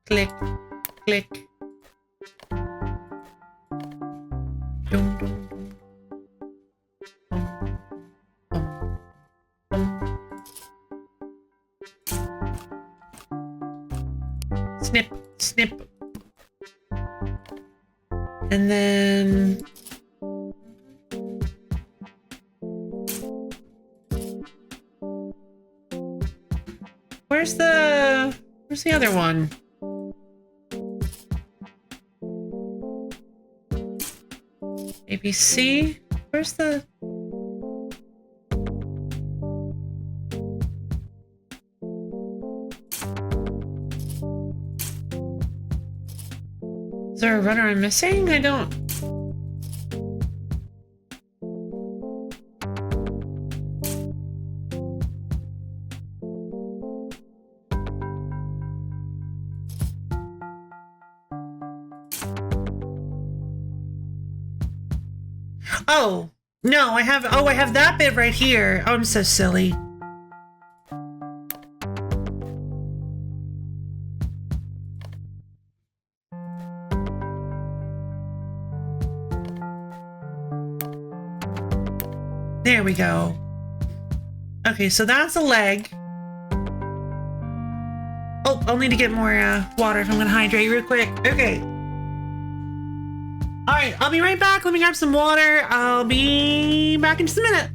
Click. Click. Dum, dum, dum. Snip, snip. And then where's the other one? ABC? Where's the... Is there a runner I'm missing? I don't... Oh, no, I have that bit right here. Oh, I'm so silly. There we go. Okay, so that's a leg. Oh, I'll need to get more water if I'm gonna hydrate real quick. Okay. All right, I'll be right back. Let me grab some water. I'll be back in just a minute.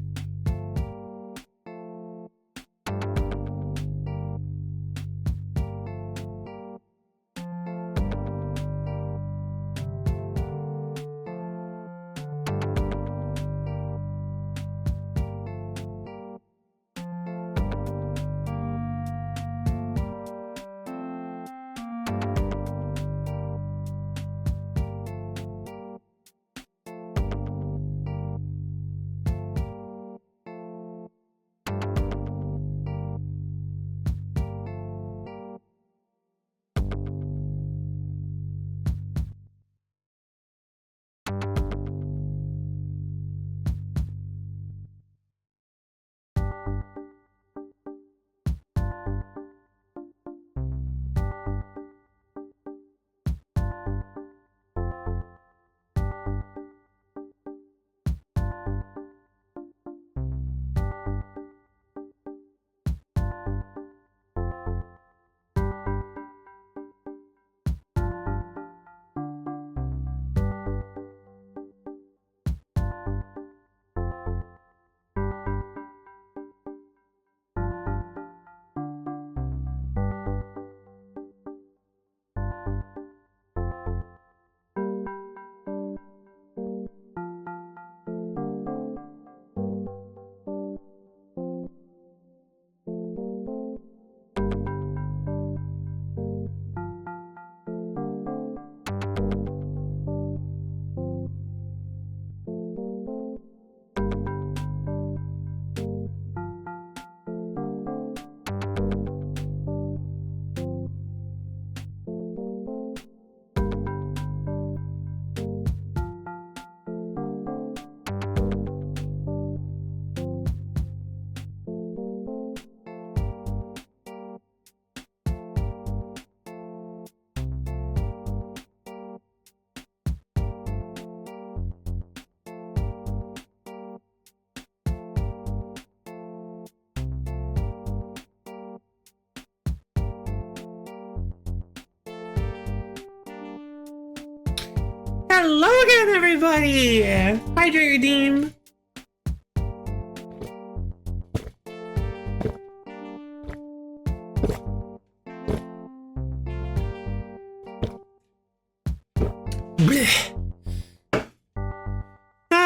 Hello again, everybody! Hydrate Redeem.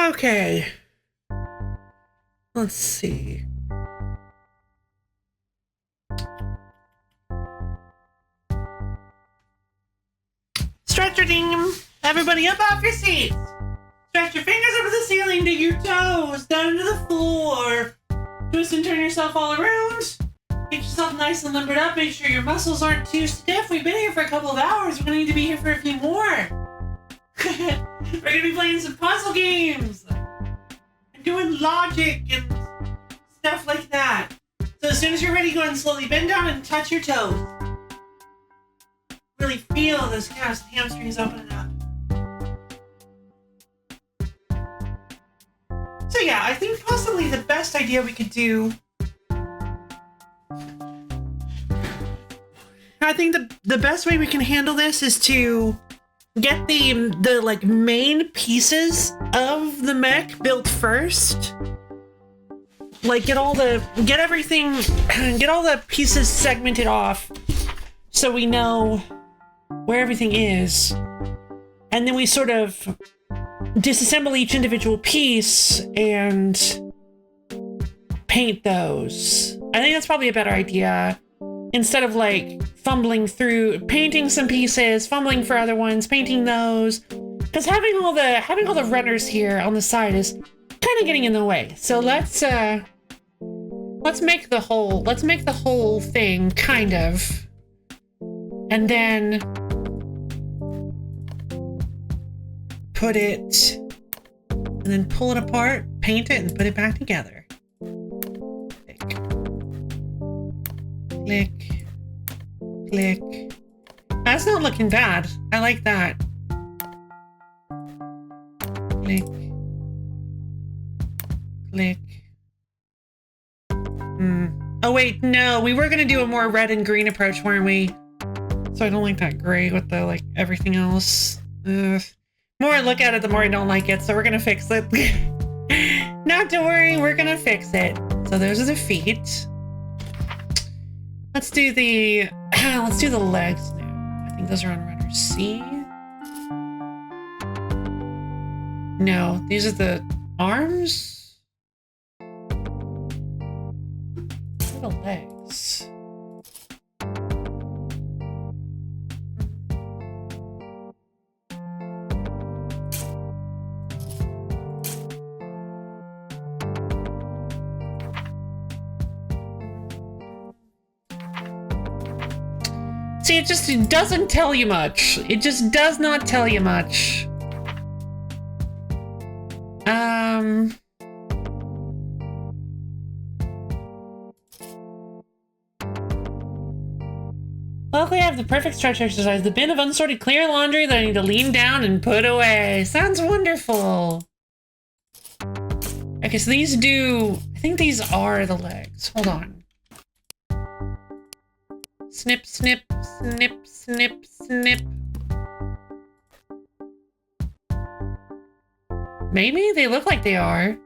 Okay. Let's see. Stretch Redeem. Everybody up off your seats. Stretch your fingers up to the ceiling, dig your toes down into the floor. Twist and turn yourself all around. Get yourself nice and limbered up. Make sure your muscles aren't too stiff. We've been here for a couple of hours. We're gonna need to be here for a few more. We're gonna be playing some puzzle games. I'm doing logic and stuff like that. So as soon as you're ready, go ahead and slowly bend down and touch your toes. Really feel those calves and hamstrings opening up. So yeah, I think possibly the best idea we could do, I think the best way we can handle this is to get the like main pieces of the mech built first. Like get all the pieces segmented off so we know where everything is. And then we sort of disassemble each individual piece and paint those. I think that's probably a better idea. Instead of like fumbling through painting some pieces, fumbling for other ones, painting those. Because having all the runners here on the side is kind of getting in the way. So let's make the whole thing kind of. And then put it, and then pull it apart, paint it, and put it back together. Click. Click. That's not looking bad. I like that. Click. Click. Oh wait, no, we were gonna do a more red and green approach, weren't we? So I don't like that gray with the like everything else. Ugh. The more I look at it, the more I don't like it, so we're gonna fix it. Not to worry, we're gonna fix it. So those are the feet. Let's do the legs now. I think those are on runner C. No, these are the arms. These are the legs. See, it doesn't tell you much. It just does not tell you much. Luckily, I have the perfect stretch exercise. The bin of unsorted clear laundry that I need to lean down and put away. Sounds wonderful. Okay, so these do... I think these are the legs. Hold on. Snip, snip, snip, snip, snip. Maybe? They look like they are.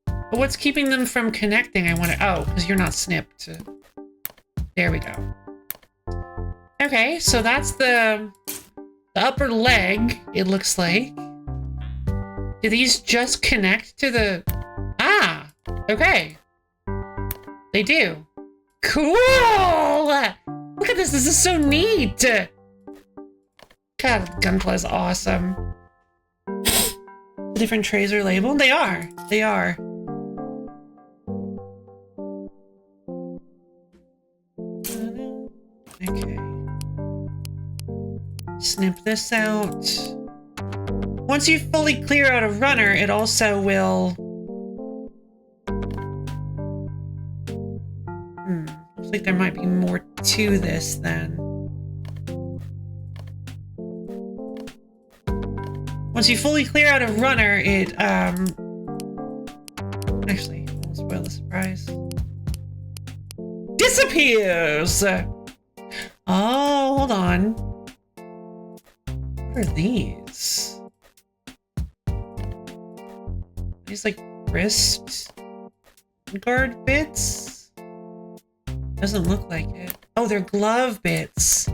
But what's keeping them from connecting? I want to... Oh, because you're not snipped. There we go. Okay, so that's the upper leg, it looks like. Do these just connect to the... Ah! Okay. They do. Cool! Look at this, this is so neat! God, Gunpla is awesome. The different trays are labeled? They are. They are. Okay. Snip this out. Once you fully clear out a runner, it also will... Looks like there might be more to this then. Once you fully clear out a runner, it, actually, I won't spoil the surprise. Disappears! Oh, hold on. What are these? These, like, wrist guard bits? Doesn't look like it. Oh, they're glove bits.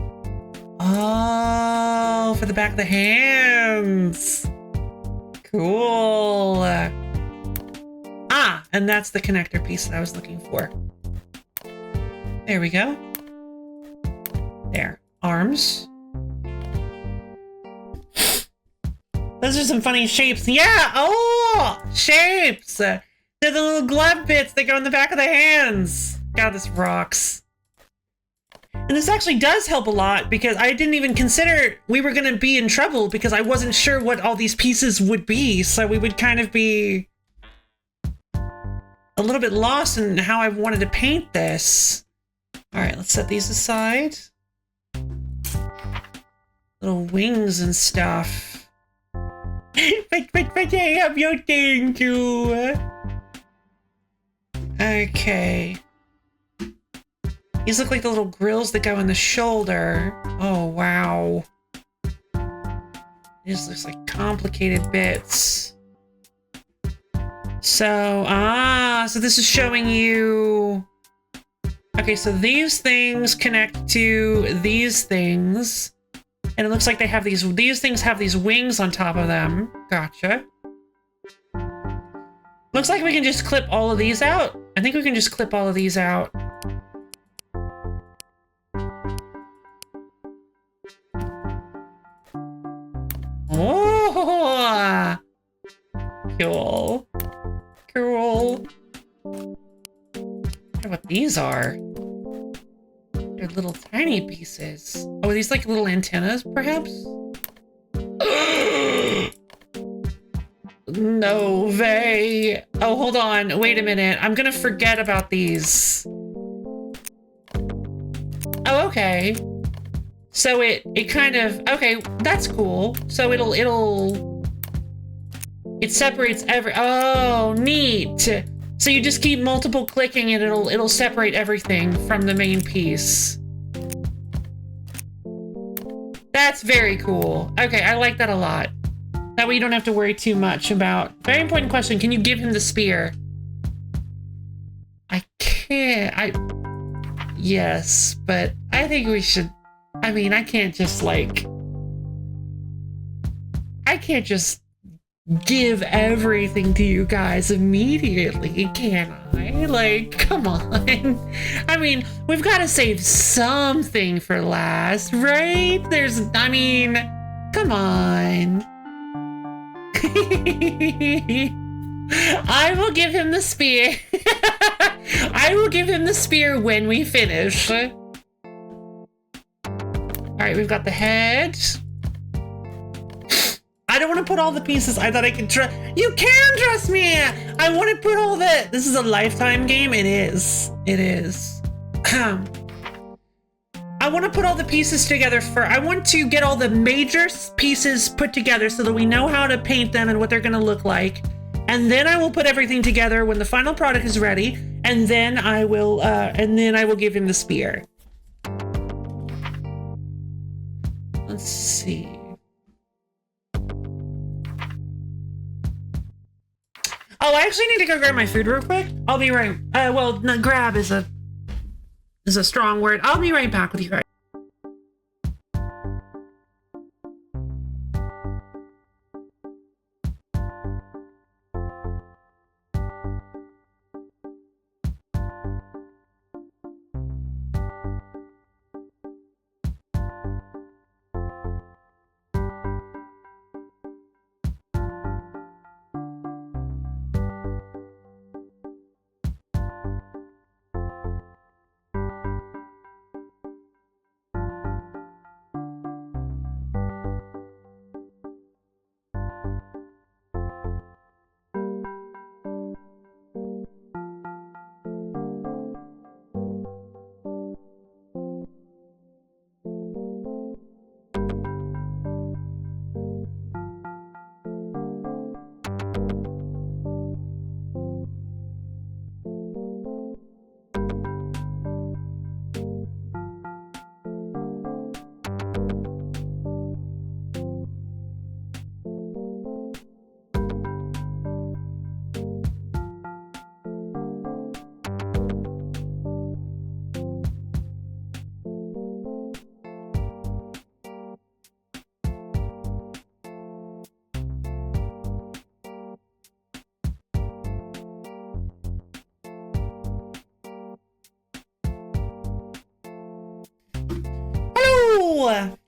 Oh, for the back of the hands. Cool. Ah, and that's the connector piece that I was looking for. There we go. There. Arms. Those are some funny shapes. Yeah! Oh! Shapes! They're the little glove bits that go in the back of the hands. God, this rocks. And this actually does help a lot because I didn't even consider we were going to be in trouble because I wasn't sure what all these pieces would be. So we would kind of be a little bit lost in how I wanted to paint this. All right, let's set these aside. Little wings and stuff. But I have your thing too. Okay. These look like the little grills that go in the shoulder. Oh, wow. This looks like complicated bits. So, so this is showing you... Okay, so these things connect to these things. And it looks like they have these things have these wings on top of them. Gotcha. Looks like we can just clip all of these out. I think we can just clip all of these out. Oh! Cool. Cool. I wonder what these are. They're little tiny pieces. Oh, are these like little antennas, perhaps? No way. Oh, hold on. Wait a minute. I'm gonna forget about these. Oh, okay. So it kind of, okay, that's cool. So it separates oh, neat. So you just keep multiple clicking and it'll separate everything from the main piece. That's very cool. Okay, I like that a lot. That way you don't have to worry too much about... Very important question. Can you give him the spear? I can't. Yes, but I think we should... I mean, I can't just, like... I can't just give everything to you guys immediately, can I? Like, come on. I mean, we've got to save something for last, right? I mean, come on. I will give him the spear. I will give him the spear when we finish. All right, we've got the head. I don't want to put all the pieces. I thought I could trust. You can trust me. I want to put all the... This is a Lifetime game. It is. It is. I want to put all the pieces together I want to get all the major pieces put together so that we know how to paint them and what they're going to look like. And then I will put everything together when the final product is ready. And then I will give him the spear. Let's see. Oh, I actually need to go grab my food real quick. I'll be right. Well, no, grab is a strong word. I'll be right back with you guys.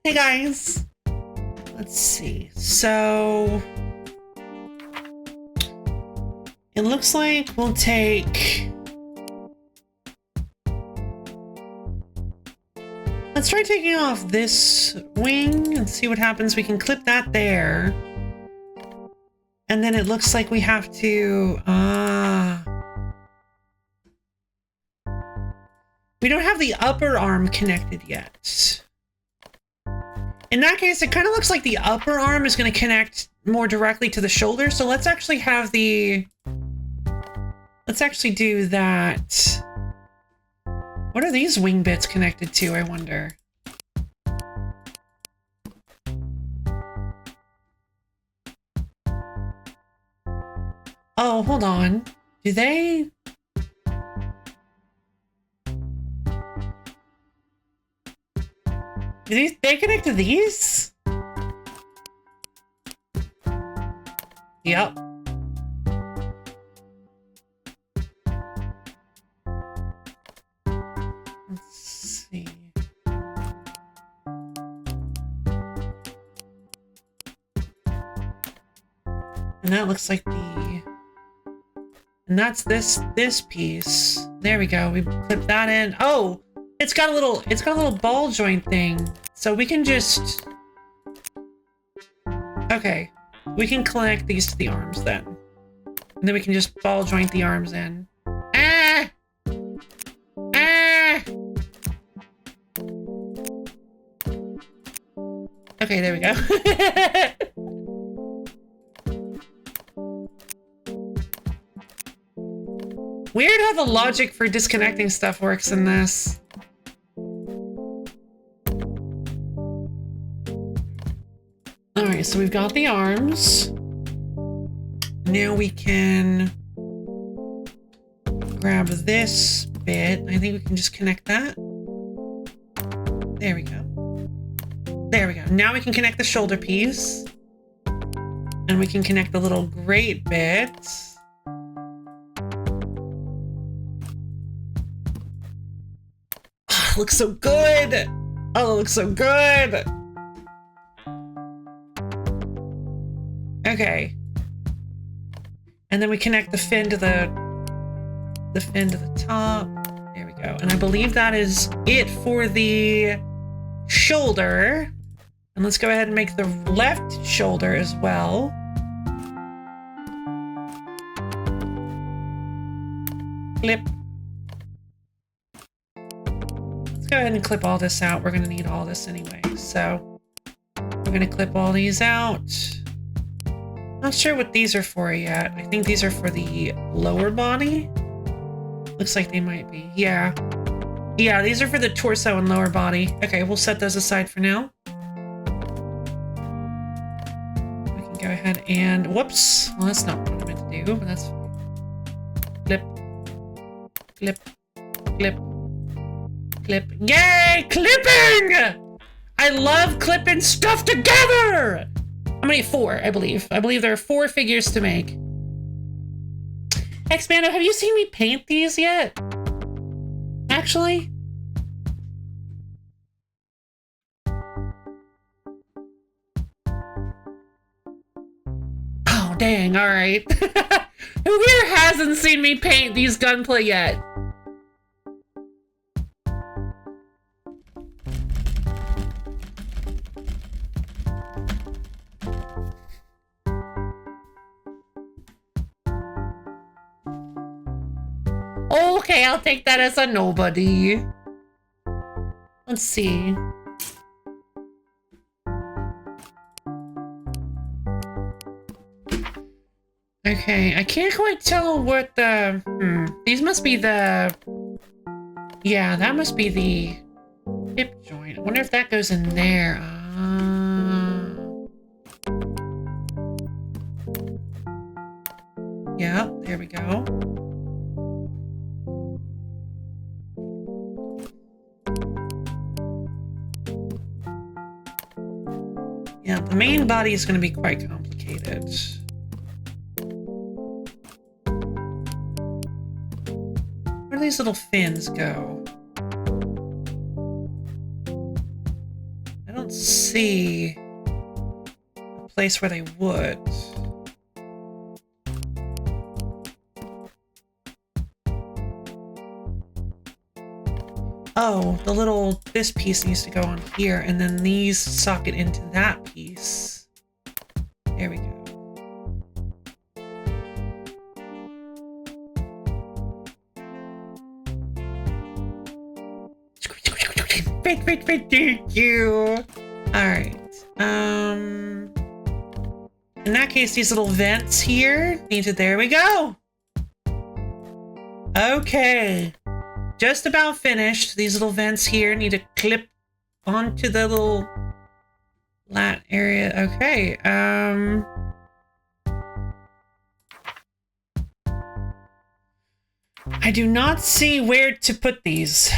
Hey guys, let's see. So it looks like we'll take, let's try taking off this wing and see what happens. We can clip that there. And then it looks like we have to, We don't have the upper arm connected yet. In that case, it kind of looks like the upper arm is going to connect more directly to the shoulder. So let's actually have the... Let's actually do that. What are these wing bits connected to, I wonder? Oh, hold on. Do they... They connect to these? Yep. Let's see. And that looks like the... And that's this piece. There we go. We clip that in. Oh! It's got a little ball joint thing. So we can just... Okay. We can connect these to the arms then. And then we can just ball joint the arms in. Ah! Ah! Okay, there we go. Weird how the logic for disconnecting stuff works in this. Alright, so we've got the arms. Now we can grab this bit. I think we can just connect that. There we go. There we go. Now we can connect the shoulder piece. And we can connect the little grate bit. Oh, it looks so good! Oh, it looks so good! Okay. And then we connect the fin to the top. There we go. And I believe that is it for the shoulder. And let's go ahead and make the left shoulder as well. Clip. Let's go ahead and clip all this out. We're going to need all this anyway. So we're going to clip all these out. Not sure what these are for yet. I think these are for the lower body. Looks like they might be. Yeah. Yeah, these are for the torso and lower body. Okay, we'll set those aside for now. We can go ahead and... Whoops. Well, that's not what I meant to do, but that's fine. Clip. Clip. Clip. Clip. Yay! Clipping! I love clipping stuff together! How many? 4, I believe. I believe there are 4 figures to make. Expando, have you seen me paint these yet? Actually? Oh, dang, alright. Who here hasn't seen me paint these gunplay yet? Okay, I'll take that as a nobody. Let's see. Okay, I can't quite tell what the... These must be the... Yeah, that must be the hip joint. I wonder if that goes in there. Yeah, there we go. Yeah, the main body is going to be quite complicated. Where do these little fins go? I don't see a place where they would. Oh, the little, this piece needs to go on here, and then these socket into that piece. There we go. Alright. In that case, these little vents here need to, there we go. Okay. Just about finished. These little vents here need to clip onto the little lat area. Okay. I do not see where to put these.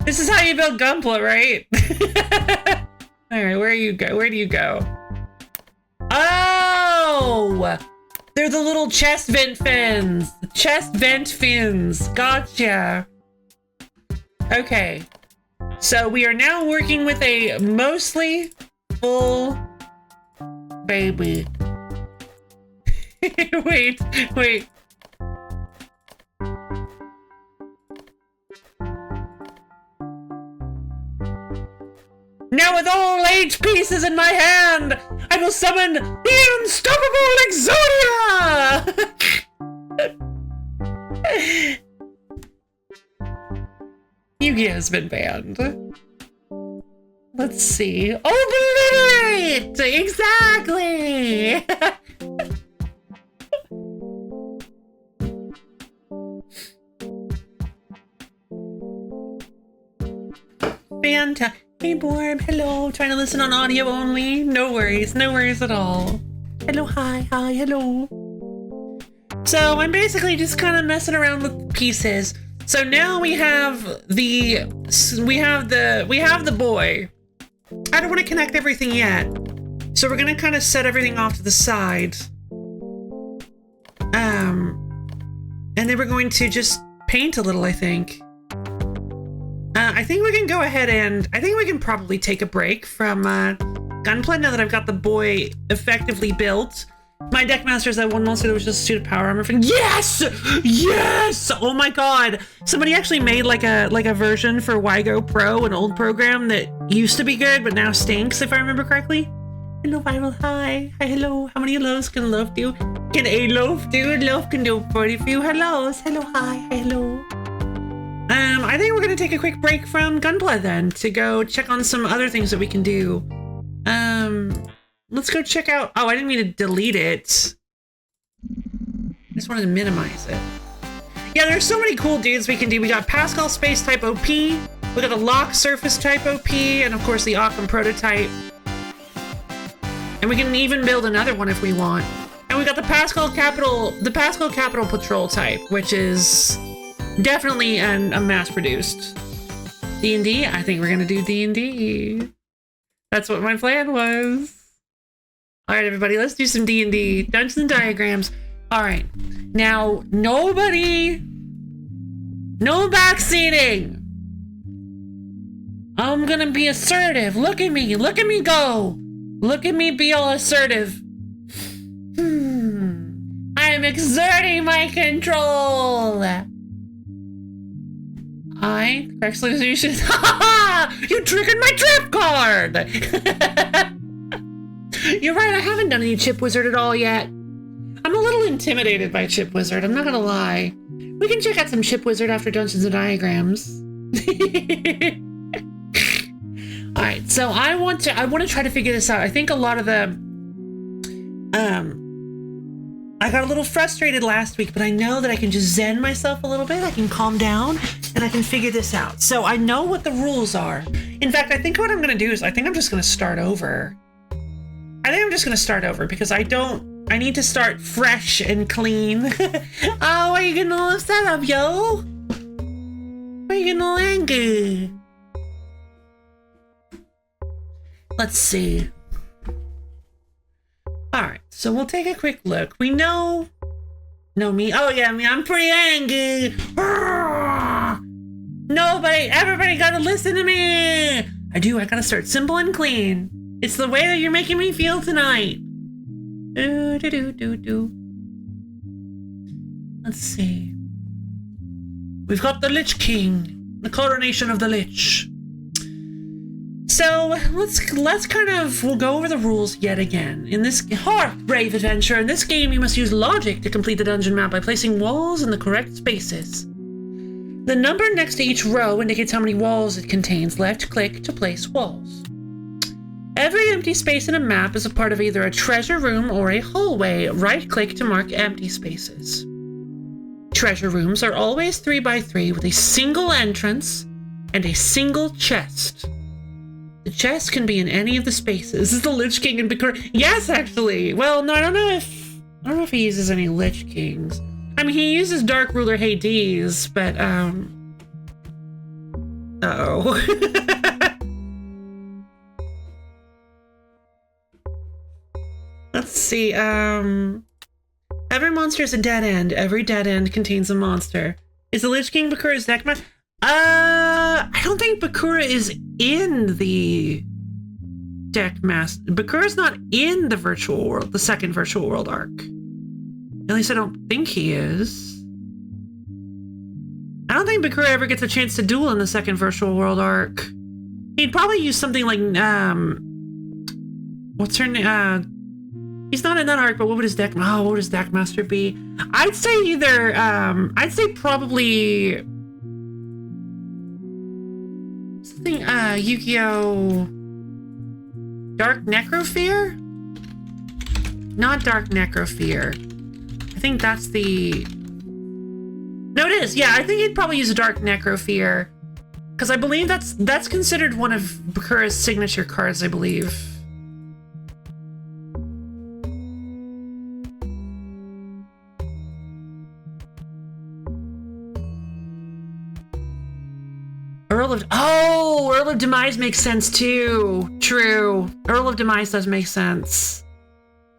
This is how you build Gunpla, right? Alright, where you go? Where do you go? Oh! They're the little chest vent fins. Chest vent fins. Gotcha. Okay. So we are now working with a mostly full baby. Wait. Now with all 8 pieces in my hand, I will summon the unstoppable Exodia! Yu-Gi-Oh! Has been banned. Let's see. Obliterate! Exactly! Fantastic. Hey Borb, hello. Trying to listen on audio only. No worries at all. Hello, hi, hello. So I'm basically just kind of messing around with pieces. So now we have the boy. I don't want to connect everything yet. So we're gonna kind of set everything off to the side. And then we're going to just paint a little, I think. I think we can go ahead and I think we can probably take a break from Gunpla now that I've got the boy effectively built. My deck master is that one monster that was just a suit of power armor. Yes! Yes! Oh my god! Somebody actually made like a version for Wygo Pro, an old program that used to be good but now stinks, if I remember correctly. Hello, Viral. Hi. Hi, hello. How many hellos can love do? Can a loaf do? Loaf can do 40 few hellos. Hello, hi. Hi, hello. I think we're gonna take a quick break from Gunpla then to go check on some other things that we can do. Let's go check out. Oh, I didn't mean to delete it. I just wanted to minimize it. Yeah, there's so many cool dudes we can do. We got Pascal Space type OP. We got a Lock Surface type OP, and of course the Occam prototype. And we can even build another one if we want. And we got the Pascal Capital Patrol type, which is definitely a mass-produced. D&D? I think we're gonna do D&D. That's what my plan was. Alright, everybody, let's do some D&D. Dungeons and Diagrams. Alright. Now, no backseating! I'm gonna be assertive. Look at me go! Look at me be all assertive. I'm exerting my control! Correct solution. You triggered my trip card! You're right, I haven't done any Chip Wizard at all yet. I'm a little intimidated by Chip Wizard, I'm not gonna lie. We can check out some Chip Wizard after Dungeons and Diagrams. Alright, so I want to try to figure this out. I think a lot of the I got a little frustrated last week, but I know that I can just zen myself a little bit. I can calm down and I can figure this out. So I know what the rules are. In fact, I think what I'm going to do is I think I'm just going to start over. Because I need to start fresh and clean. Oh, why are you getting all upset up, yo? Why are you getting all angry? Let's see. Alright, so we'll take a quick look. We know me. Oh yeah, I'm pretty angry. Everybody gotta listen to me. I gotta start simple and clean. It's the way that you're making me feel tonight. Let's see. We've got the Lich King. The coronation of the Lich. So we'll go over the rules yet again. In this brave adventure, in this game you must use logic to complete the dungeon map by placing walls in the correct spaces. The number next to each row indicates how many walls it contains. Left click to place walls. Every empty space in a map is a part of either a treasure room or a hallway. Right click to mark empty spaces. Treasure rooms are always 3x3 with a single entrance and a single chest. The chest can be in any of the spaces. This is the Lich King in Bakura. Yes, actually. Well, no, I don't know if he uses any Lich Kings. I mean, he uses Dark Ruler Hades, but Let's see. Every monster is a dead end. Every dead end contains a monster. Is the Lich King Bakura's deck map? I don't think Bakura is in the deck master. Bakura's not in the virtual world, the second virtual world arc. At least I don't think he is. I don't think Bakura ever gets a chance to duel in the second virtual world arc. He'd probably use something like, what's her name? He's not in that arc, but what would his deck master be? I'd say either, I'd say probably something, Yu-Gi-Oh! Dark Necrofear? Not Dark Necrofear. I think that's the... No, it is. Yeah, I think he'd probably use a Dark Necrofear. Because I believe that's considered one of Bakura's signature cards, I believe. Earl of Demise makes sense too. True. Earl of Demise does make sense.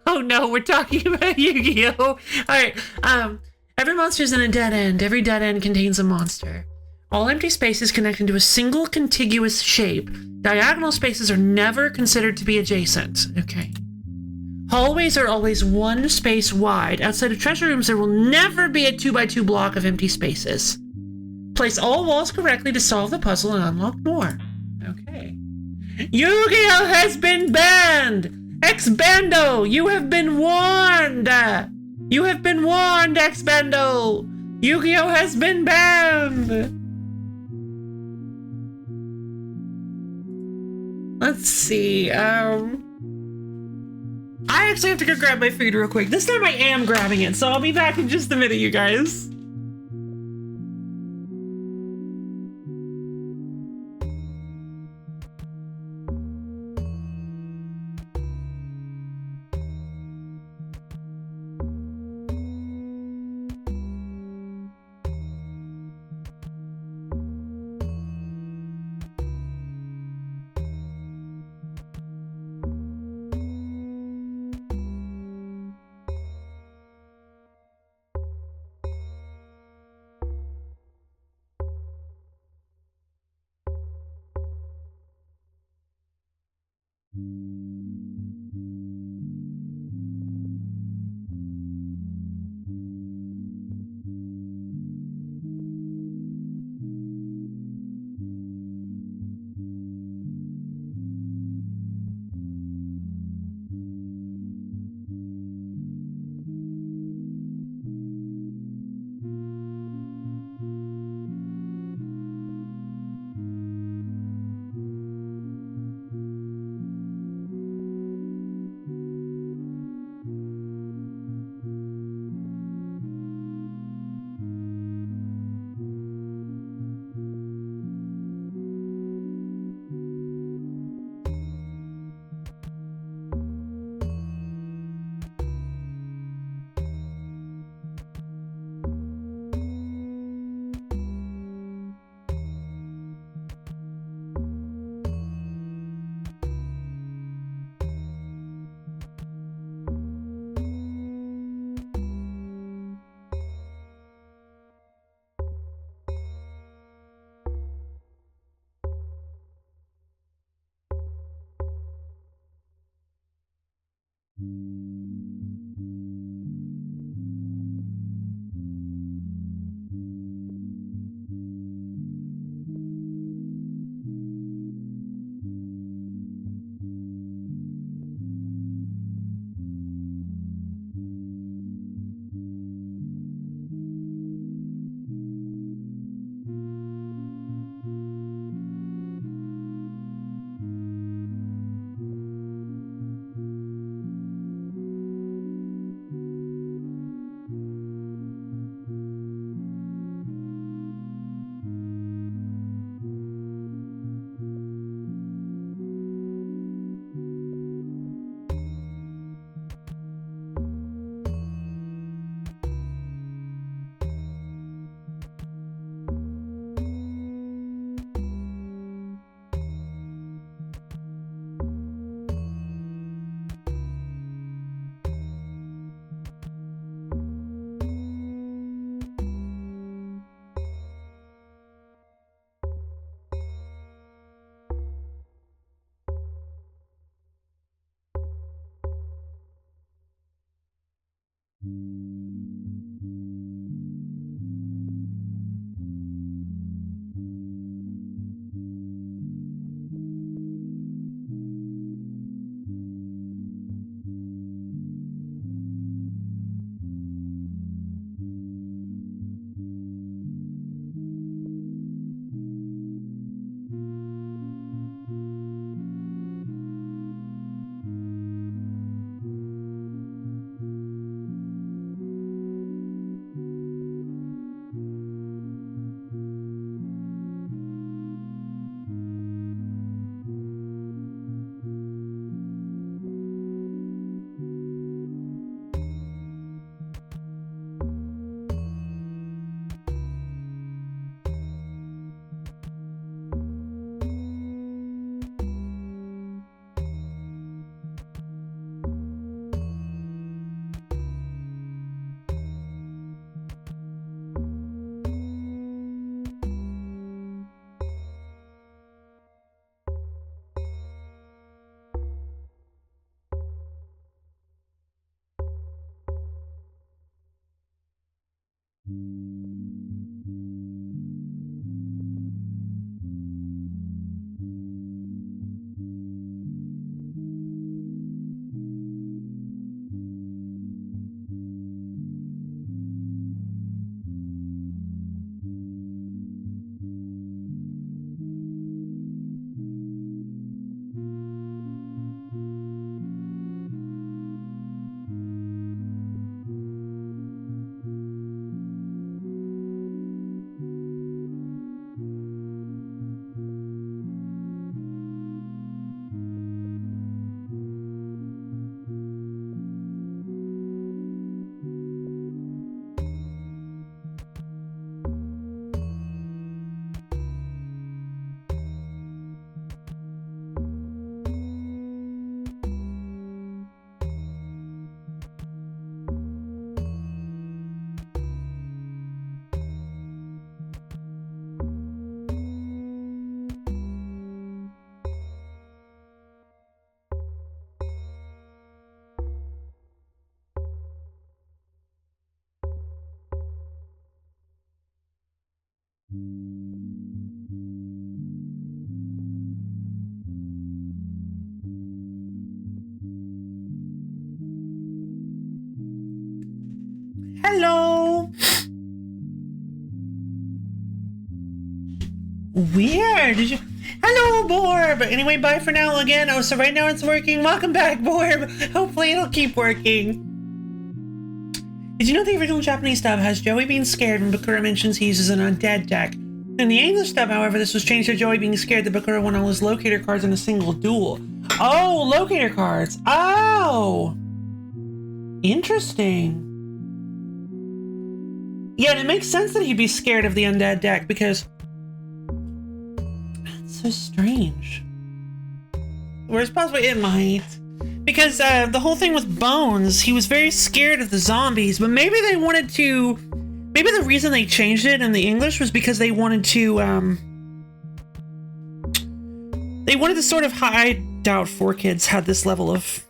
Oh no, we're talking about Yu-Gi-Oh! Alright, every monster is in a dead end. Every dead end contains a monster. All empty spaces connect into a single contiguous shape. Diagonal spaces are never considered to be adjacent. Okay. Hallways are always one space wide. Outside of treasure rooms, there will never be a 2x2 block of empty spaces. Place all walls correctly to solve the puzzle and unlock more. Okay. Yu-Gi-Oh! Has been banned! Ex-Bando! You have been warned! You have been warned, Ex-Bando! Yu-Gi-Oh! Has been banned! Let's see, I actually have to go grab my food real quick. This time I am grabbing it, so I'll be back in just a minute, you guys. Hello. Weird. Did you? Hello, Borb. Anyway, bye for now again. Oh, so right now it's working. Welcome back, Borb. Hopefully it'll keep working. Did you know the original Japanese dub has Joey being scared when Bakura mentions he uses an undead deck? In the English dub, however, this was changed to Joey being scared that Bakura won all his locator cards in a single duel. Oh, locator cards. Oh. Interesting. Yeah, and it makes sense that he'd be scared of the undead deck because it's so strange. Whereas possibly it might. Because the whole thing with Bones, he was very scared of the zombies, but maybe they wanted to... Maybe the reason they changed it in the English was because they wanted to, they wanted to sort of... I doubt 4Kids had this level of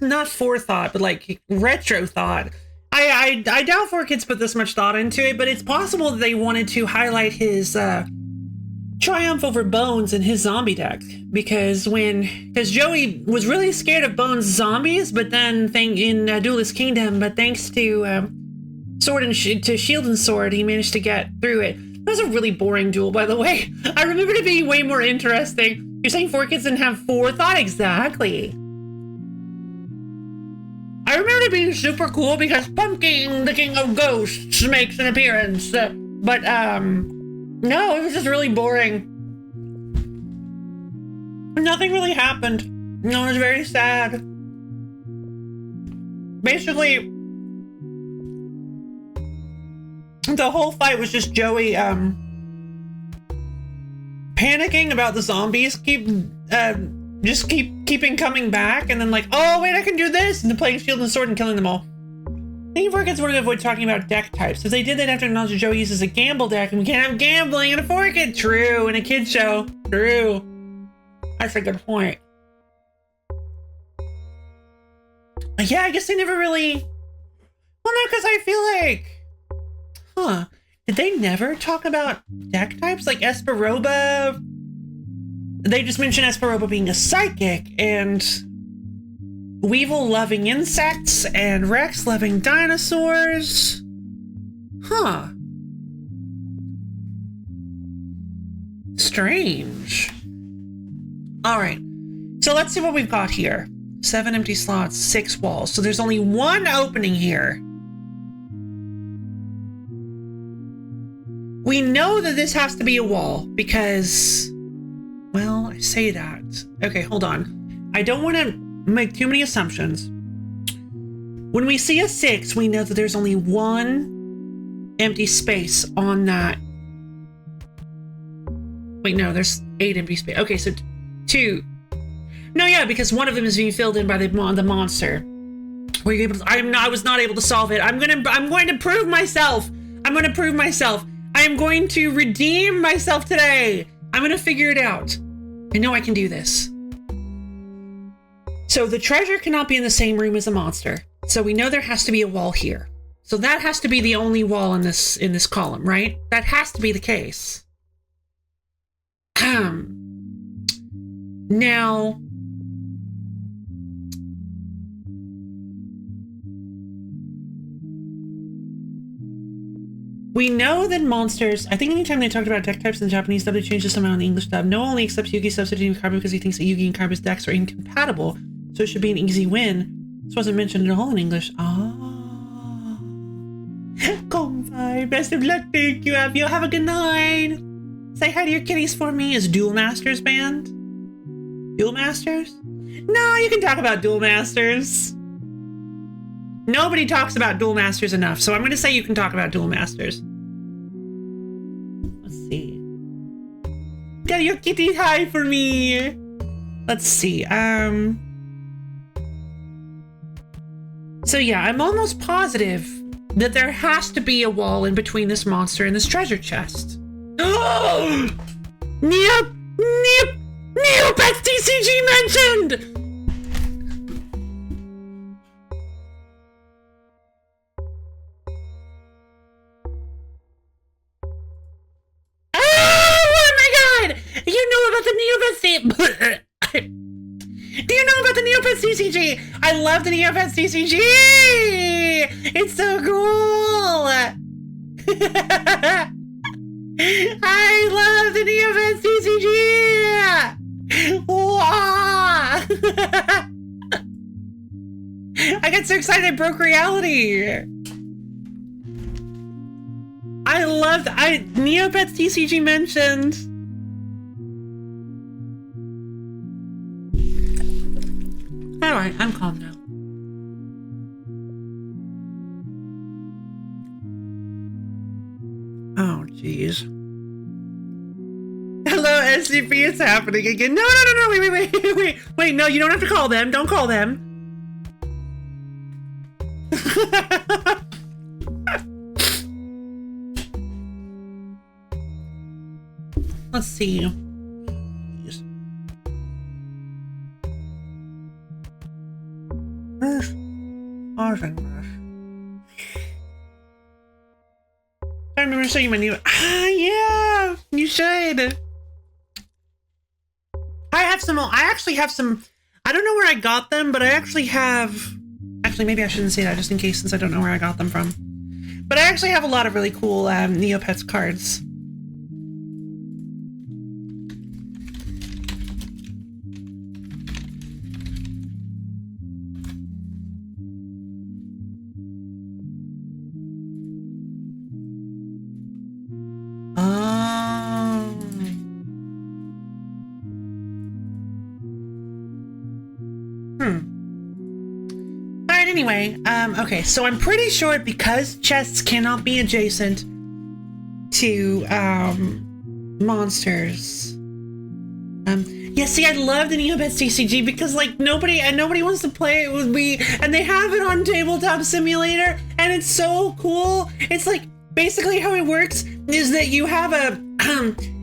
not forethought, but like retro thought. I doubt 4Kids put this much thought into it, but it's possible that they wanted to highlight his triumph over Bones in his zombie deck, because Joey was really scared of Bones zombies, but then in Duelist Kingdom, but thanks to to Shield and Sword, he managed to get through it. That was a really boring duel, by the way. I remember it being way more interesting. You're saying 4Kids didn't have forethought? Exactly. I remember it being super cool because Pumpkin, the King of Ghosts, makes an appearance. But, no, it was just really boring. Nothing really happened. No, it was very sad. Basically, the whole fight was just Joey, panicking about the zombies, keeping coming back, and then like, oh wait, I can do this, and then playing Shield and Sword and killing them all. I think 4Kids wanted to avoid talking about deck types. If they did, they'd have to acknowledge that Joey uses a gamble deck, and we can't have gambling in a 4Kid. True, in a kid show. True. That's a good point. Yeah, I guess they never really... Well, no, because I feel like... Did they never talk about deck types? Like Esperoba... They just mentioned Esperoba being a psychic, and Weevil loving insects, and Rex loving dinosaurs. Strange. Alright, so let's see what we've got here. 7 empty slots, 6 walls. So there's only 1 opening here. We know that this has to be a wall because... Well, I say that. Okay, hold on. I don't want to make too many assumptions. When we see a 6, we know that there's only 1 empty space on that. Wait, no, there's 8 empty space. Okay, so 2. No, yeah, because one of them is being filled in by the monster. Were you able to, I was not able to solve it. I'm going to prove myself. I'm going to prove myself. I am going to redeem myself today. I'm going to figure it out. I know I can do this. So the treasure cannot be in the same room as the monster. So we know there has to be a wall here. So that has to be the only wall in this column, right? That has to be the case. Now, we know that monsters, I think anytime they talked about deck types in the Japanese dub, they changed it somehow in the English dub. No one only accepts Yugi substituting Kaiba because he thinks that Yugi and Kaiba's decks are incompatible, so it should be an easy win. This wasn't mentioned at all in English. Konfi, best of luck, thank you, Abby. Have a good night. Say hi to your kitties for me. Is Duel Masters banned? Duel Masters? No, you can talk about Duel Masters. Nobody talks about Duel Masters enough, so I'm going to say you can talk about Duel Masters. Let's see. Got your kitty hi for me. Let's see. So yeah, I'm almost positive that there has to be a wall in between this monster and this treasure chest. Oh! Neop! That's TCG mentioned! Do you know about the Neopets TCG? I love the Neopets TCG! It's so cool! I love the Neopets TCG! Wah! I got so excited I broke reality! I loved Neopets TCG mentioned. Alright, I'm calm now. Oh, jeez. Hello, SCP, it's happening again. No, wait, no, you don't have to call them. Don't call them. Let's see. I remember showing you my new. Yeah, you should. I actually have some. I don't know where I got them, but I actually have. Actually, maybe I shouldn't say that just in case, since I don't know where I got them from. But I actually have a lot of really cool Neopets cards. Alright, anyway, okay, so I'm pretty sure because chests cannot be adjacent to, monsters. Yeah, see, I love the Neopets TCG because, like, nobody wants to play it with me, and they have it on Tabletop Simulator, and it's so cool. It's like, basically how it works is that you have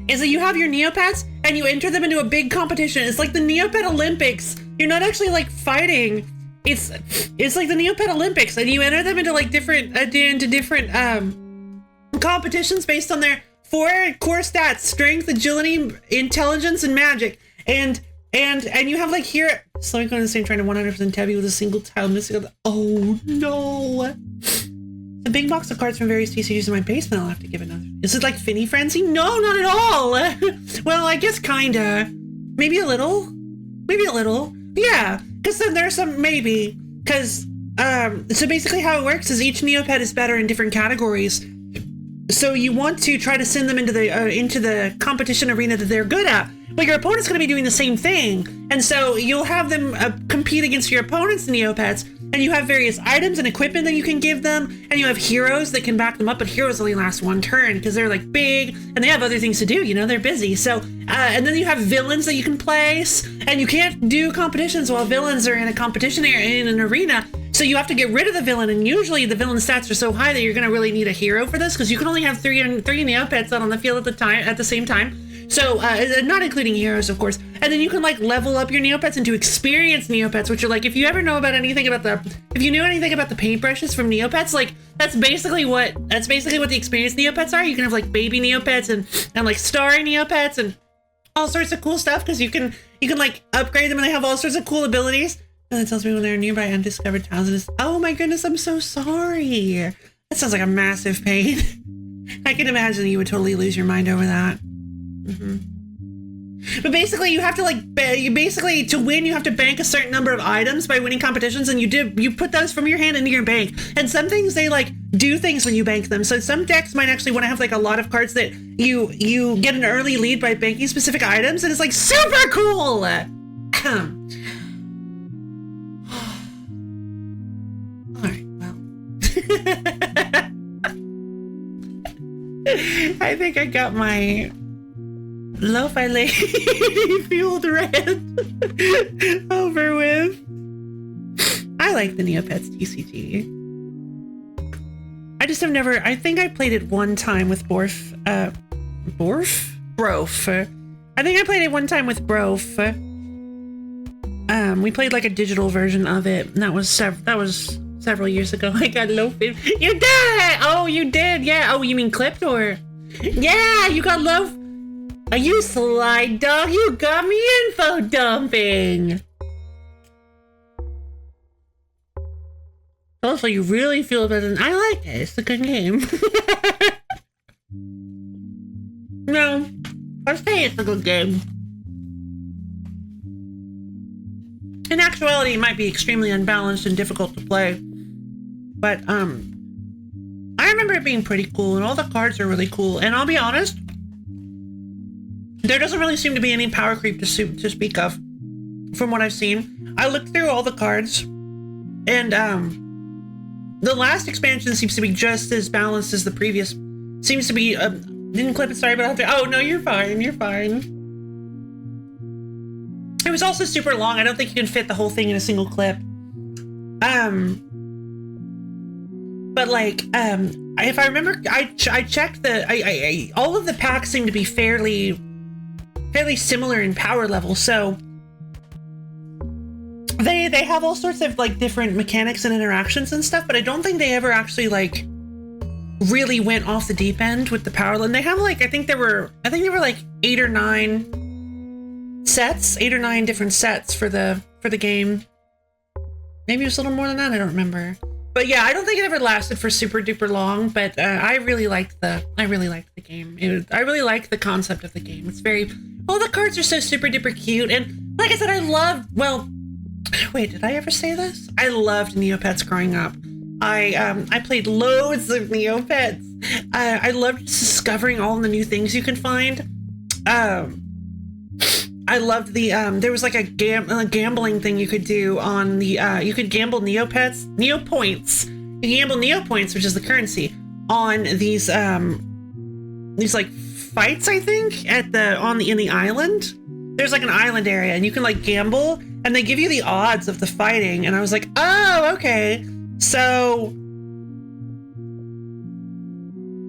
you have your Neopets, and you enter them into a big competition. It's like the Neopet Olympics. You're not actually, like, fighting. It's like the Neopet Olympics, and you enter them into, like, different competitions based on their 4 core stats: strength, agility, intelligence, and magic. And you have, like, here, slowing going to the same, trying to 100% tab you with a single tile missing. Oh no! A big box of cards from various TCGs in my basement. I'll have to give another. Is it like Finny Frenzy? No, not at all. Well, I guess kinda. Maybe a little. Yeah, because then there's some maybe. Because so basically how it works is each Neopet is better in different categories. So you want to try to send them into the competition arena that they're good at. But your opponent's going to be doing the same thing. And so you'll have them compete against your opponent's Neopets. And you have various items and equipment that you can give them. And you have heroes that can back them up. But heroes only last one turn because they're like big. And they have other things to do. You know, they're busy. So, and then you have villains that you can place. And you can't do competitions while villains are in a competition area, in an arena. So you have to get rid of the villain, and usually the villain stats are so high that you're going to really need a hero for this, because you can only have three Neopets out on the field at the same time. So, not including heroes, of course. And then you can, like, level up your Neopets into experienced Neopets, which are, like, if you ever know about anything about if you knew anything about the paintbrushes from Neopets, like, that's basically what the experienced Neopets are. You can have, like, baby Neopets and like, starry Neopets and all sorts of cool stuff, because you can, like, upgrade them, and they have all sorts of cool abilities. And it tells me when they're nearby undiscovered towns. Oh my goodness, I'm so sorry. That sounds like a massive pain. I can imagine you would totally lose your mind over that. But basically, you have to, like, to win, you have to bank a certain number of items by winning competitions, and you put those from your hand into your bank. And some things, they, like, do things when you bank them. So some decks might actually want to have, like, a lot of cards that you get an early lead by banking specific items, and it's, like, super cool. I think I got my lo-fi lady fueled rant over with. I like the Neopets TCG. I just have never. I think I played it one time with Brof. I think I played it one time with Brof. We played like a digital version of it, and that was several years ago. I got low-fi. You did! Oh, you did, yeah. Oh, you mean clipped or? Yeah, you got low. You slide dog, you got me info dumping. Also, you really feel better. I like it. It's a good game. No, I say it's a good game. In actuality, it might be extremely unbalanced and difficult to play. But, I remember it being pretty cool, and all the cards are really cool. And I'll be honest, there doesn't really seem to be any power creep to speak of, from what I've seen. I looked through all the cards, and, the last expansion seems to be just as balanced as the previous. Seems to be, didn't clip it, sorry, but I'll have to, oh, no, you're fine, you're fine. It was also super long. I don't think you can fit the whole thing in a single clip. But like, if I remember, I checked all of the packs seem to be fairly similar in power level. So they have all sorts of like different mechanics and interactions and stuff, but I don't think they ever actually like really went off the deep end with the power level. And they have like, I think there were like 8 or 9 different sets for the game. Maybe it was a little more than that. I don't remember. But yeah, I don't think it ever lasted for super duper long, but I really liked the game. I really liked the concept of the game. It's very, all the cards are so super duper cute. And like I said, wait, did I ever say this? I loved Neopets growing up. I played loads of Neopets. I loved discovering all the new things you can find. I loved the, there was like a gambling thing you could do on the, you could gamble Neopoints. You can gamble Neopoints, which is the currency, on these like fights, I think, in the island. There's like an island area and you can like gamble and they give you the odds of the fighting. And I was like, oh, okay. So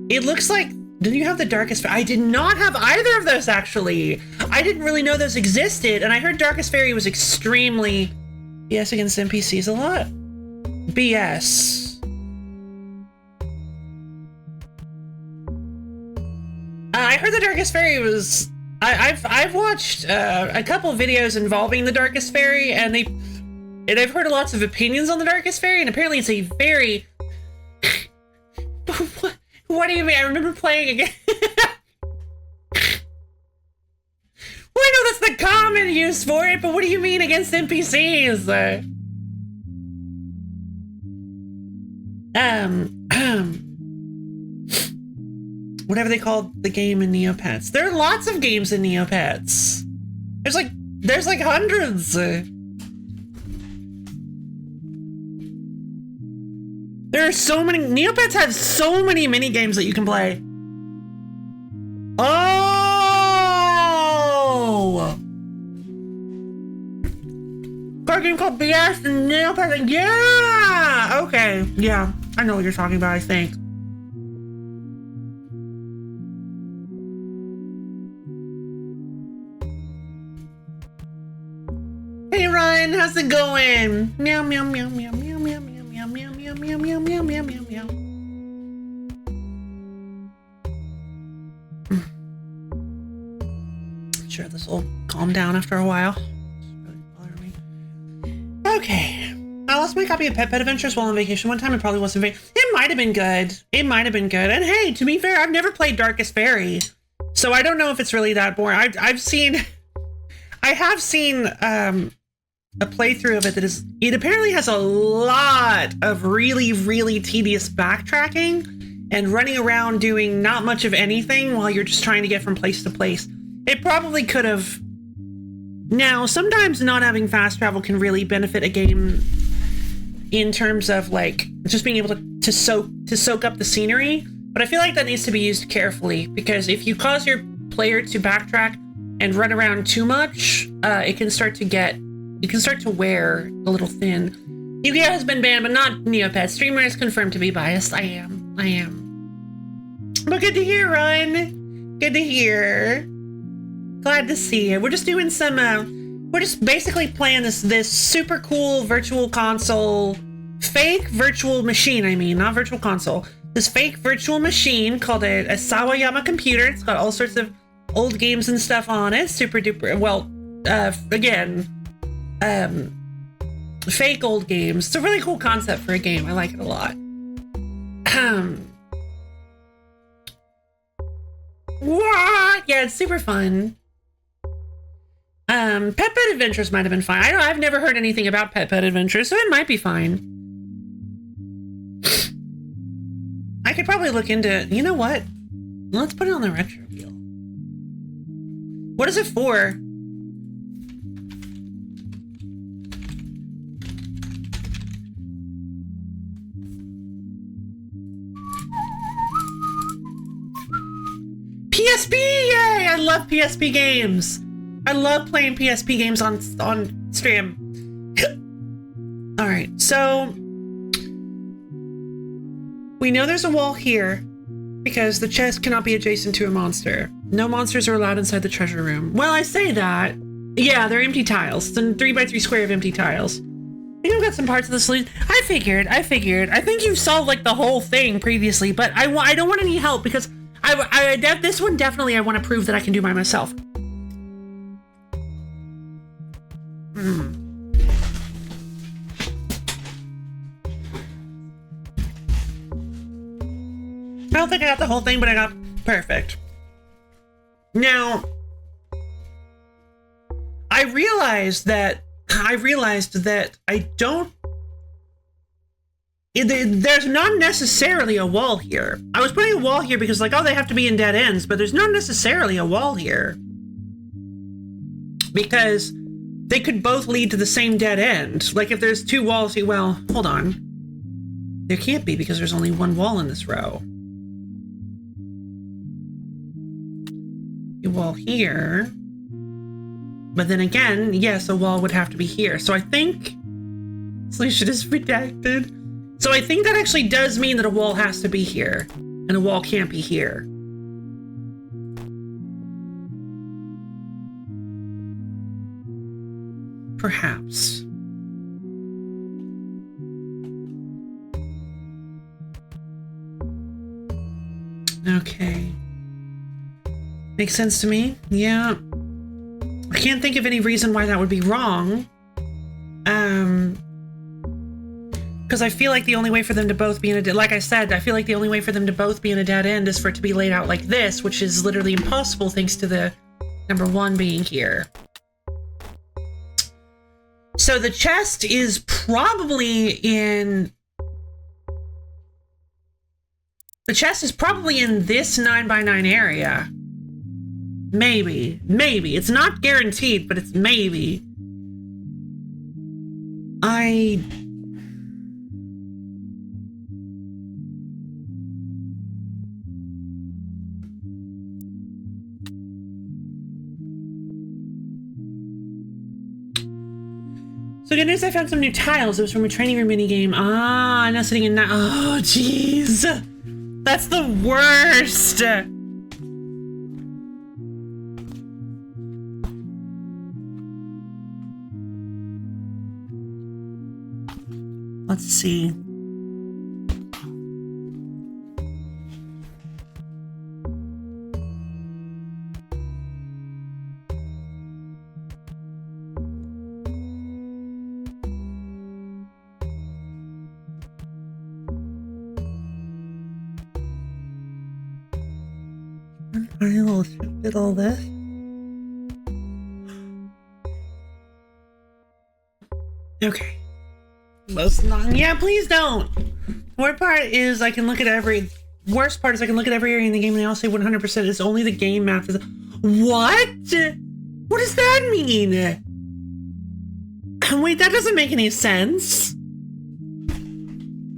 it looks like, did you have the Darkest Fairy? I did not have either of those, actually. I didn't really know those existed, and I heard Darkest Fairy was extremely BS against NPCs a lot. BS. I heard the Darkest Fairy was... I've watched a couple of videos involving the Darkest Fairy, and I've heard lots of opinions on the Darkest Fairy, and apparently it's a very... What do you mean? I remember playing again. Well, I know that's the common use for it, but what do you mean against NPCs? Whatever they call the game in Neopets. There are lots of games in Neopets. There's like hundreds. There are so many. Neopets have so many mini games that you can play. Oh! Card game called BBS and Neopets. Yeah! Okay. Yeah. I know what you're talking about, I think. Hey, Ryan. How's it going? Meow, meow, meow, meow, meow, meow, meow. Meow, meow, meow, meow, meow, meow, meow, meow, meow. Sure, this will calm down after a while. It's really bothering me. Okay. I lost my copy of Pet Adventures while on vacation one time. It probably wasn't very... It might have been good. It might have been good. And hey, to be fair, I've never played Darkest Fairy, so I don't know if it's really that boring. I have seen a playthrough of it it apparently has a lot of really, really tedious backtracking and running around doing not much of anything while you're just trying to get from place to place. It probably could have... Now, sometimes not having fast travel can really benefit a game in terms of like just being able to soak up the scenery, but I feel like that needs to be used carefully, because if you cause your player to backtrack and run around too much, it can start to wear a little thin. Yu-Gi-Oh has been banned, but not Neopets. Streamer is confirmed to be biased. I am. But good to hear, Ryan. Good to hear. Glad to see you. We're just doing some, we're just basically playing this super cool virtual console, fake virtual machine, not virtual console. This fake virtual machine called a Sawayama computer. It's got all sorts of old games and stuff on it. Super duper. Well, again, fake old games. It's a really cool concept for a game. I like it a lot. What? Yeah, it's super fun. Pet Pet Adventures might have been fine. I've never heard anything about Pet Pet Adventures, so it might be fine. I could probably look into, you know what? Let's put it on the retro wheel. What is it for? PSP! Yay! I love PSP games. I love playing PSP games on stream. All right, so we know there's a wall here because the chest cannot be adjacent to a monster. No monsters are allowed inside the treasure room. Well, I say that. Yeah, they're empty tiles. It's a 3x3 square of empty tiles. I think I've got some parts of the solution. I figured. I think you solved like the whole thing previously, but I don't want any help because this one definitely I want to prove that I can do by myself. I don't think I got the whole thing, but I got perfect. Now, I realized that I don't. There's not necessarily a wall here. I was putting a wall here because like, oh, they have to be in dead ends, but there's not necessarily a wall here. Because they could both lead to the same dead end. Like if there's two walls here, well, hold on. There can't be because there's only one wall in this row. A wall here. But then again, yes, a wall would have to be here. So I think solution is redacted. So I think that actually does mean that a wall has to be here and a wall can't be here. Perhaps. Okay. Makes sense to me. Yeah. I can't think of any reason why that would be wrong. Because I feel like the only way for them to both be in a, like I said, I feel like the only way for them to both be in a dead end is for it to be laid out like this, which is literally impossible thanks to the number one being here. So the chest is probably in... The chest is probably in this 9x9 area. Maybe. Maybe. It's not guaranteed, but it's maybe. So good news, I found some new tiles. It was from a training room minigame. Ah, I'm now sitting in that. Oh, jeez. That's the worst. Let's see. I'll shift all this. Okay. Most long. Yeah, please don't. Worst part is I can look at every. Worst part is I can look at every area in the game and they all say 100%. It's only the game math is. What? What does that mean? Wait, that doesn't make any sense.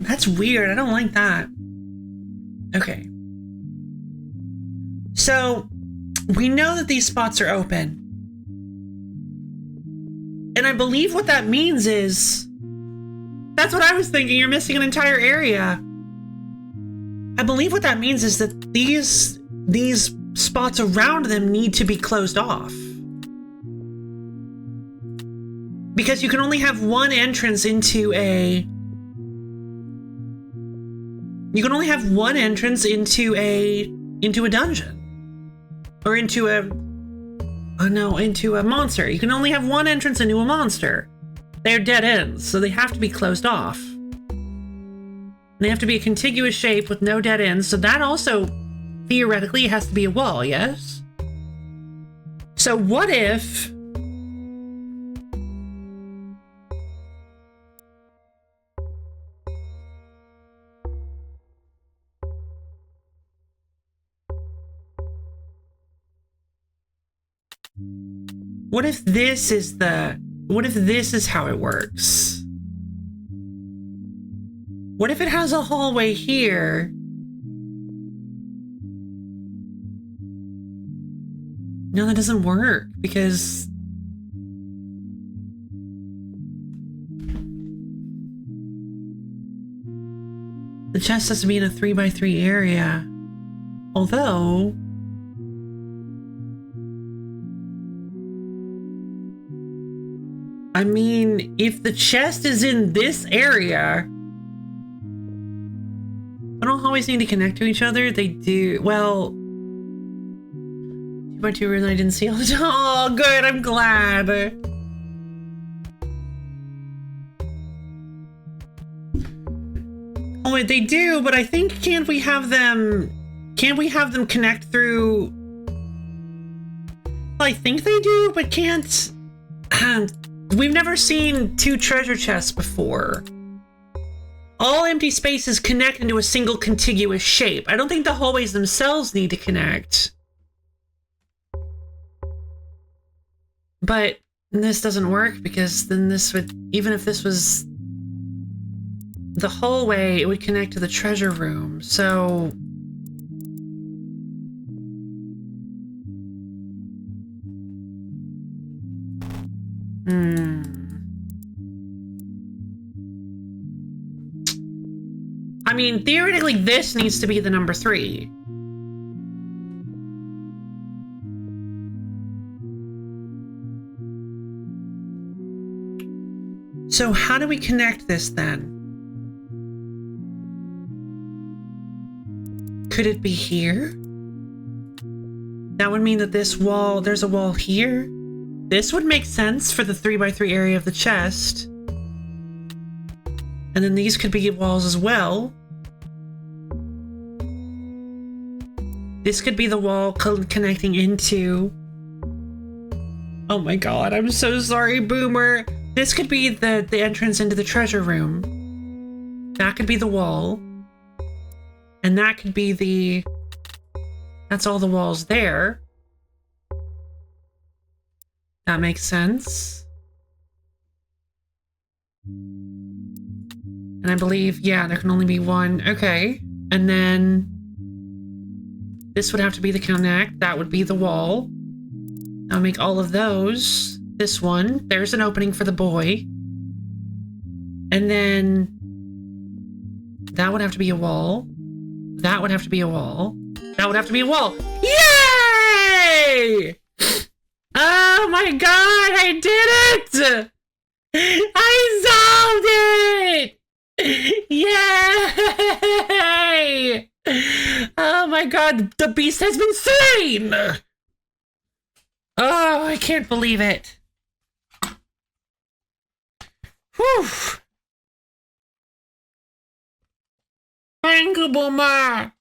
That's weird. I don't like that. Okay. So, we know that these spots are open. And I believe what that means is... That's what I was thinking, you're missing an entire area. I believe what that means is that these spots around them need to be closed off. Because you can only have one entrance into a... You can only have one entrance into a dungeon. Or into a... Oh no, into a monster. You can only have one entrance into a monster. They're dead ends, so they have to be closed off. They have to be a contiguous shape with no dead ends, so that also, theoretically, has to be a wall, yes? So what if... What if this is the... What if this is how it works? What if it has a hallway here? No, that doesn't work because... The chest has to be in a 3x3 area. Although... I mean, if the chest is in this area... I don't always need to connect to each other. They do... Well... 2x2 reason I didn't see all the time. Oh, good. I'm glad. Oh, wait, they do, but I think can't we have them connect through... Well, I think they do, but can't... We've never seen two treasure chests before. All empty spaces connect into a single contiguous shape. I don't think the hallways themselves need to connect. But this doesn't work because then this would... Even if this was the hallway, it would connect to the treasure room, so... I mean, theoretically, this needs to be the number 3. So how do we connect this then? Could it be here? That would mean that this wall, there's a wall here. This would make sense for the 3x3 area of the chest. And then these could be walls as well. This could be the wall connecting into... Oh my god, I'm so sorry, Boomer. This could be the entrance into the treasure room. That could be the wall. And that could be the... That's all the walls there. That makes sense. And I believe, yeah, there can only be one. Okay. And then this would have to be the connect. That would be the wall. I'll make all of those. This one. There's an opening for the boy. And then that would have to be a wall. That would have to be a wall. That would have to be a wall. Yay! Oh my god, I did it! I solved it! Yay! Oh my god, the beast has been slain! Oh, I can't believe it. Whew. Thank you, Boomer.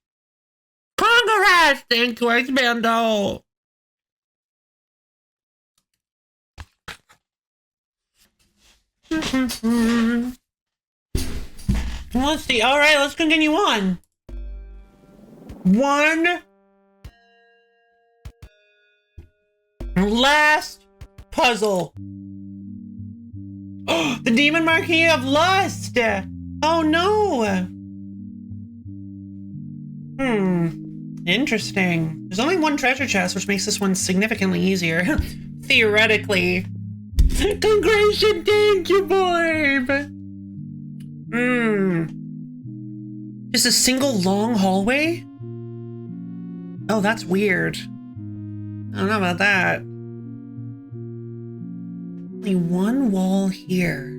Congrats, thank you, Expando. Let's see. All right, let's continue on. One last puzzle. Oh, the demon marquee of lust. Oh no. Interesting. There's only one treasure chest, which makes this one significantly easier. Theoretically. Congratulations, thank you, Barb. Just a single long hallway? Oh, that's weird. I don't know about that. Only one wall here.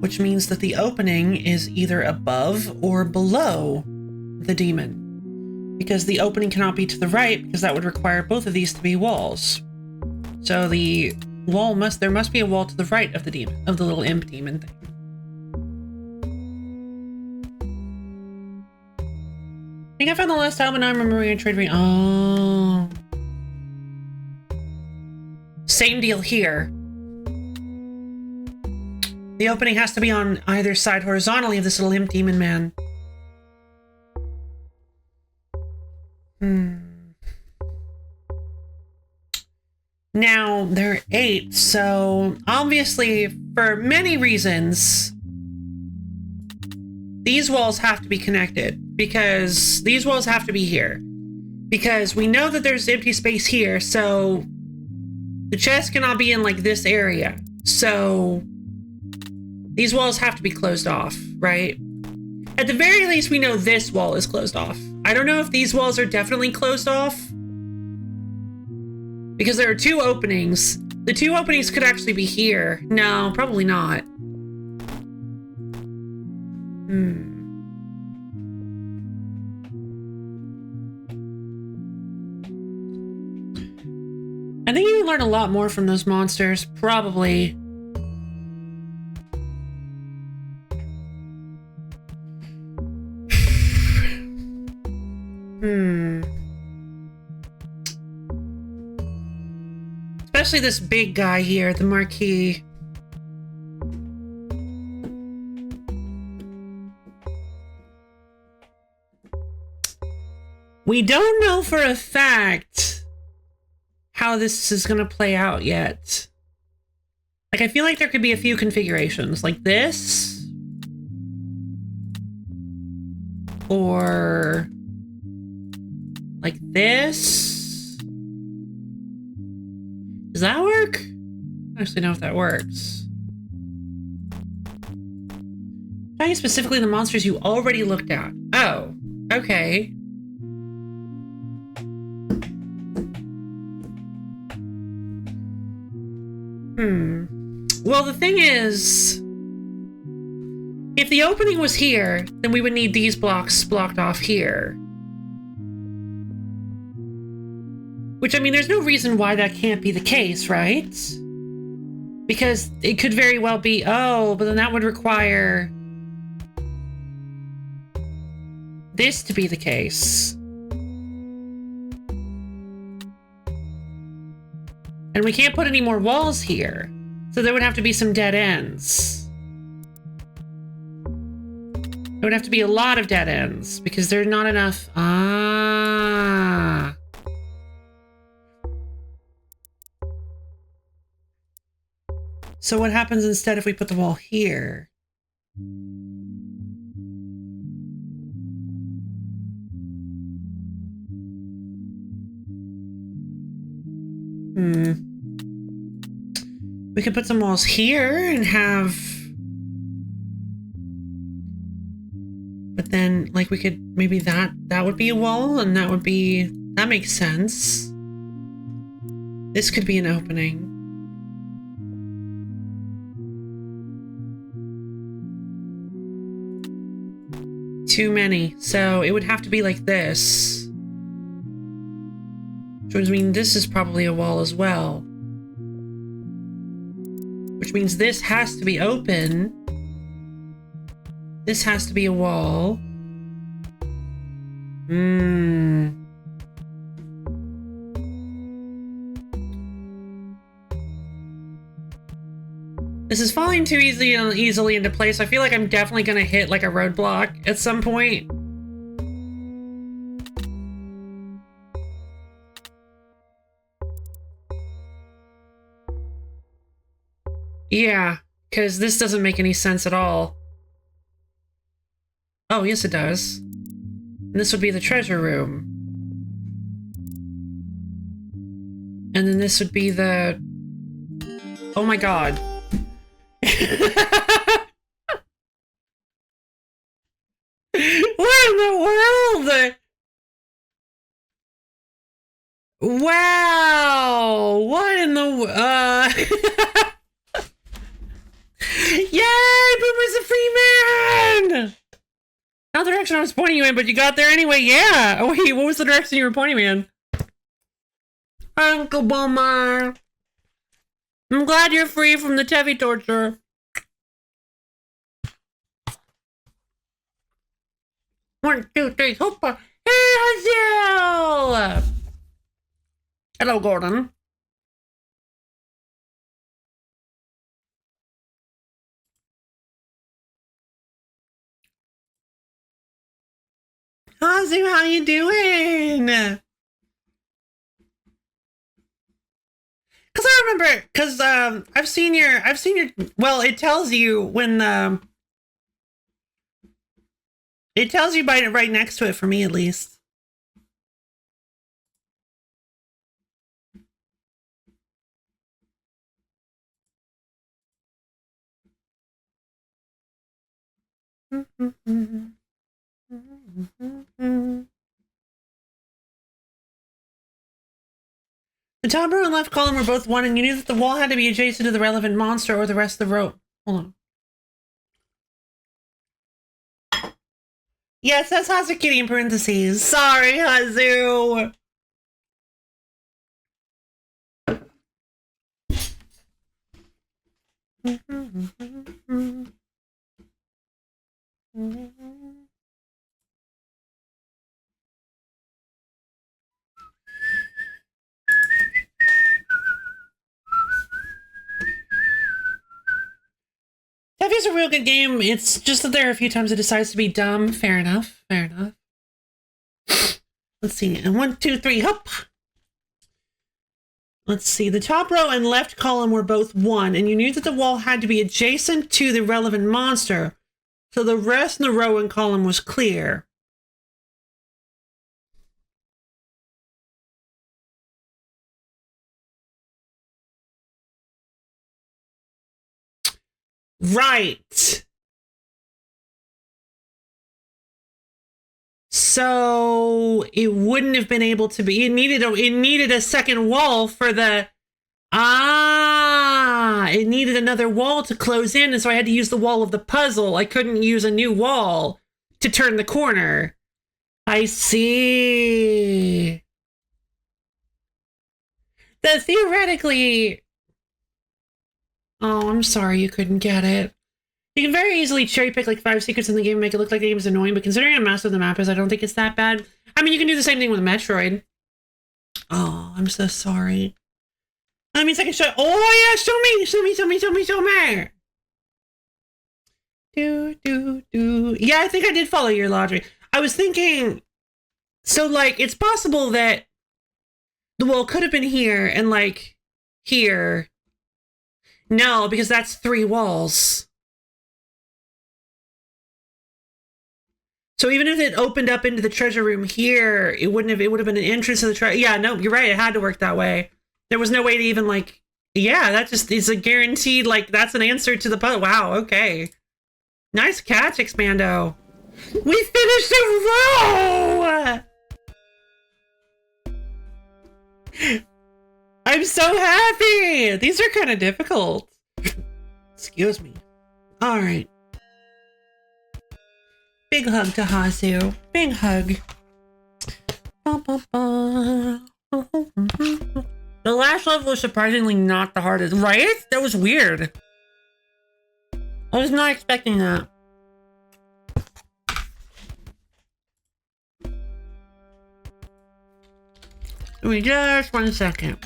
Which means that the opening is either above or below the demon. because the opening cannot be to the right because that would require both of these to be walls. So there must be a wall to the right of the demon, of the little imp demon thing. I think I found the last album and I'm remembering a trade ring. Oh. Same deal here. The opening has to be on either side horizontally of this little imp demon man. Now, there are 8, so obviously, for many reasons, these walls have to be connected, because these walls have to be here. Because we know that there's empty space here, so the chest cannot be in, like, this area. So these walls have to be closed off, right? At the very least, we know this wall is closed off. I don't know if these walls are definitely closed off, because there are 2 openings. The 2 openings could actually be here. No, probably not. I think you can learn a lot more from those monsters, probably. Especially this big guy here, the Marquis. We don't know for a fact how this is going to play out yet. Like, I feel like there could be a few configurations, like this. Or like this. Does that work? I don't actually know if that works. Talking specifically the monsters you already looked at. Oh, okay. Well, the thing is, if the opening was here, then we would need these blocks blocked off here. Which, I mean, there's no reason why that can't be the case, right? Because it could very well be, oh, but then that would require this to be the case. And we can't put any more walls here. So there would have to be some dead ends. There would have to be a lot of dead ends because there's not enough. Ah. So what happens instead if we put the wall here? We could put some walls here and have... But then, like, we could... Maybe that would be a wall, and that would be... That makes sense. This could be an opening. Too many. So it would have to be like this. Which would mean this is probably a wall as well. Which means this has to be open. This has to be a wall. This is falling too easily into place. I feel like I'm definitely gonna hit like a roadblock at some point. Yeah, because this doesn't make any sense at all. Oh, yes it does. And this would be the treasure room. And then this would be the... Oh my god. What in the world? Wow! What in the... Yay! Boomer's a free man! Now the direction I was pointing you in, but you got there anyway. Yeah. Oh, wait, what was the direction you were pointing me in? Uncle Boomer. I'm glad you're free from the Tevi torture. One, two, three, hoppa. Hey, Hazel! Hello, Gordon. Hazu, how you doing? Cause I remember, I've seen your, well, it tells you when, it tells you by right next to it for me at least. The top row and left column were both one, and you knew that the wall had to be adjacent to the relevant monster or the rest of the row. Hold on. Yes, that's Hazukitty in parentheses. Sorry, Hazu. Tevi's a real good game. It's just that there are a few times it decides to be dumb. Fair enough. Fair enough. Let's see. And 1, 2, 3, hop. Let's see. The top row and left column were both 1, and you knew that the wall had to be adjacent to the relevant monster, so the rest in the row and column was clear. Right. So it wouldn't have been able to be. It needed a second wall for the. It needed another wall to close in, and so I had to use the wall of the puzzle. I couldn't use a new wall to turn the corner. I see. That theoretically. Oh, I'm sorry you couldn't get it. You can very easily cherry pick like 5 secrets in the game and make it look like the game is annoying, but considering how massive the map is, I don't think it's that bad. I mean, you can do the same thing with Metroid. Oh, I'm so sorry. That means I can show. Oh yeah, show me. Do. Yeah, I think I did follow your logic. I was thinking, so like, it's possible that the wall could have been here and like here. No, because that's 3 walls. So even if it opened up into the treasure room here, it would have been an entrance to the treasure. Yeah, no, you're right. It had to work that way. There was no way to even like, yeah, that just is a guaranteed, like, that's an answer to the puzzle. Wow, okay. Nice catch, Expando. We finished a row! I'm so happy! These are kind of difficult. Excuse me. All right. Big hug to Hazu. Big hug. The last level was surprisingly not the hardest, right? That was weird. I was not expecting that. Give me just 1 second.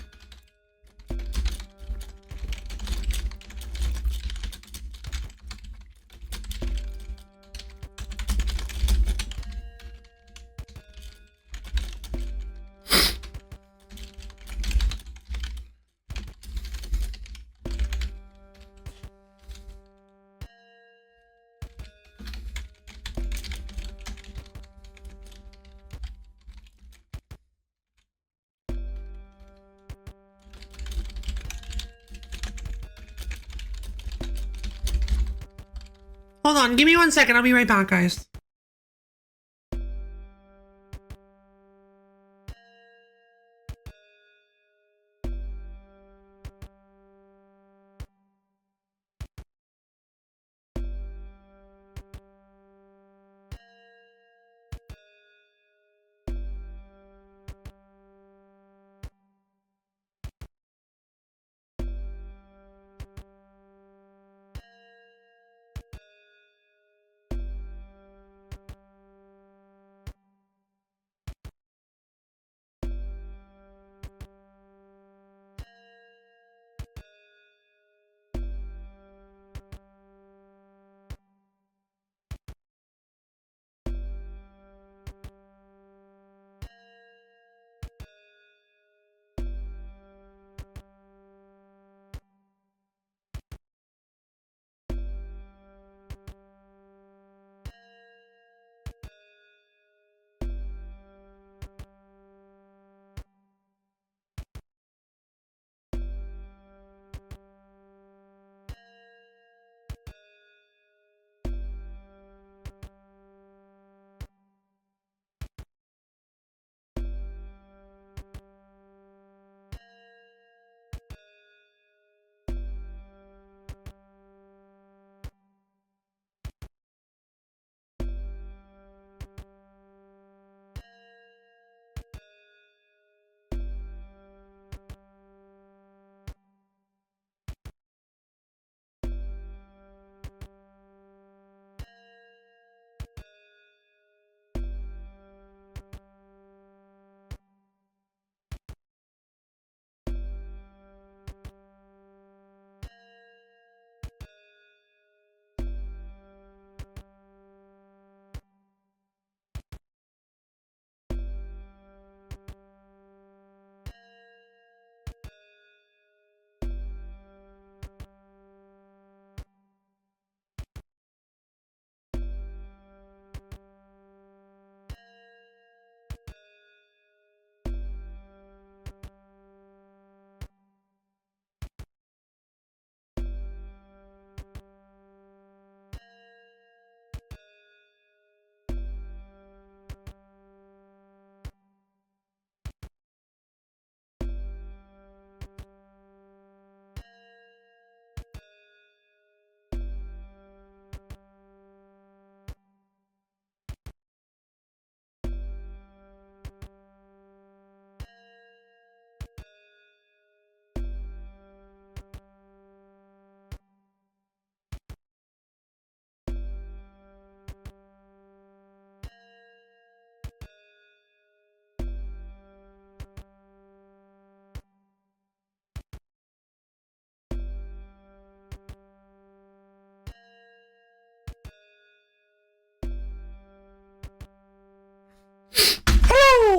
Hold on, give me 1 second. I'll be right back, guys.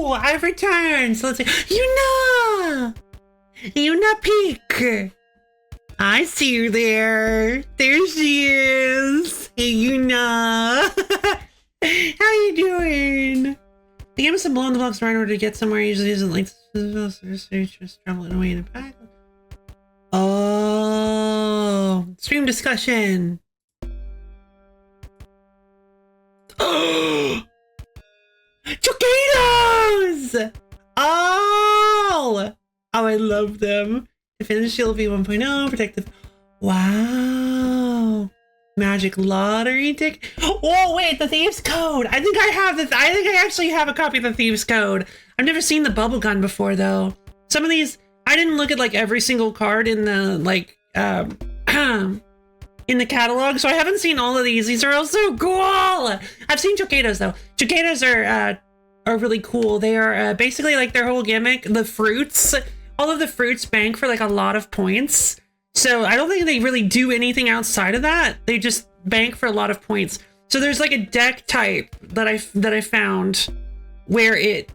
Hello! I've returned. So let's see. Yuna Peak. I see you there. There she is. Hey, Yuna. How you doing? The game is to blow in the blocks right in order to get somewhere. Usually isn't like just traveling away in a pack. Oh, stream discussion. Oh, Chocados! Oh, I love them. Defense shield V1.0, protective. Wow. Magic lottery ticket. Oh wait, the thieves code. I think I have this. I think I actually have a copy of the thieves code. I've never seen the bubble gun before though. Some of these, I didn't look at like every single card in the like in the catalog, so I haven't seen all of these. These are all so cool. I've seen Chocados though. Chocados are really cool. They are basically like their whole gimmick. The fruits, all of the fruits bank for like a lot of points. So I don't think they really do anything outside of that. They just bank for a lot of points. So there's like a deck type that I found where it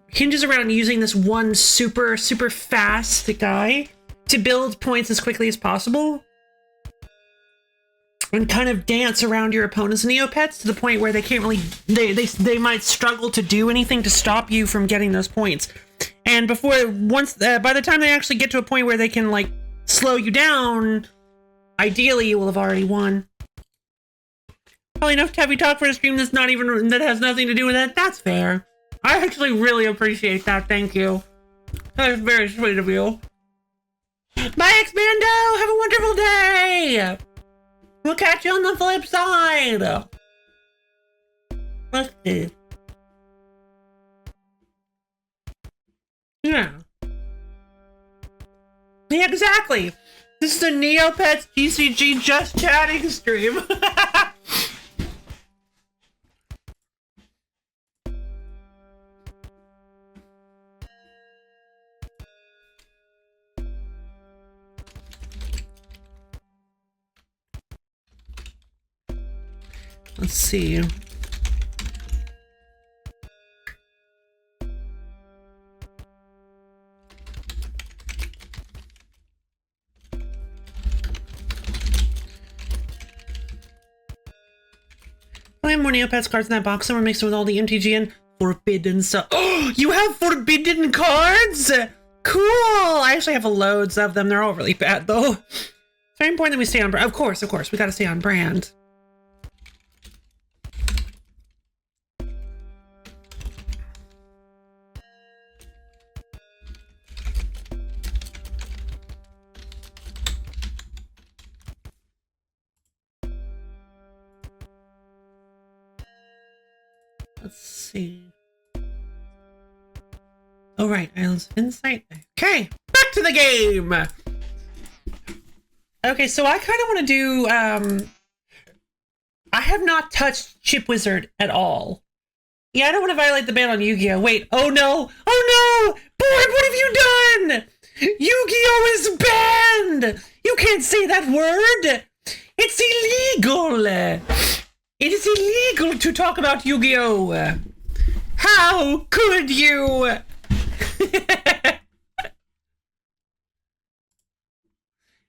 hinges around using this one super fast guy to build points as quickly as possible and kind of dance around your opponent's Neopets to the point where they can't really they might struggle to do anything to stop you from getting those points. And by the time they actually get to a point where they can like slow you down, ideally you will have already won. Probably enough to have you talk for a stream that has nothing to do with that. That's fair. I actually really appreciate that. Thank you. That's very sweet of you. Bye, Xbando. Have a wonderful day. We'll catch you on the flip side. Let's see. Yeah. Yeah, exactly. This is a Neopets GCG just chatting stream. Let's see. I have more Neopets cards in that box. Somewhere mixed with all the MTG and forbidden stuff. Oh, you have forbidden cards? Cool. I actually have loads of them. They're all really bad though. It's very important that we stay on brand. Of course. We got to stay on brand. Let's see. Oh, right. Islands of Insight. Okay. Back to the game. Okay, so I kind of want to do... I have not touched Chip Wizard at all. Yeah, I don't want to violate the ban on Yu-Gi-Oh! Wait. Oh, no. Oh, no. Board, what have you done? Yu-Gi-Oh! Is banned. You can't say that word. It's illegal. It is illegal to talk about Yu-Gi-Oh! How could you?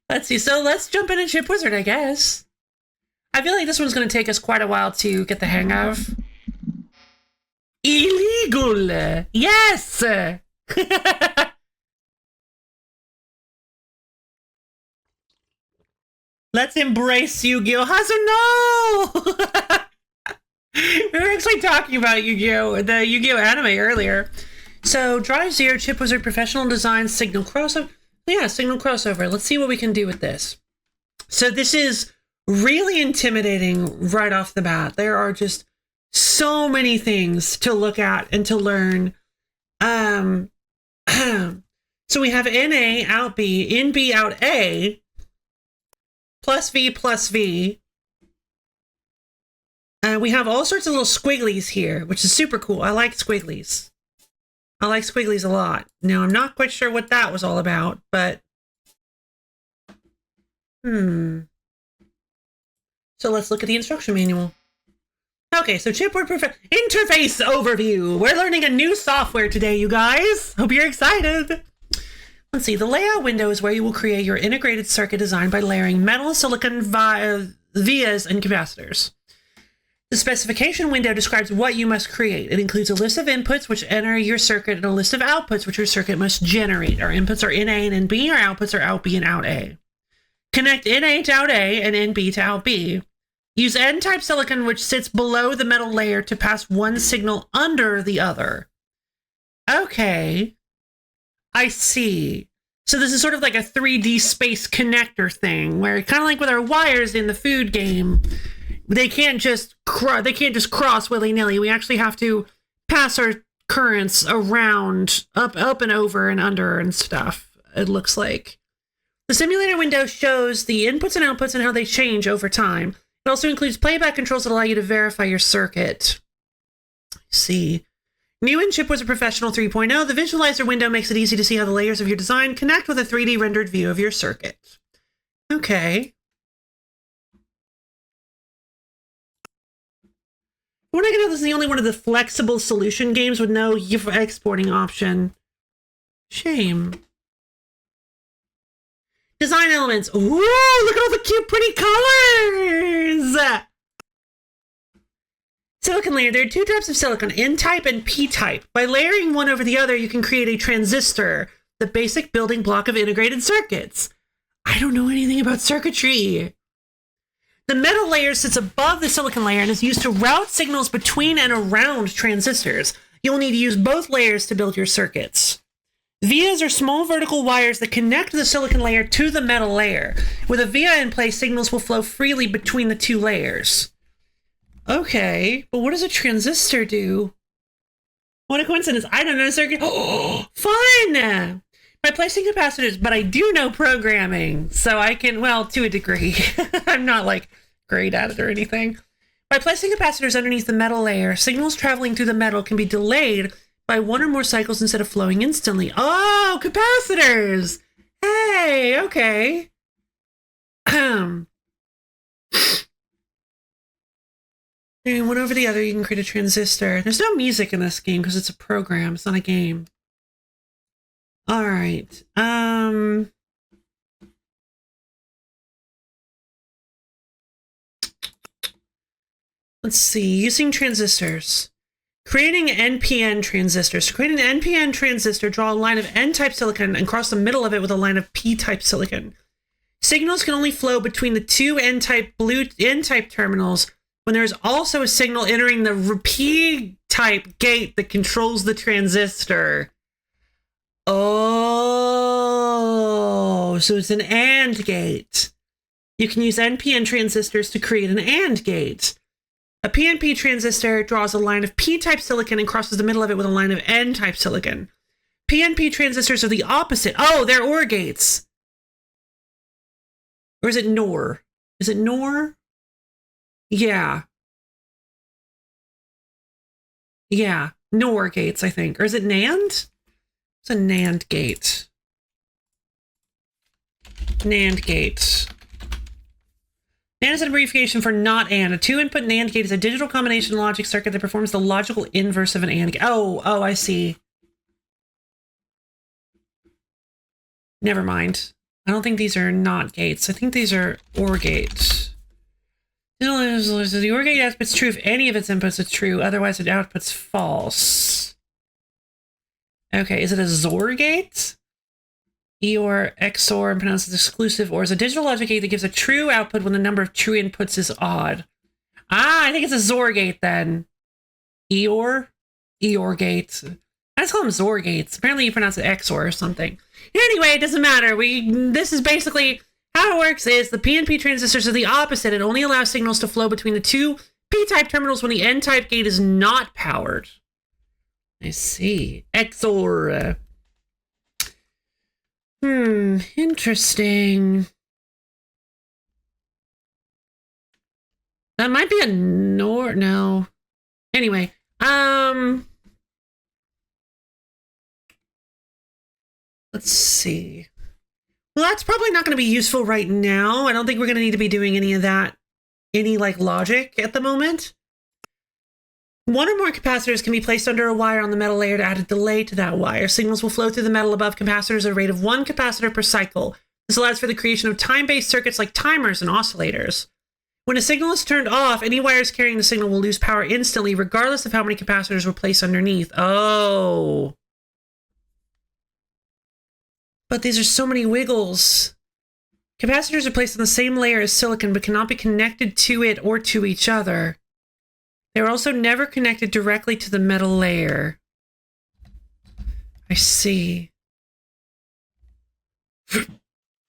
Let's see. So let's jump into Chip Wizard, I guess. I feel like this one's going to take us quite a while to get the hang of. Illegal. Yes. Let's embrace Yu-Gi-Oh! No! We were actually talking about Yu-Gi-Oh! The Yu-Gi-Oh! Anime earlier. So, Drive Zero, Chip Wizard, Professional Design, Signal Crossover. Yeah, Signal Crossover. Let's see what we can do with this. So this is really intimidating right off the bat. There are just so many things to look at and to learn. So we have NA out B, in B out A, plus V plus V. We have all sorts of little squigglies here, which is super cool. I like squigglies. I like squigglies a lot. Now, I'm not quite sure what that was all about, but... So let's look at the instruction manual. Okay, so chipboard interface overview. We're learning a new software today, you guys. Hope you're excited. Let's see. The layout window is where you will create your integrated circuit design by layering metal, silicon, vias, and capacitors. The specification window describes what you must create. It includes a list of inputs which enter your circuit and a list of outputs which your circuit must generate. Our inputs are in A and in B. Our outputs are out B and out A. Connect in A to out A and in B to out B. Use N-type silicon which sits below the metal layer to pass one signal under the other. Okay. I see. So this is sort of like a 3D space connector thing where kind of like with our wires in the food game, they can't just cross willy-nilly. We actually have to pass our currents around, up and over and under and stuff, it looks like. The simulator window shows the inputs and outputs and how they change over time. It also includes playback controls that allow you to verify your circuit. Let's see. New in ChipWizard Professional 3.0, the visualizer window makes it easy to see how the layers of your design connect with a 3D rendered view of your circuit. Okay. When I know this is the only one of the flexible solution games with no exporting option. Shame. Design elements. Ooh, look at all the cute, pretty colors! Silicon layer. There are two types of silicon, N-type and P-type. By layering one over the other, you can create a transistor, the basic building block of integrated circuits. I don't know anything about circuitry. The metal layer sits above the silicon layer and is used to route signals between and around transistors. You'll need to use both layers to build your circuits. Vias are small vertical wires that connect the silicon layer to the metal layer. With a via in place, signals will flow freely between the two layers. Okay, but what does a transistor do? What a coincidence. I don't know circuit. Oh, fun! By placing capacitors, but I do know programming, so I can, well, to a degree. I'm not like great at it or anything. By placing capacitors underneath the metal layer, signals traveling through the metal can be delayed by one or more cycles instead of flowing instantly. Oh, capacitors! Hey, okay. And one over the other, you can create a transistor. There's no music in this game because it's a program. It's not a game. All right. Let's see. Using transistors. Creating NPN transistors. To create an NPN transistor, draw a line of N-type silicon and cross the middle of it with a line of P-type silicon. Signals can only flow between the two N-type terminals when there is also a signal entering the P-type gate that controls the transistor. Oh, so it's an AND gate. You can use NPN transistors to create an AND gate. A PNP transistor draws a line of P-type silicon and crosses the middle of it with a line of N-type silicon. PNP transistors are the opposite. Oh, they're OR gates. Or is it NOR? Is it NOR? Yeah. Yeah, NOR gates, I think. Or is it NAND? It's a NAND gate. NAND gate. NAND is an abbreviation for not AND. A two-input NAND gate is a digital combination logic circuit that performs the logical inverse of an AND gate. Oh, I see. Never mind. I don't think these are not gates. I think these are OR gates. The OR gate output's true if any of its inputs is true. Otherwise, it outputs false. Okay, is it a XOR gate? EOR, XOR, and pronounced as exclusive, or is a digital logic gate that gives a true output when the number of true inputs is odd. Ah, I think it's a XOR gate then. EOR? EOR gate. I just call them XOR gates. Apparently you pronounce it XOR or something. Anyway, it doesn't matter. This is basically how it works is the PNP transistors are the opposite. It only allows signals to flow between the two P-type terminals when the N-type gate is not powered. I see. XOR. Interesting. That might be a NOR. No. Anyway, let's see. Well, that's probably not going to be useful right now. I don't think we're going to need to be doing any of that, any like logic at the moment. One or more capacitors can be placed under a wire on the metal layer to add a delay to that wire. Signals will flow through the metal above capacitors at a rate of 1 capacitor per cycle. This allows for the creation of time-based circuits like timers and oscillators. When a signal is turned off, any wires carrying the signal will lose power instantly, regardless of how many capacitors were placed underneath. Oh. But these are so many wiggles. Capacitors are placed on the same layer as silicon, but cannot be connected to it or to each other. They are also never connected directly to the metal layer. I see.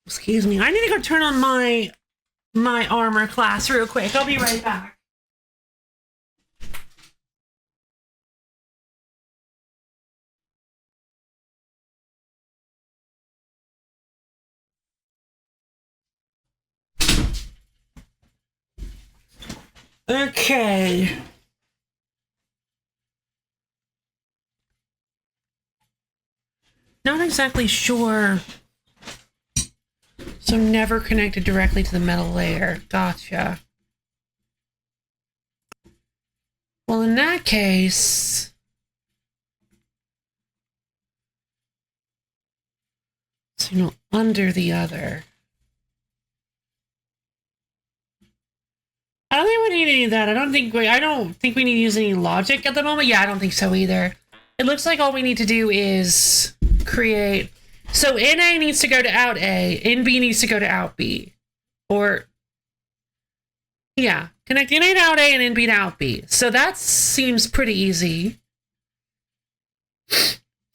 Excuse me. I need to go turn on my armor class real quick. I'll be right back. Okay. Not exactly sure. So never connected directly to the metal layer. Gotcha. Well, in that case... signal under the other. I don't think we need any of that. I don't think we need to use any logic at the moment. Yeah, I don't think so either. It looks like all we need to do is create. So NA needs to go to out A, NB needs to go to out B. Or yeah, connect NA to out A and NB to out B. So that seems pretty easy.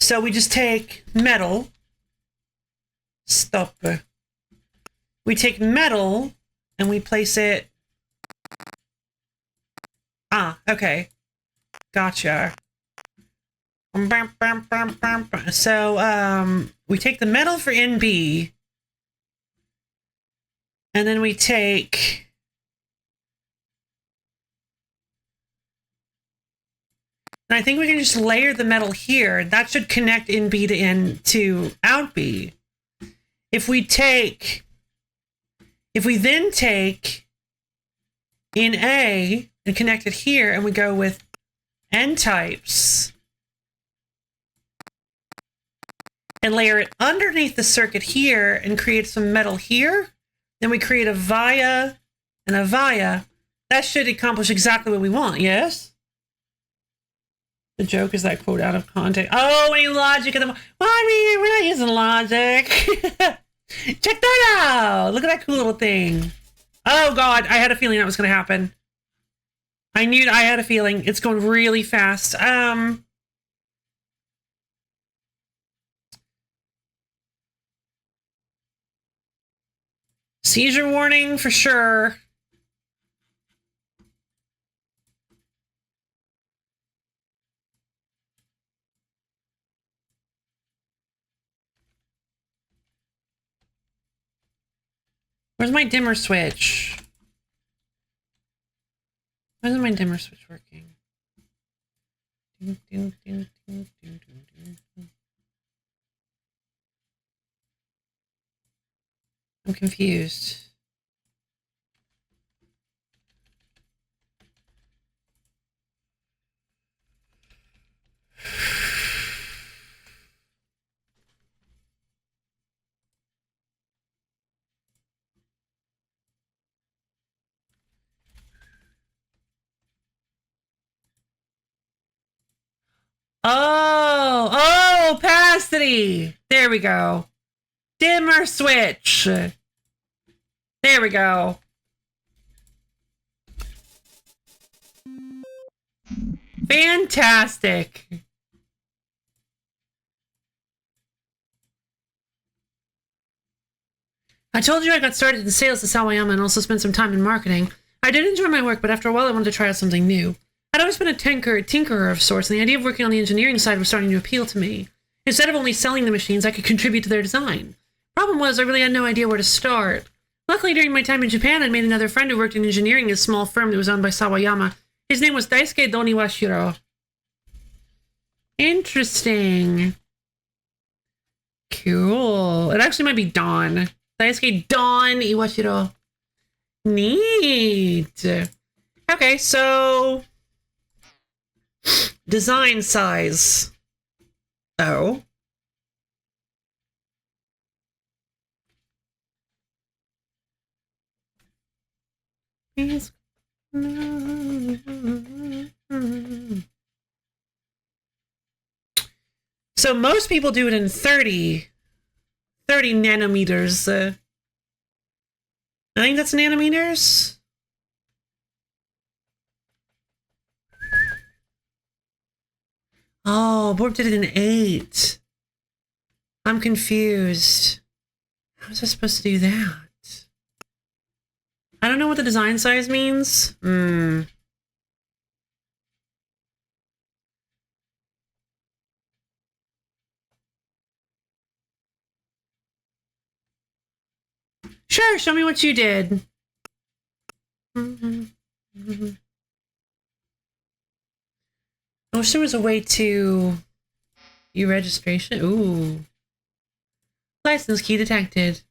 So we just take metal. Stop. We take metal and we place it. Ah, okay. Gotcha. So, we take the metal for NB. And then we take... and I think we can just layer the metal here. That should connect NB to N to out B. If we then take in A and connect it here, and we go with N-types and layer it underneath the circuit here and create some metal here, then we create a via and a via. That should accomplish exactly what we want, yes? The joke is that quote out of context. Oh, any logic at the moment. Well, I mean, we're not using logic. Check that out. Look at that cool little thing. Oh, God. I had a feeling that was going to happen. I had a feeling. It's going really fast. Seizure warning for sure. Where's my dimmer switch? Why isn't my dimmer switch working? I'm confused. Oh, opacity. There we go. Dimmer switch. There we go. Fantastic. I told you I got started in sales at Sawayama and also spent some time in marketing. I did enjoy my work, but after a while I wanted to try out something new. I'd always been a tinkerer of sorts, and the idea of working on the engineering side was starting to appeal to me. Instead of only selling the machines, I could contribute to their design. Problem was, I really had no idea where to start. Luckily, during my time in Japan, I'd made another friend who worked in engineering at a small firm that was owned by Sawayama. His name was Daisuke Don Iwashiro. Interesting. Cool. It actually might be Don. Daisuke Don Iwashiro. Neat. Okay, so... Design size. Oh. So most people do it in 30 nanometers. I think that's nanometers. Oh, Borb did it in 8. I'm confused. How was I supposed to do that? I don't know what the design size means. Sure, show me what you did. I wish there was a way to registration. Ooh. License key detected.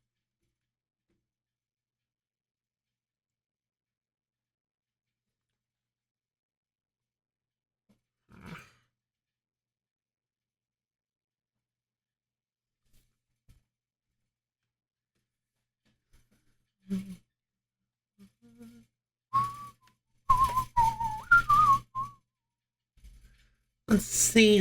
Let's see.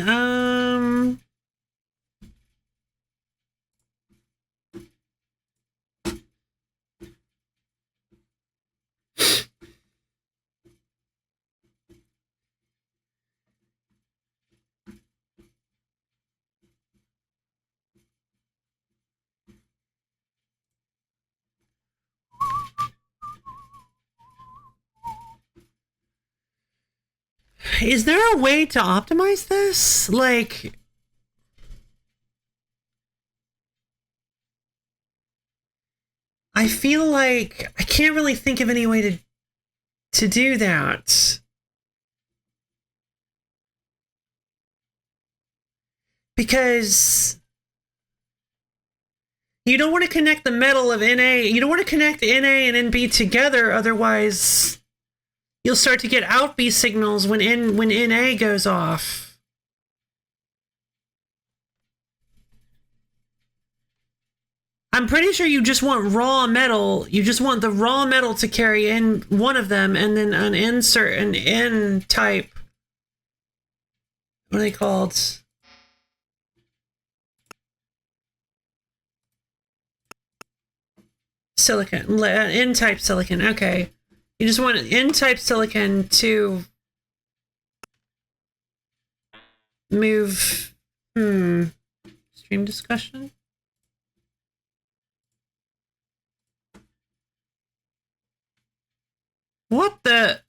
Is there a way to optimize this? Like, I feel like I can't really think of any way to do that. Because you don't want to connect the metal of NA. You don't want to connect NA and NB together, otherwise you'll start to get out B signals when NA goes off. I'm pretty sure you just want raw metal. You just want the raw metal to carry in one of them, and then an N type. What are they called? Silicon. N-type silicon. Okay. You just want N-type silicon to move. Stream discussion? What the?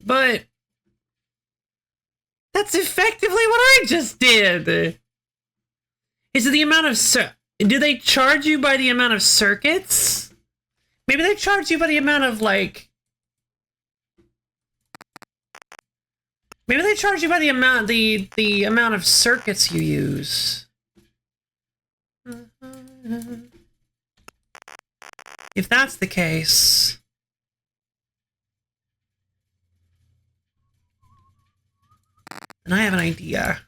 But that's effectively what I just did. Is it the amount of do they charge you by the amount of circuits? Maybe they charge you by the amount of like. Maybe they charge you by the amount of circuits you use. If that's the case, then I have an idea.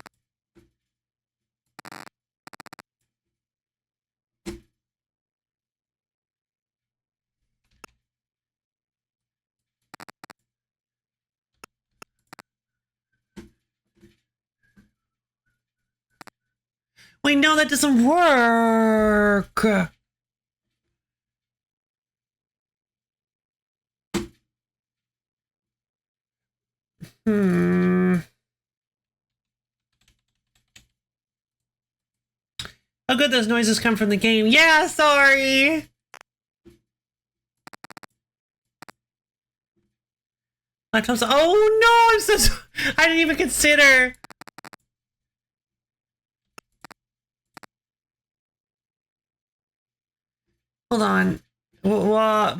Wait, no, that doesn't work. Oh, good, those noises come from the game. Yeah, sorry. Laptops. Oh no, I'm so sorry. I didn't even consider. Hold on. What?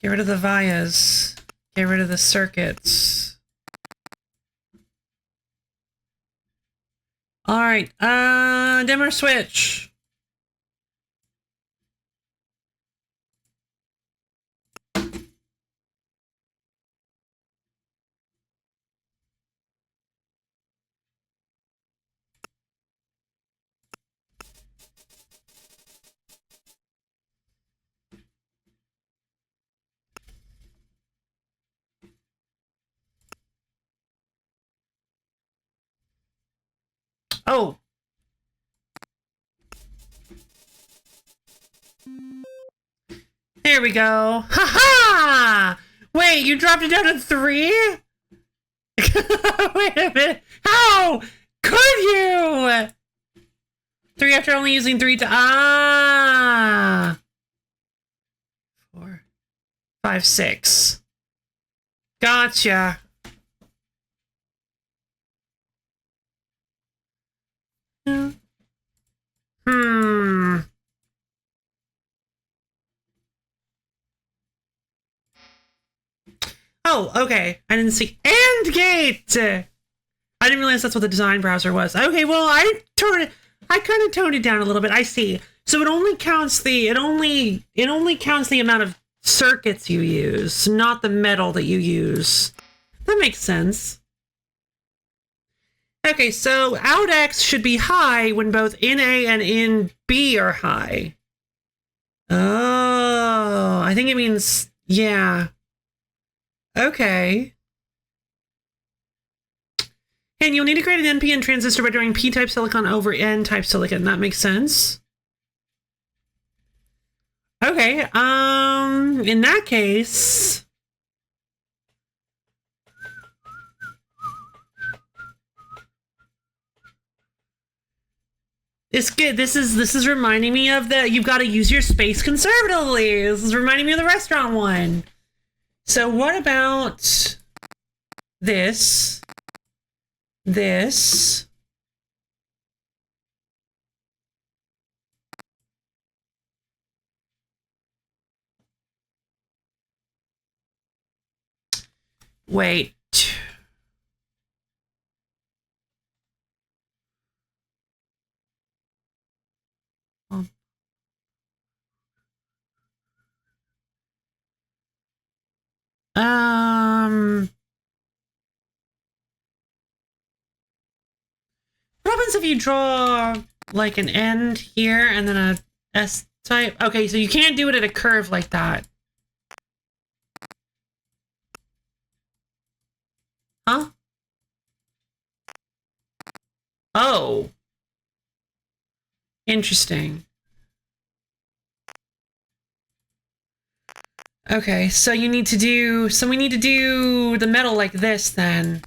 Get rid of the vias. Get rid of the circuits. All right, dimmer switch. Oh. There we go. Ha ha! Wait, you dropped it down to 3? Wait a minute. How could you? 3 after only using 3 to... Ah! 4, 5, 6. Gotcha. Hmm. Oh, okay. I didn't see AND gate. I didn't realize that's what the design browser was. Okay, well, I kind of toned it down a little bit. I see. So it only counts the counts the amount of circuits you use, not the metal that you use. That makes sense. Okay, so out X should be high when both in A and in B are high. Oh, I think it means, yeah. Okay. And you'll need to create an NPN transistor by doing P-type silicon over N-type silicon. That makes sense. Okay, in that case... It's good. This is reminding me of the, you've got to use your space conservatively. This is reminding me of the restaurant one. So what about this? This. Wait. What happens if you draw like an end here and then a S type? Okay, so you can't do it at a curve like that. Huh? Oh. Interesting. Okay, so you need to do, so we need to do the metal like this then.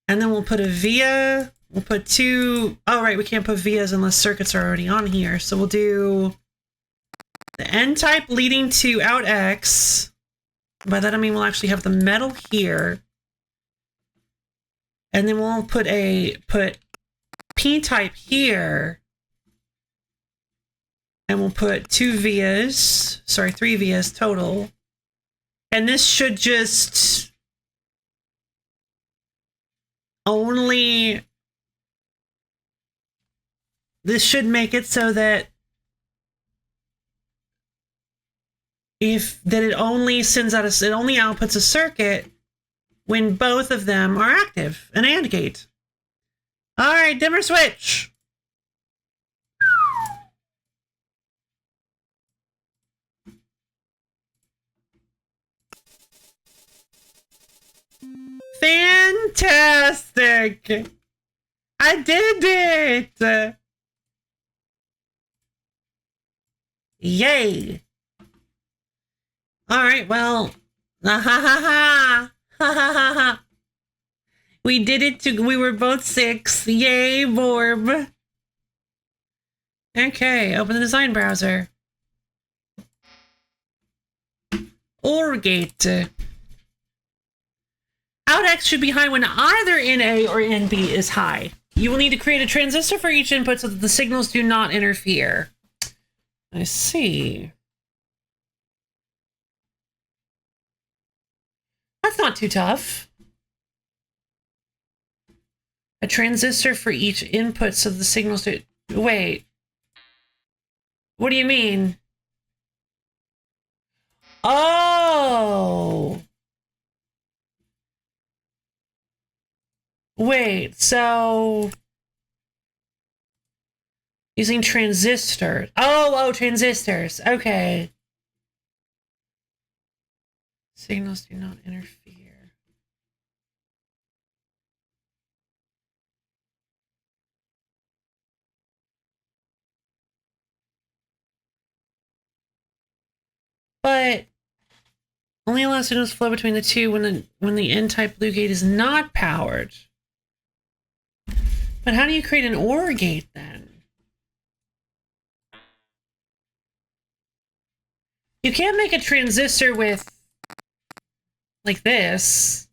And then we'll put a via, we'll put 2, oh right, we can't put vias unless circuits are already on here. So we'll do the N-type leading to out X. By that I mean we'll actually have the metal here. And then we'll put P-type here. And we'll put 2 vias, sorry, 3 vias total. And this should just only, this should make it so that it only sends out it only outputs a circuit when both of them are active, an AND gate. All right, dimmer switch. Fantastic! I did it! Yay! All right, well, ha ha ha ha ha ha ha ha. We did it. We were both 6. Yay, Borb. Okay, open the design browser. OR gate. Out X should be high when either in A or in B is high. You will need to create a transistor for each input so that the signals do not interfere. I see. That's not too tough. A transistor for each input so the signals do... Wait. What do you mean? Oh! Wait, so... Using transistors. Oh, transistors. Okay. Signals do not interfere. But only allows signals to flow between the two when the N-type blue gate is not powered. But how do you create an OR gate then? You can't make a transistor with like this.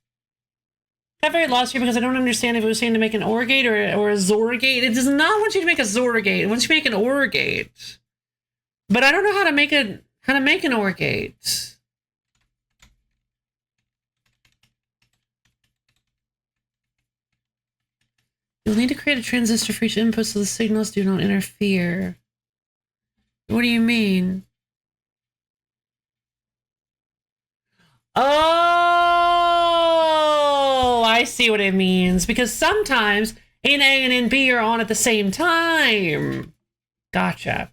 I got very lost here because I don't understand if it was saying to make an OR gate or a XOR gate. It does not want you to make a XOR gate. It wants you to make an OR gate. But I don't know how to make an OR gate. You'll need to create a transistor for each input so the signals do not interfere. What do you mean? Oh, I see what it means. Because sometimes NA and NB are on at the same time. Gotcha.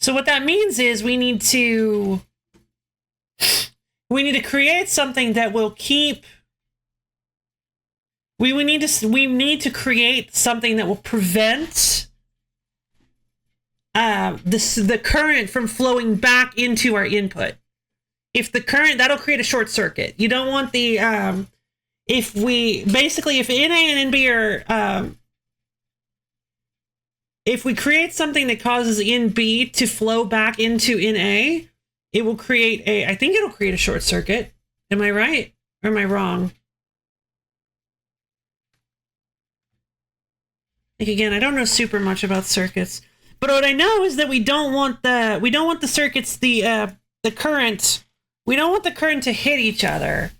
So what that means is we need to create something that will keep... We need to create something that will prevent the current from flowing back into our input. If the current, that'll create a short circuit. You don't want the if NA and NB are if we create something that causes NB to flow back into NA, it will create I think it'll create a short circuit. Am I right or am I wrong? Like again, I don't know super much about circuits, but what I know is that we don't want the circuits, the current, we don't want the current to hit each other.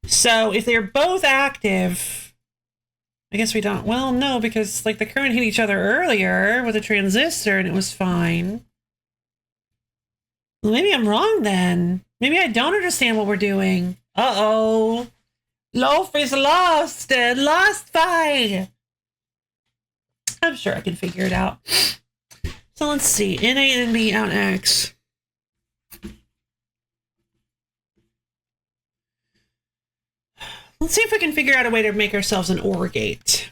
So if they're both active, I guess we don't. Well, no, because like the current hit each other earlier with a transistor and it was fine. Well, maybe I'm wrong then. Maybe I don't understand what we're doing. Uh-oh. Loaf is lost. Lost fight. I'm sure I can figure it out. So let's see. NA and NB out X. Let's see if we can figure out a way to make ourselves an OR gate.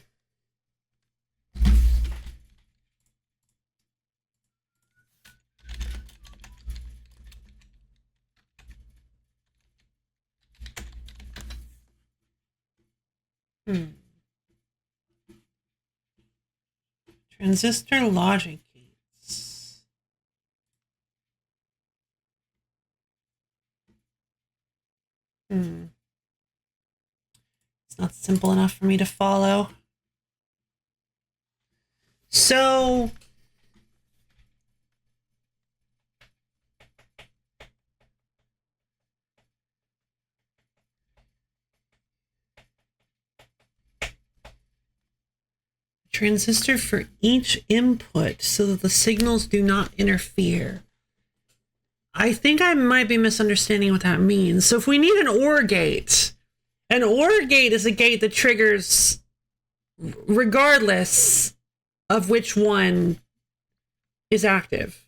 Transistor logic gates. It's not simple enough for me to follow. So transistor for each input so that the signals do not interfere. I think I might be misunderstanding what that means. So if we need an OR gate is a gate that triggers regardless of which one is active.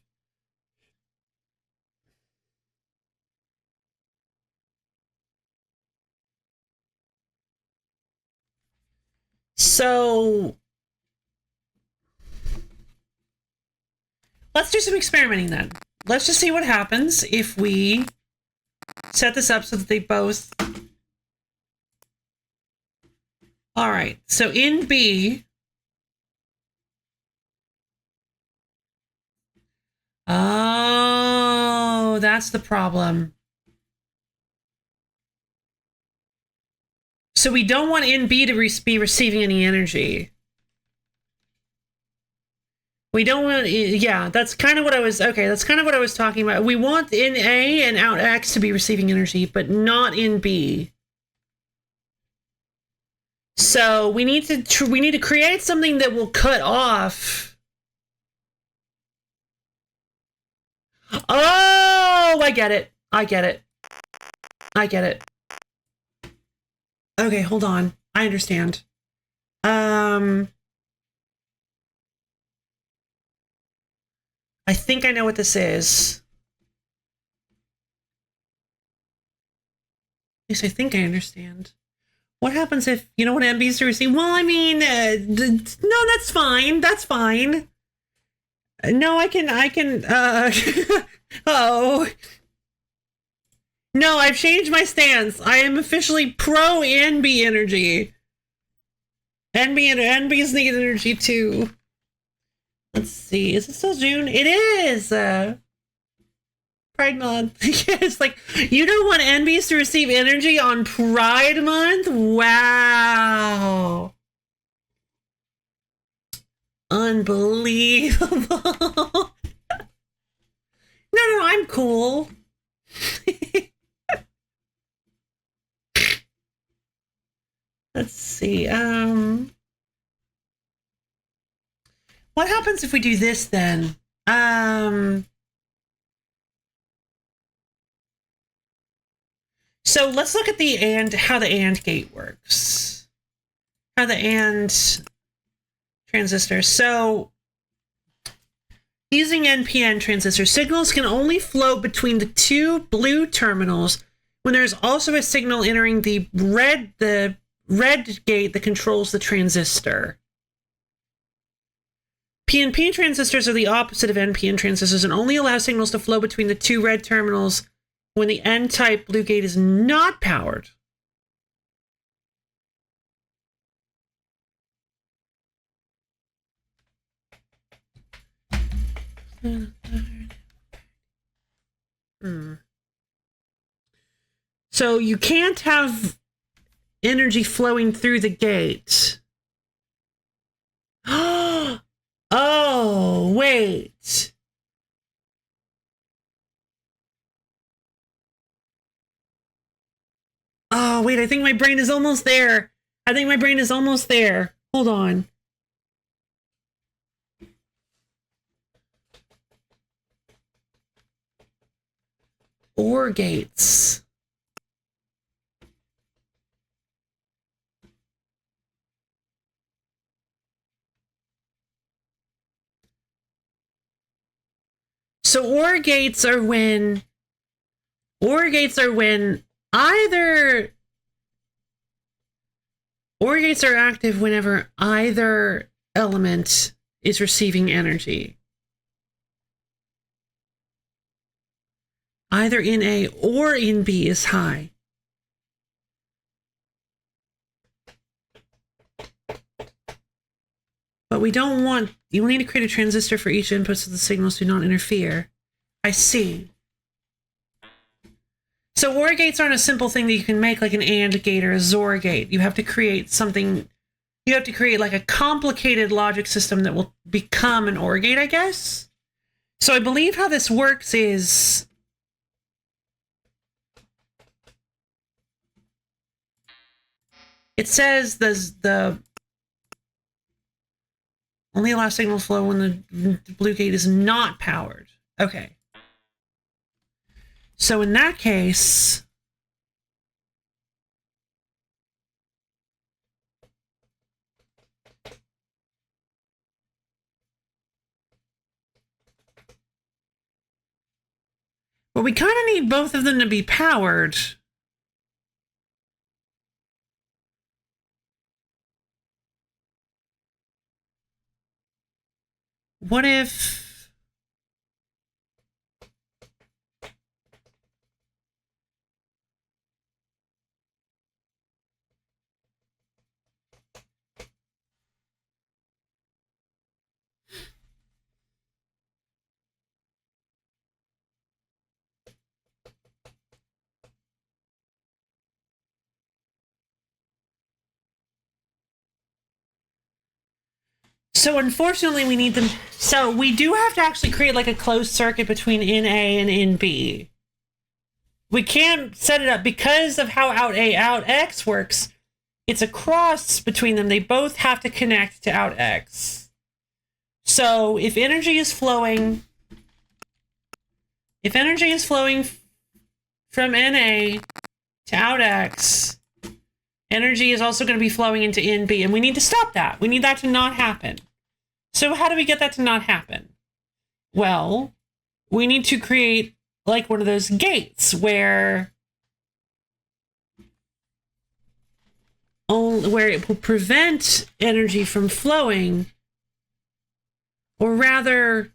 So let's do some experimenting then. Let's just see what happens if we set this up so that they both... All right, so in B... Oh, that's the problem. So we don't want NB to be receiving any energy. We don't want, yeah, that's kind of what I was, okay, that's kind of what I was talking about. We want in A and out X to be receiving energy, but not in B. So we need to create something that will cut off. Oh, I get it. I get it. I get it. Okay, hold on. I understand. I think I know what this is. At least I think I understand. What happens if, you know what MBs to receive? Well, I mean, no, that's fine. That's fine. No, I can, oh. No, I've changed my stance. I am officially pro NB energy. NBs need energy too. Let's see. Is it still June? It is. Pride Month. It's like, you don't want NBs to receive energy on Pride Month? Wow. Unbelievable. No, I'm cool. Let's see. What happens if we do this then? So let's look at how the AND gate works. How the AND transistor. So using NPN transistor, signals can only flow between the two blue terminals when there's also a signal entering the red gate that controls the transistor. PNP transistors are the opposite of NPN transistors and only allow signals to flow between the two red terminals when the N-type blue gate is not powered. So you can't have energy flowing through the gate. Oh, wait. Oh, wait, I think my brain is almost there. Hold on. OR gates. So OR gates are when either OR gates are active whenever either element is receiving energy. Either in A or in B is high. But we don't want, you will need to create a transistor for each input so the signals do not interfere. I see. So OR gates aren't a simple thing that you can make like an AND gate or a XOR gate. You have to create something, you have to create like a complicated logic system that will become an OR gate, I guess. So I believe how this works is it says the only allow signal flow when the blue gate is not powered. Okay. So in that case, well, we kind of need both of them to be powered. What if... So unfortunately, we need them. So we do have to actually create like a closed circuit between NA and NB. We can't set it up because of how out A, out X works. It's a cross between them. They both have to connect to out X. So if energy is flowing from NA to out X, energy is also going to be flowing into NB, and we need to stop that. We need that to not happen. So how do we get that to not happen? Well, we need to create like one of those gates where it will prevent energy from flowing, or rather,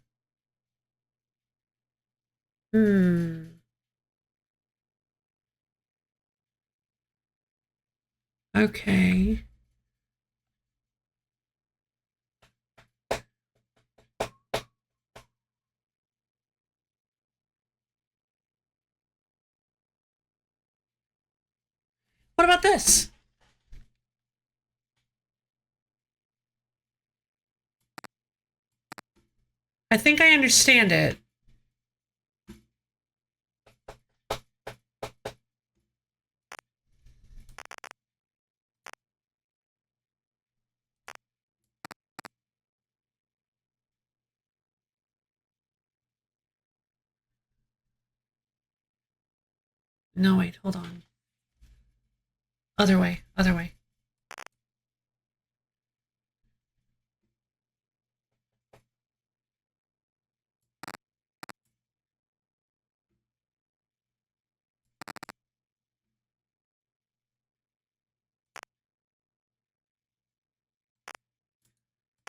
okay. What about this? I think I understand it. No, wait, hold on. Other way, other way.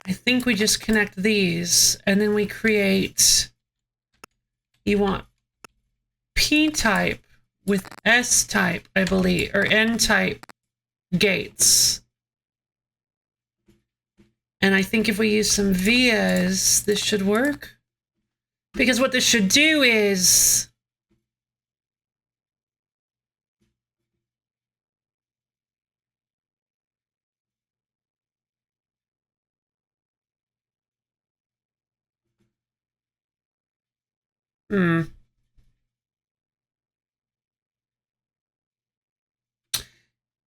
I think we just connect these, and then we create, you want P-type with S-type, I believe, or N-type gates. And I think if we use some vias, this should work. Because what this should do is...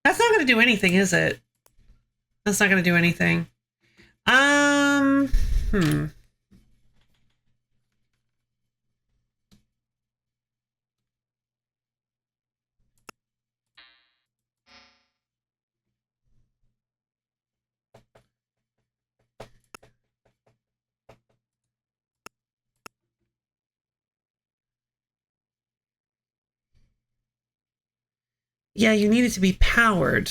That's not going to do anything, is it? That's not going to do anything. Yeah, you need it to be powered.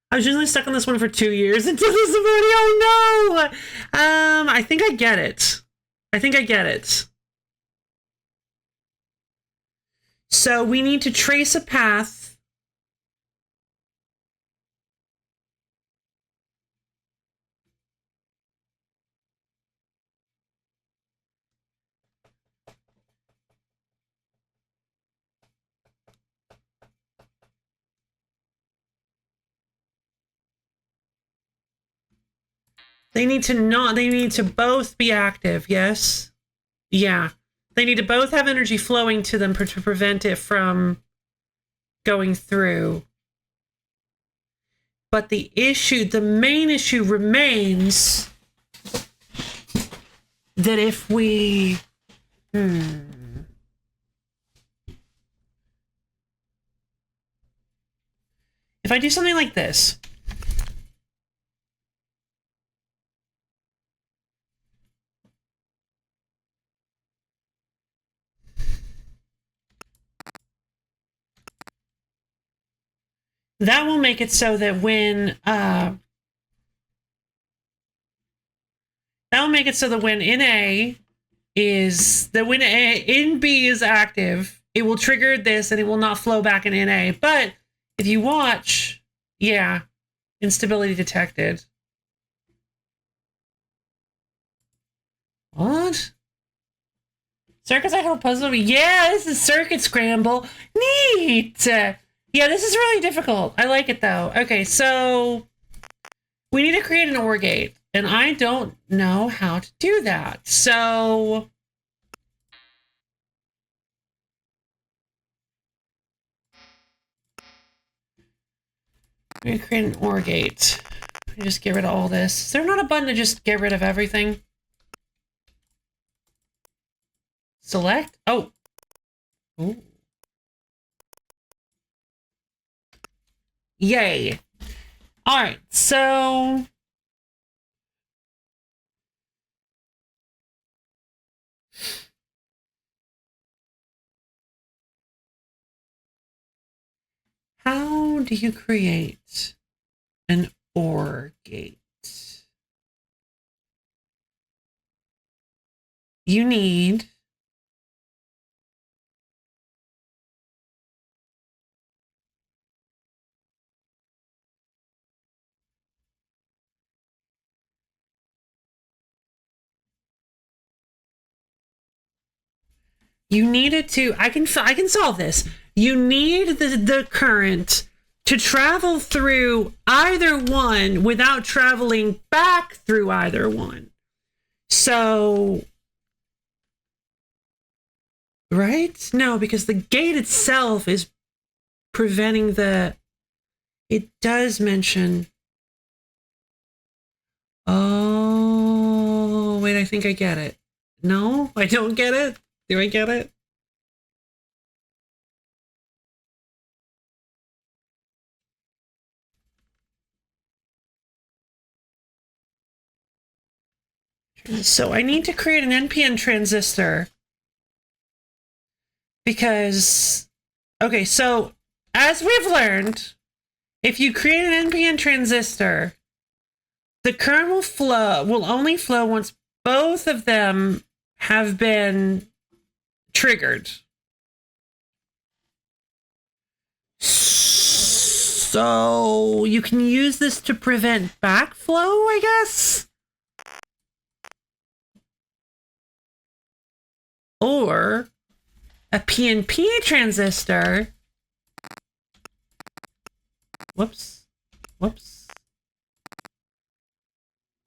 I was usually stuck on this one for 2 years until this morning. Oh no! I think I get it. So we need to trace a path. They need to both be active, yes? Yeah. They need to both have energy flowing to them to prevent it from going through. But the main issue remains that if we... If I do something like this... That will make it so that when NB is active, it will trigger this and it will not flow back in NA. But if you watch, yeah, instability detected. What? Circuits I hope puzzle. Yeah, this is Circuit Scramble. Neat. Yeah, this is really difficult. I like it though. Okay, so we need to create an OR gate, and I don't know how to do that. So I'm gonna create an OR gate. Just get rid of all this. Is there not a button to just get rid of everything? Select? Oh. Ooh. Yay. All right, so how do you create an OR gate? You need it to I can solve this. You need the current to travel through either one without traveling back through either one. So, right? No, because the gate itself is preventing the. It does mention. Oh, wait, I think I get it. No, I don't get it. Do I get it? So I need to create an NPN transistor because, okay, so as we've learned, if you create an NPN transistor, the current will only flow once both of them have been triggered. So you can use this to prevent backflow, I guess? Or a PNP transistor. Whoops.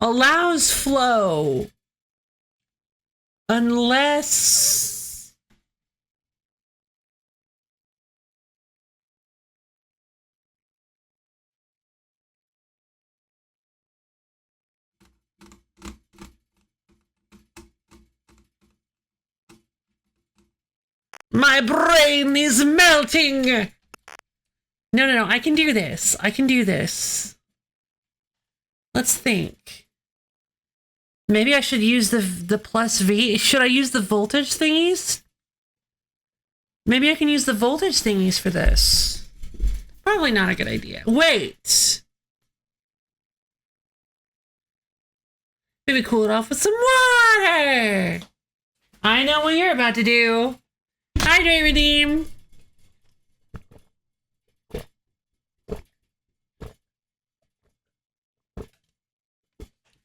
Allows flow unless my brain is melting. No, I can do this. Let's think. Maybe I should use the plus V. Should I use the voltage thingies? Maybe I can use the voltage thingies for this. Probably not a good idea. Wait. Maybe cool it off with some water. I know what you're about to do. Hydrate, redeem.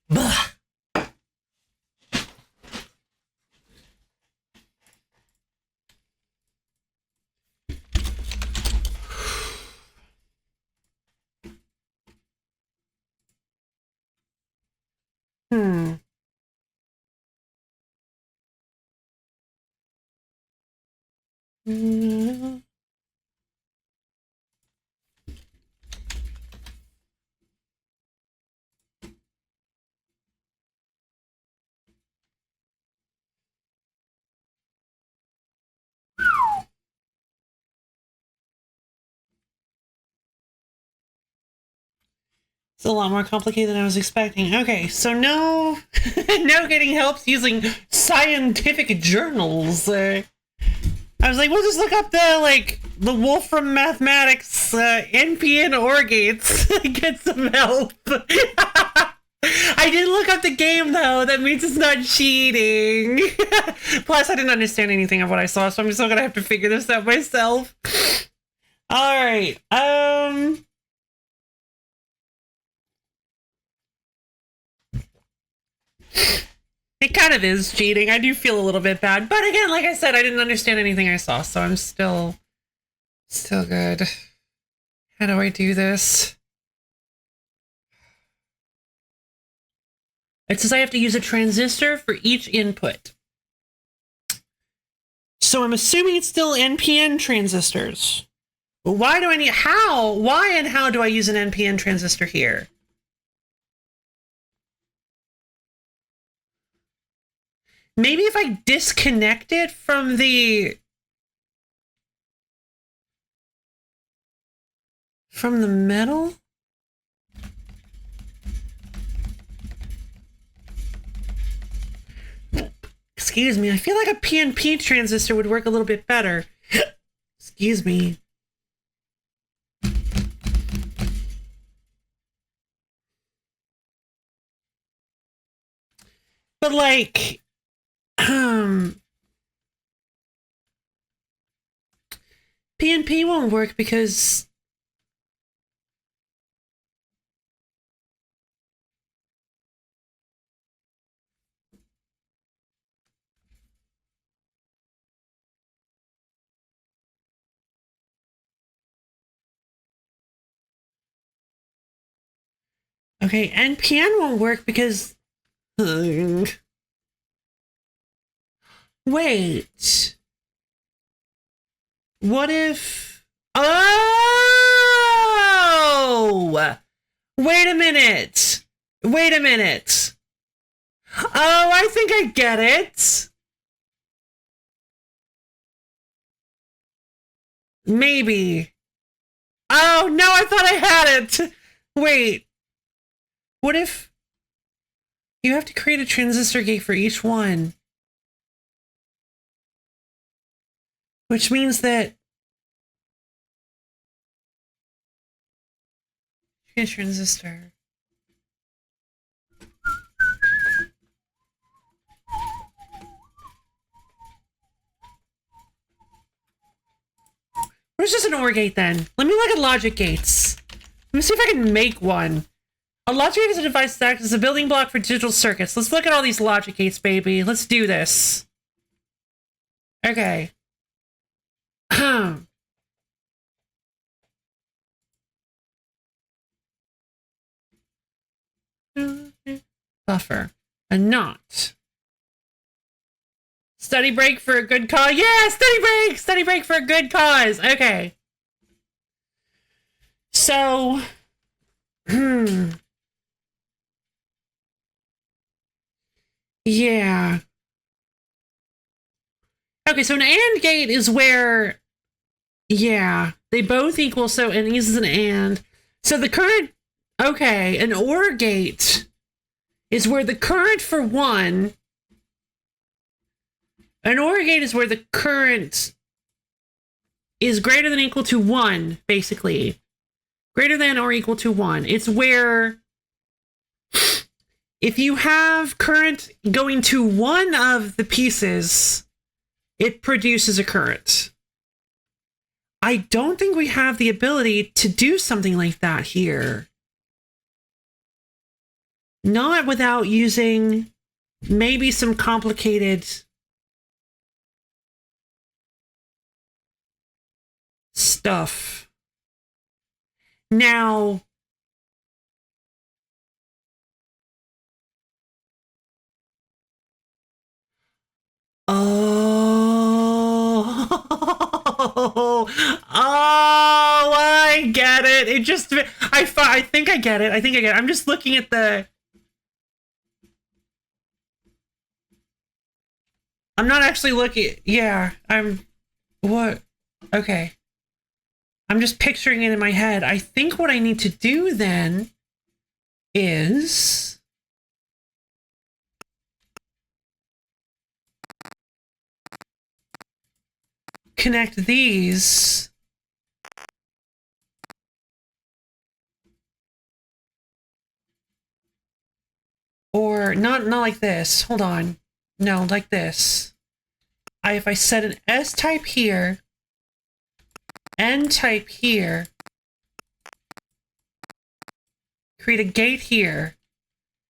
Bah. It's a lot more complicated than I was expecting. Okay, so no getting help using scientific journals. I was like, we'll just look up the Wolfram Mathematics NPN OR gates get some help. I did look up the game though. That means it's not cheating. Plus, I didn't understand anything of what I saw, so I'm still gonna have to figure this out myself. All right. It kind of is cheating. I do feel a little bit bad. But again, like I said, I didn't understand anything I saw, so I'm still good. How do I do this? It says I have to use a transistor for each input. So I'm assuming it's still NPN transistors. But why do I need, why and how do I use an NPN transistor here? Maybe if I disconnect it from the metal? Excuse me, I feel like a PNP transistor would work a little bit better. Excuse me. But like, PNP won't work because okay, NPN won't work because wait. What if... Oh! Wait a minute. Wait a minute. Oh, I think I get it. Maybe. Oh, no, I thought I had it. Wait. What if you have to create a transistor gate for each one? Which means that a transistor. Where's just an OR gate then? Let me look at logic gates. Let me see if I can make one. A logic gate is a device that acts as a building block for digital circuits. Let's look at all these logic gates, baby. Let's do this. Okay. Buffer. A knot. Study break for a good cause. Yeah, study break! Study break for a good cause. Okay. So, yeah. Okay, so an AND gate is where, yeah, they both equal, so and this is an AND. So the current, okay, an OR gate is where the current for one, an OR gate is where the current is greater than or equal to 1, basically. Greater than or equal to 1. It's where if you have current going to one of the pieces, it produces a current. I don't think we have the ability to do something like that here. Not without using maybe some complicated stuff. Now, oh, I get it. It just, I think I get it. I think I get it. I'm just looking at the, I'm not actually looking, yeah, what? Okay. I'm just picturing it in my head. I think what I need to do then is connect these or not like this. Hold on. No, like this. If I set an S type here, N type here, create a gate here,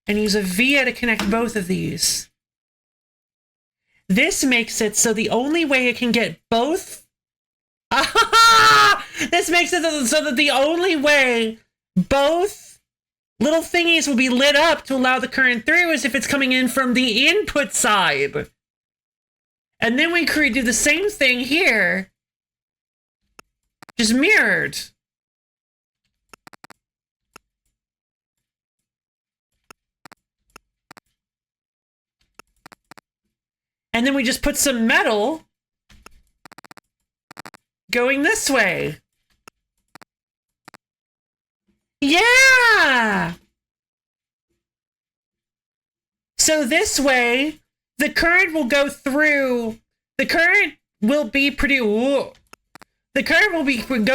and use a via to connect both of these. This makes it so the only way it can get both. This makes it so that the only way both little thingies will be lit up to allow the current through is if it's coming in from the input side. And then we do the same thing here, just mirrored. And then we just put some metal going this way. Yeah! So this way, the current will go through, the current will be go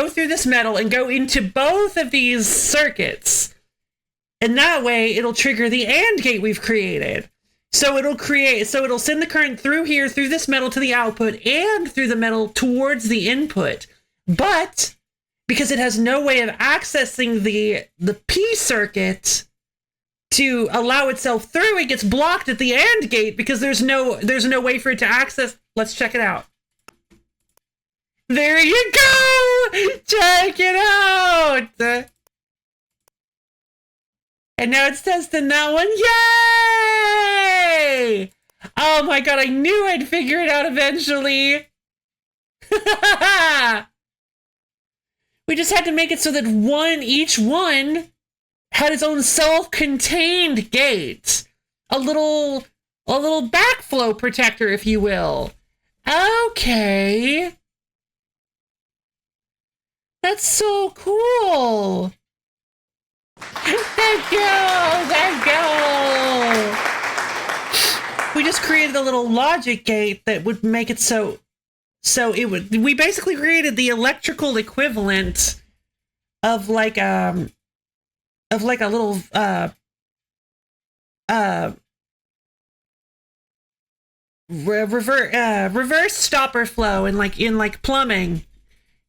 through this metal and go into both of these circuits. And that way, it'll trigger the AND gate we've created. So it'll send the current through here, through this metal to the output, and through the metal towards the input. But because it has no way of accessing the P circuit to allow itself through, it gets blocked at the AND gate because there's no way for it to access. Let's check it out. There you go! Check it out! And now it's testing that one. Yay! Oh my god, I knew I'd figure it out eventually. We just had to make it so that each one had its own self-contained gate. A little backflow protector, if you will. Okay. That's so cool. Thank you! Thank you! We just created a little logic gate that would make it so we basically created the electrical equivalent of like a little reverse stopper flow in plumbing,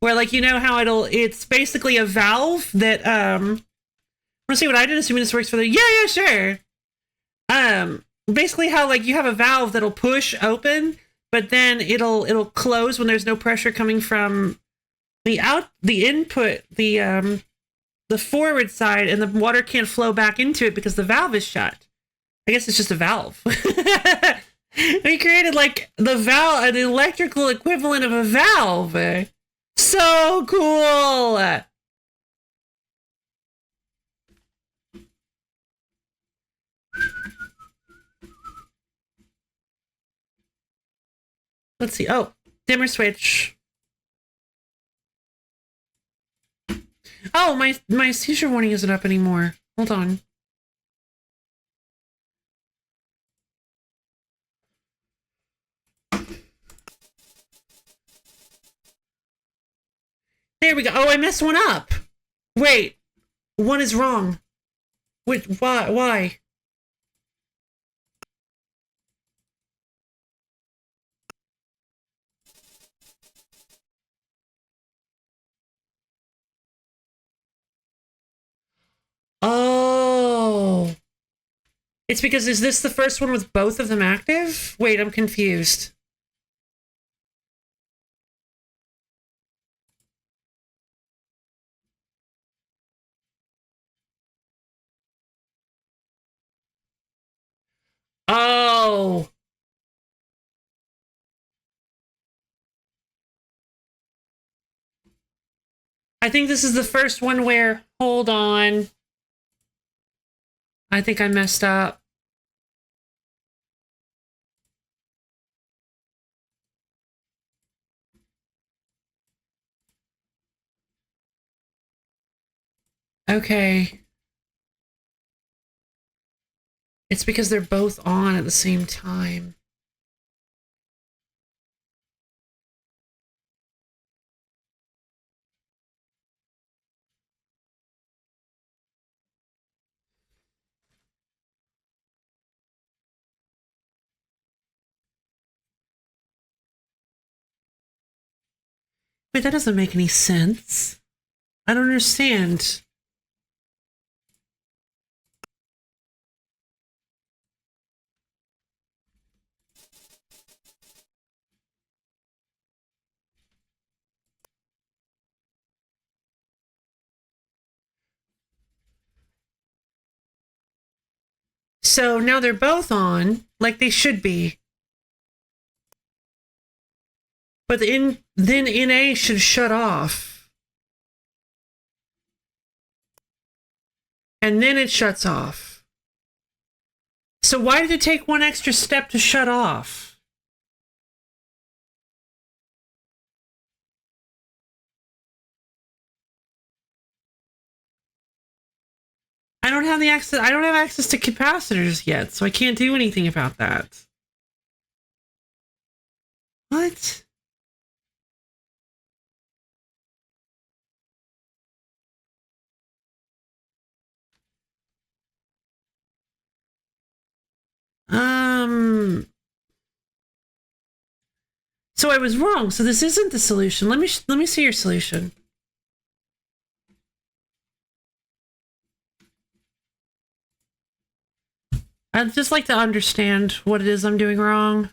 where how it's basically a valve that want to see what I did, assuming this works for the yeah sure. Basically how you have a valve that'll push open, but then it'll close when there's no pressure coming from the input, the forward side, and the water can't flow back into it because the valve is shut. I guess it's just a valve. We created an electrical equivalent of a valve. So cool. Let's see. Oh, dimmer switch. Oh, my seizure warning isn't up anymore. Hold on. There we go. Oh, I messed one up. Wait, one is wrong. Wait, why? Oh. It's because, is this the first one with both of them active? Wait, I'm confused. Oh. I think this is the first one where, hold on. I think I messed up. Okay. It's because they're both on at the same time. Wait, that doesn't make any sense. I don't understand. So now they're both on, like they should be. But then NA should shut off. And then it shuts off. So why did it take one extra step to shut off? I don't have access to capacitors yet, so I can't do anything about that. What? So I was wrong. So this isn't the solution. Let me see your solution. I'd just like to understand what it is I'm doing wrong.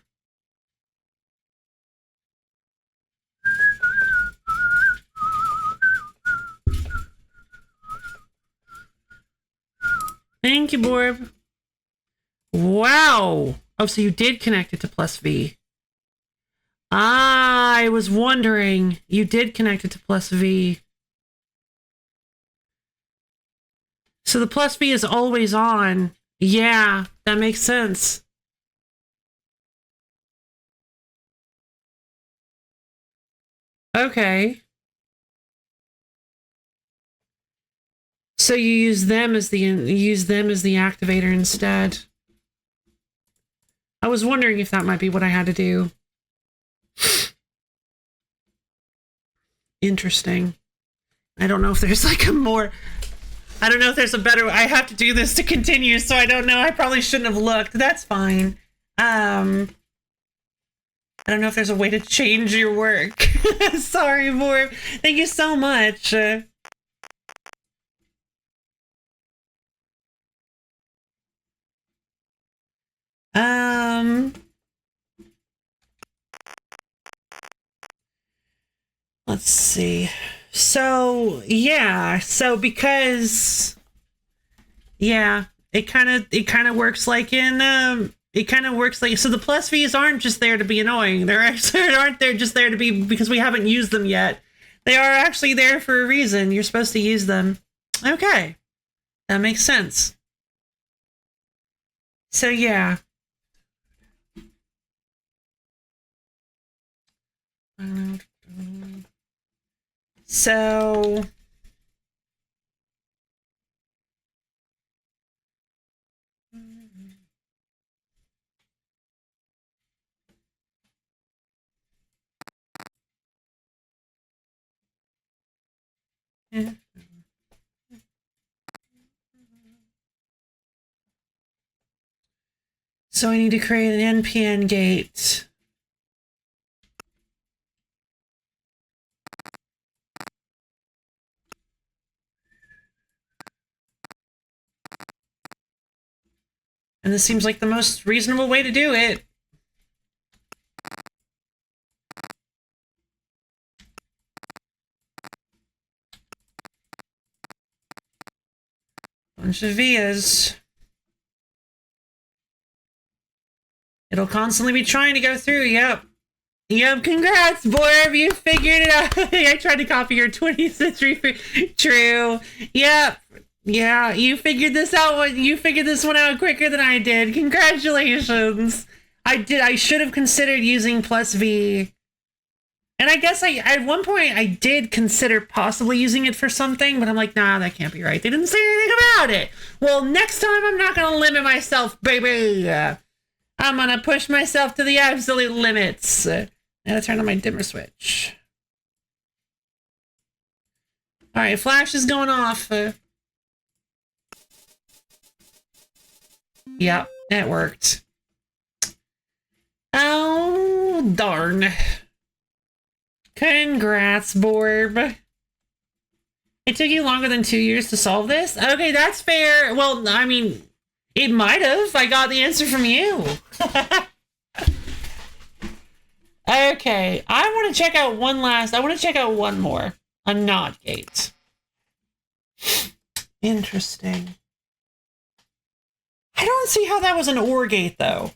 Thank you, Borb. Wow. Oh, so you did connect it to plus V. Ah, I was wondering. You did connect it to plus V. So the plus V is always on. Yeah, that makes sense. Okay. So you use them as the activator instead. I was wondering if that might be what I had to do. Interesting. I don't know if there's like I don't know if there's a better. I have to do this to continue, so I don't know. I probably shouldn't have looked. That's fine. I don't know if there's a way to change your work. Sorry, Borb. Thank you so much. Let's see. So, yeah. So because it kind of works like in so the plus V's aren't just there to be annoying. They're actually aren't there just there to be because we haven't used them yet. They are actually there for a reason. You're supposed to use them. Okay. That makes sense. So, yeah. So I need to create an NPN gate. And this seems like the most reasonable way to do it. Bunch of vias. It'll constantly be trying to go through. Yep. Congrats, Borb. You figured it out. I tried to copy your 20th century. True. Yep. Yeah, you figured this out. You figured this one out quicker than I did. Congratulations. I should have considered using plus V. And I guess at one point I did consider possibly using it for something, but I'm like, nah, that can't be right. They didn't say anything about it. Well, next time I'm not going to limit myself, baby. I'm going to push myself to the absolute limits. I gotta turn on my dimmer switch. All right, flash is going off. Yep, it worked. Oh, darn. Congrats, Borb. It took you longer than 2 years to solve this? Okay, that's fair. Well, I mean, it might have. I got the answer from you. Okay, I want to check out one more. A NOT gate. Interesting. I don't see how that was an OR gate, though.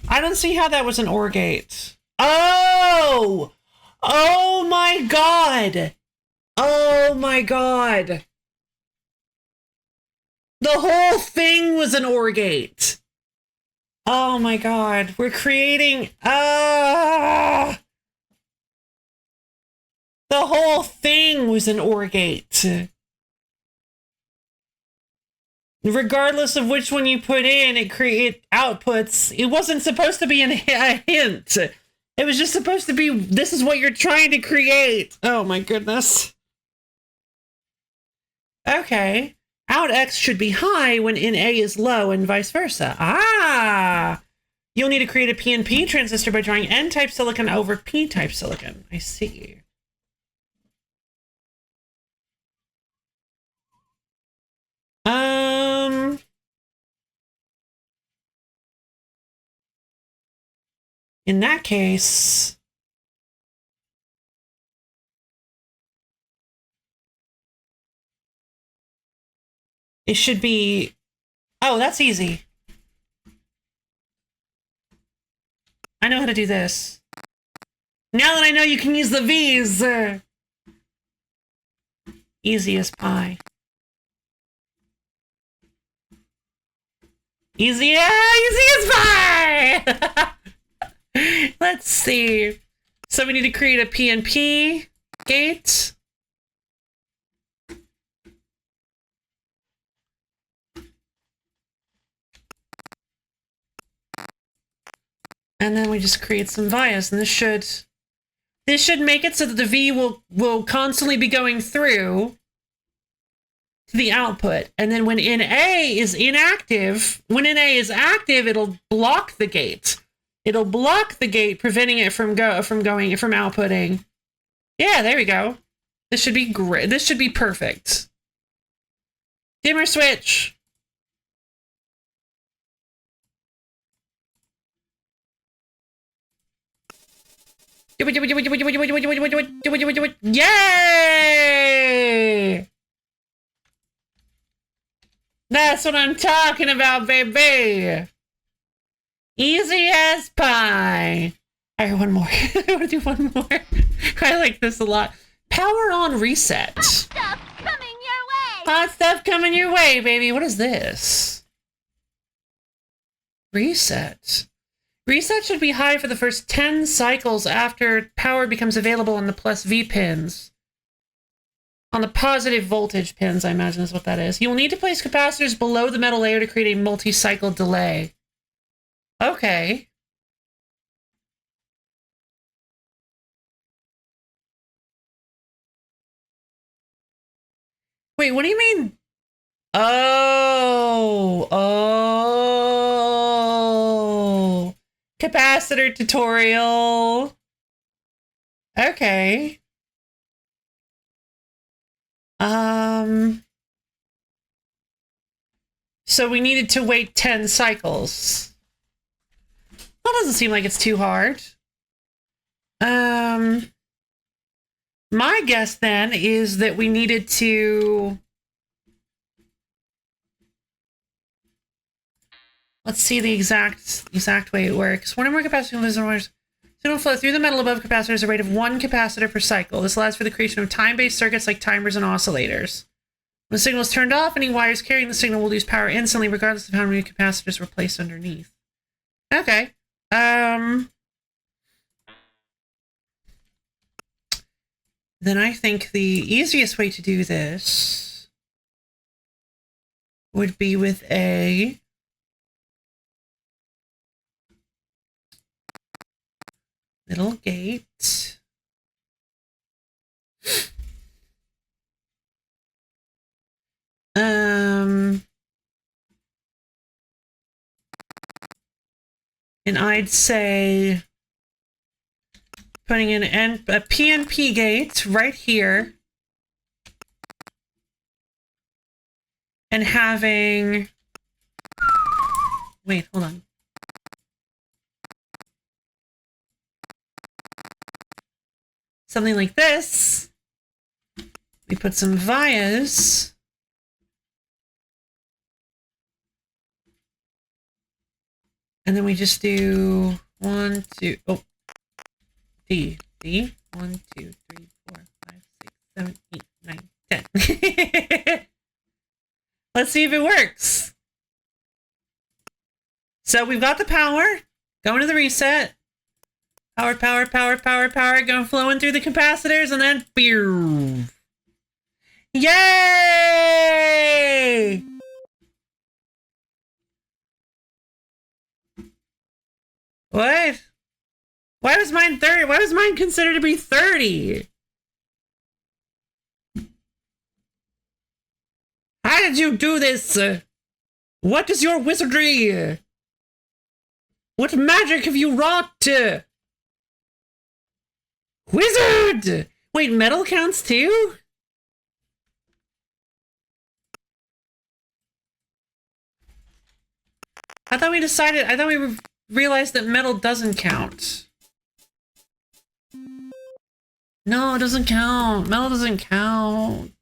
I don't see how that was an OR gate. Oh! Oh my god! Oh my god! The whole thing was an OR gate! Oh my god, we're creating... The whole thing was an OR gate. Regardless of which one you put in, it outputs. It wasn't supposed to be a hint. It was just supposed to be, this is what you're trying to create. Oh my goodness. Okay. Out X should be high when in A is low and vice versa. Ah! You'll need to create a PNP transistor by drawing N-type silicon over P-type silicon. I see. In that case, it should be, oh, that's easy. I know how to do this. Now that I know you can use the V's. Easy as pie. Easy as pie! Let's see. So we need to create a PNP gate. And then we just create some vias, and this should make it so that the V will constantly be going through to the output. And then when NA is inactive, when NA is active, it'll block the gate. It'll block the gate, preventing it from outputting. Yeah, there we go. This should be great. This should be perfect. Dimmer switch. Yay! That's what I'm talking about, baby. Easy as pie. All right, one more. I want to do one more. I like this a lot. Power on reset. Hot stuff coming your way. Hot stuff coming your way, baby. What is this? Reset. Reset should be high for the first 10 cycles after power becomes available on the plus V pins. On the positive voltage pins, I imagine is what that is. You will need to place capacitors below the metal layer to create a multi-cycle delay. Okay. Wait, what do you mean? Oh. Capacitor tutorial. Okay. So we needed to wait 10 cycles. That doesn't seem like it's too hard. My guess then is that we needed to... Let's see the exact way it works. One or more capacitors will flow through the metal above capacitors at a rate of 1 capacitor per cycle. This allows for the creation of time-based circuits like timers and oscillators. When the signal is turned off, any wires carrying the signal will lose power instantly, regardless of how many capacitors were placed underneath. Okay. Then I think the easiest way to do this would be with a little gate. And I'd say putting in a PNP gate right here and having, wait, hold on. Something like this. We put some vias. And then we just do 1, 2, oh, D, 1, 2, 3, 4, 5, 6, 7, 8, 9, 10. Let's see if it works. So we've got the power, going to the reset. Power, going flowing through the capacitors, and then, pew. Yay! What? Why was mine 30? Why was mine considered to be 30? How did you do this? What is your wizardry? What magic have you wrought? Wizard! Wait, metal counts too? I thought we realized that metal doesn't count. No, it doesn't count. Metal doesn't count.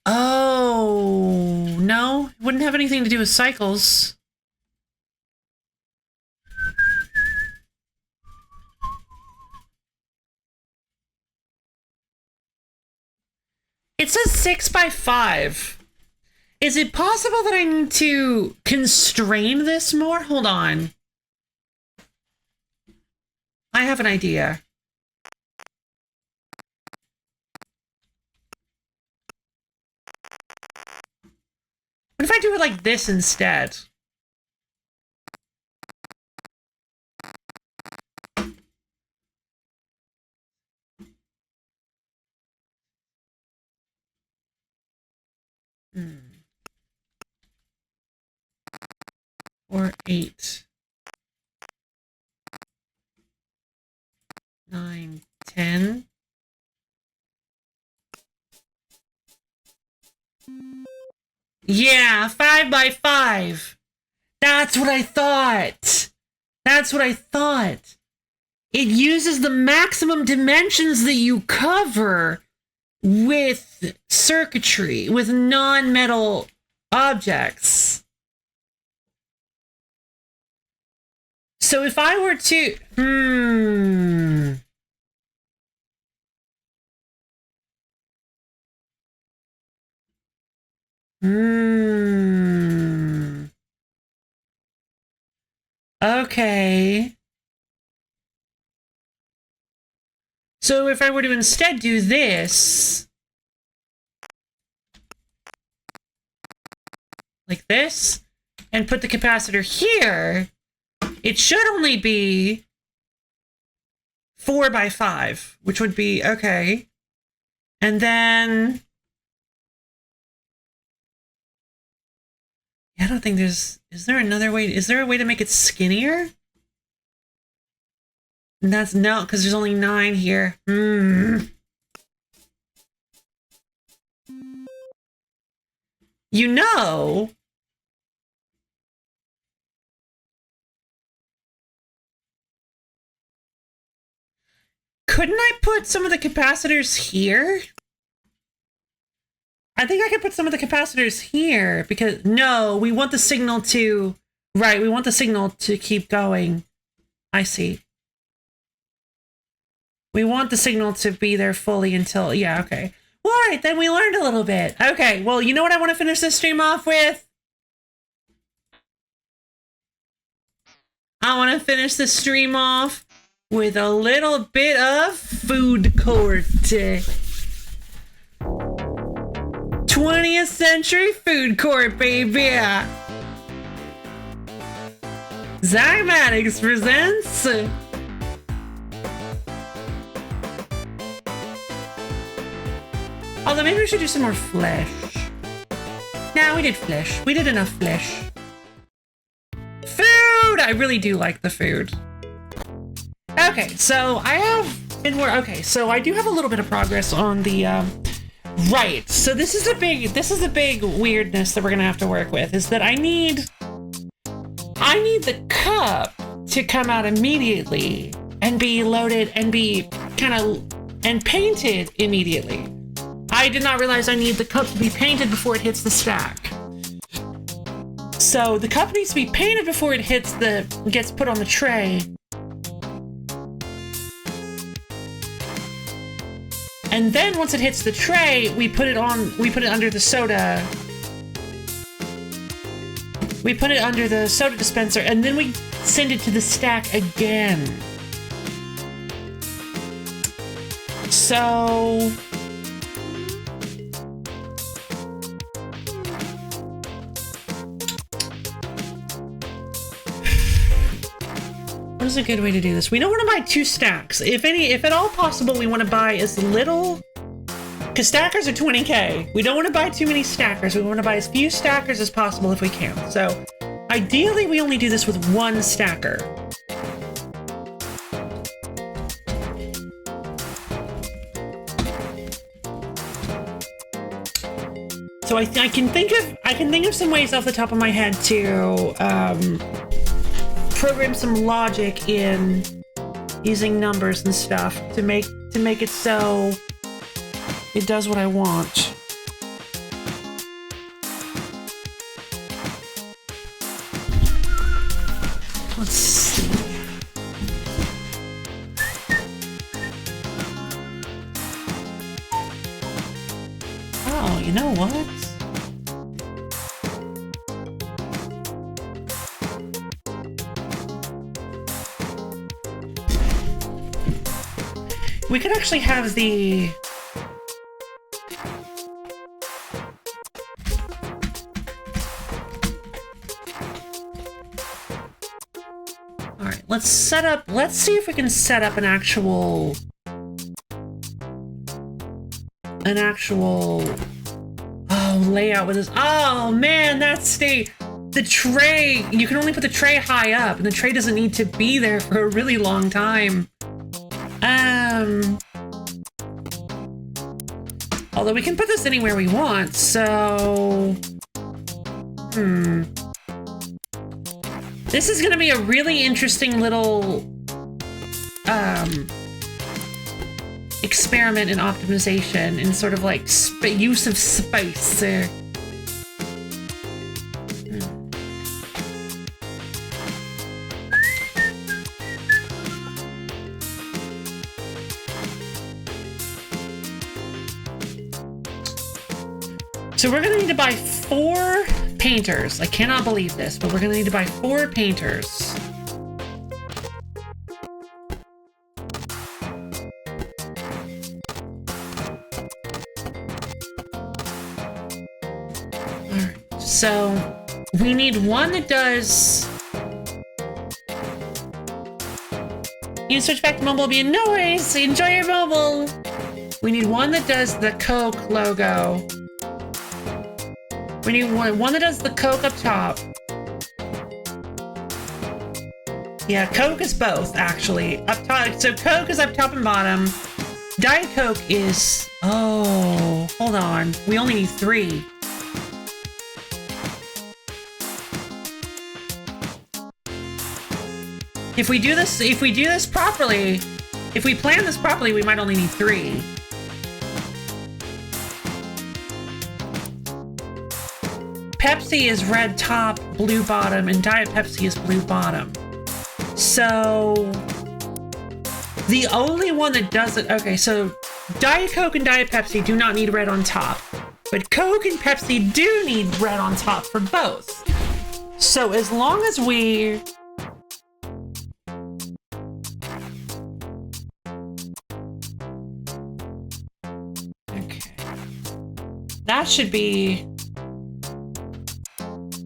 Oh, no. It wouldn't have anything to do with cycles. It says 6 by 5. Is it possible that I need to constrain this more? Hold on. I have an idea. What if I do it like this instead? Or 8, 9, 10. Yeah, 5 by 5. That's what I thought. That's what I thought. It uses the maximum dimensions that you cover with circuitry, with non-metal objects. So if I were to... Okay. So if I were to instead do this, like this, and put the capacitor here, it should only be 4 by 5, which would be okay. And then... I don't think there's... Is there another way? Is there a way to make it skinnier? And that's no, because there's only 9 here. You know... Couldn't I put some of the capacitors here? I think I could put some of the capacitors here because no, we want the signal to, right, we want the signal to keep going. I see. We want the signal to be there fully until, yeah, okay. Well, all right, then we learned a little bit. Okay, well, you know what I want to finish this stream off with? I want to finish the stream off with a little bit of food court. 20th century food court, baby. Zymatics presents although maybe we should do some more flesh. Nah, we did flesh. We did enough flesh. Food! I really do like the food. Okay, so I have been more okay, so I do have a little bit of progress on the right. So this is a big weirdness that we're gonna have to work with, is that I need the cup to come out immediately and be loaded and be kind of and painted immediately. I did not realize I need the cup to be painted before it hits the stack. So the cup needs to be painted before it gets put on the tray. And then once it hits the tray, we put it under the soda. We put it under the soda dispenser, and then we send it to the stack again. So what is a good way to do this? We don't want to buy 2 stacks. If at all possible, we want to buy as little, because stackers are 20K. We don't want to buy too many stackers. We want to buy as few stackers as possible if we can. So ideally, we only do this with 1 stacker. So I can think of some ways off the top of my head to program some logic in using numbers and stuff to make it so it does what I want. Let's see. Oh, you know what? We could actually have the... Alright, let's see if we can set up an actual layout with this. Oh man, that's the tray. You can only put the tray high up, and the tray doesn't need to be there for a really long time. Although we can put this anywhere we want, so... This is gonna be a really interesting little, experiment in optimization and sort of like use of space. So we're gonna need to buy 4 painters. I cannot believe this, but we're gonna need to buy 4 painters. Alright, so we need one that does... You can switch back to mobile, be a noise! Enjoy your mobile! We need one that does the Coke logo. We need one that does the Coke up top. Yeah, Coke is both, actually. Up top, so Coke is up top and bottom. Diet Coke is... Oh, hold on. We only need 3. If we do this properly, if we plan this properly, we might only need 3. Pepsi is red top, blue bottom, and Diet Pepsi is blue bottom. So the only one that doesn't... Okay, so Diet Coke and Diet Pepsi do not need red on top, but Coke and Pepsi do need red on top for both. So as long as we... Okay. That should be...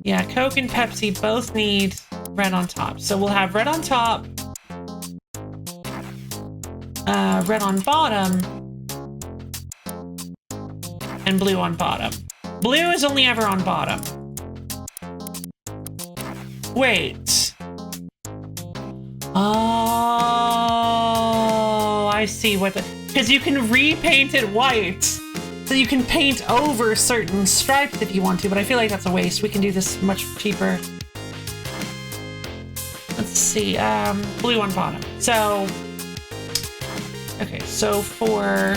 Yeah, Coke and Pepsi both need red on top. So we'll have red on top, red on bottom, and blue on bottom. Blue is only ever on bottom. Wait. Oh, I see what the... Because you can repaint it white. So you can paint over certain stripes if you want to, but I feel like that's a waste. We can do this much cheaper. Let's see, blue on bottom. So, Okay, so for...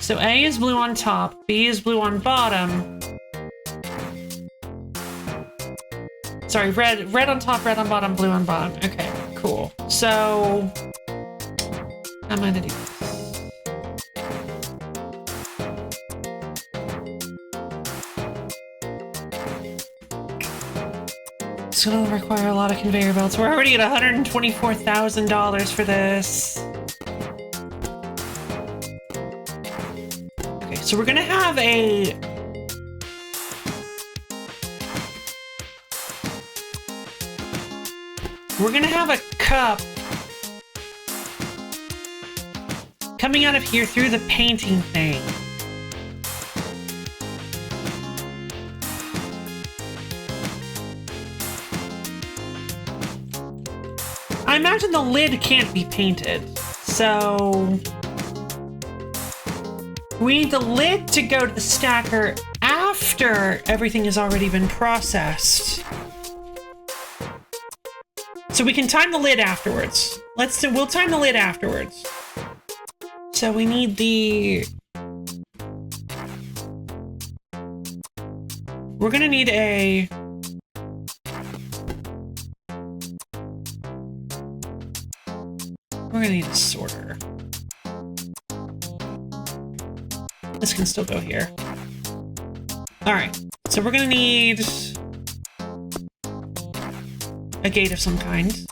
So A is blue on top, B is blue on bottom. Sorry, red on top, red on bottom, blue on bottom. Okay, cool. So I'm gonna do this. It's gonna require a lot of conveyor belts. We're already at $124,000 for this. Okay, so we're gonna have a... We're gonna have a cup coming out of here through the painting thing. I imagine the lid can't be painted, so we need the lid to go to the stacker after everything has already been processed. So we can time the lid afterwards. We'll time the lid afterwards. So we need the... We're gonna need a... We're gonna need a sorter. This can still go here. Alright, so we're gonna need a gate of some kind.